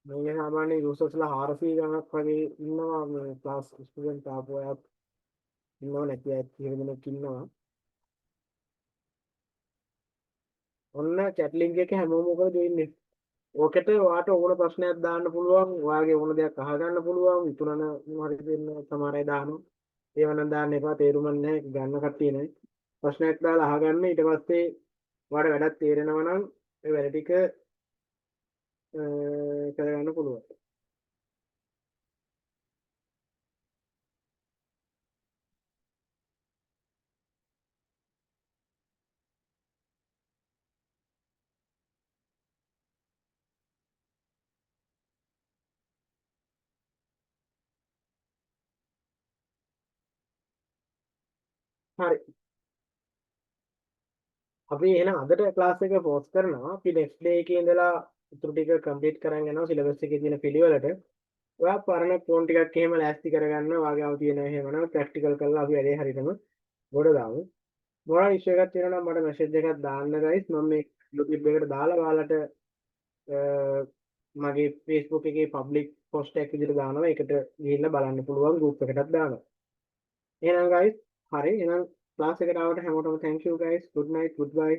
මේක සාමාන්‍ය users ලා 400 ගණක් වගේ ඉන්නවා මේ class student ආපු අයත් ඉන්නව නැති අයත් කීප දෙනෙක් ඉන්නවා. ඔන්න chat link එක හැමෝම ඔක join වෙන්න. ඕකට ඔයාට ඕන ප්‍රශ්නයක් දාන්න පුළුවන්. ඔයාගේ ඕන දෙයක් අහගන්න පුළුවන්. විතුරන මොනවා හරි දෙන්න සමහර අය දානවා. ඒව නම් දාන්න එපා. තේරුම් නැහැ. ගන්න කට්ටිය නැහැ. ප්‍රශ්නයක් දාලා අහගන්න. ඊට පස්සේ ඔයාට වැඩක් තේරෙනවා නම් ඒ වැඩ ටික කරගන්න පුළුවන්. හරි. අපි එහෙනම් අදට ක්ලාස් එක පෝස්ට් කරනවා. අපි next day එකේ ඉඳලා ඉතුරු ටික කම්ප්ලීට් කරන් යනවා සිලබස් එකේ තියෙන පිළිවෙලට. ඔයා පරණ ෆෝන් ටිකක් එහෙම ලෑස්ති කරගන්න. ඔයාගේ අව තියෙන එහෙමනම් ප්‍රැක්ටිකල් කරලා අපි වැඩේ හරියටම ගොඩ දාමු. මොනවා ඉෂුව එකක් තියෙනවා නම් මට මැසේජ් එකක් දාන්න guys. මම මේ YouTube එකට දාලා ඔයාලට මගේ Facebook එකේ පබ්ලික් පෝස්ට් එකක් විදිහට දානවා. ඒකට ගිහිල්ලා බලන්න පුළුවන් group එකටත් දානවා. එහෙනම් guys හරි එහෙනම් ක්ලාස් එකට ආවට හැමෝටම thank you guys. good night goodbye.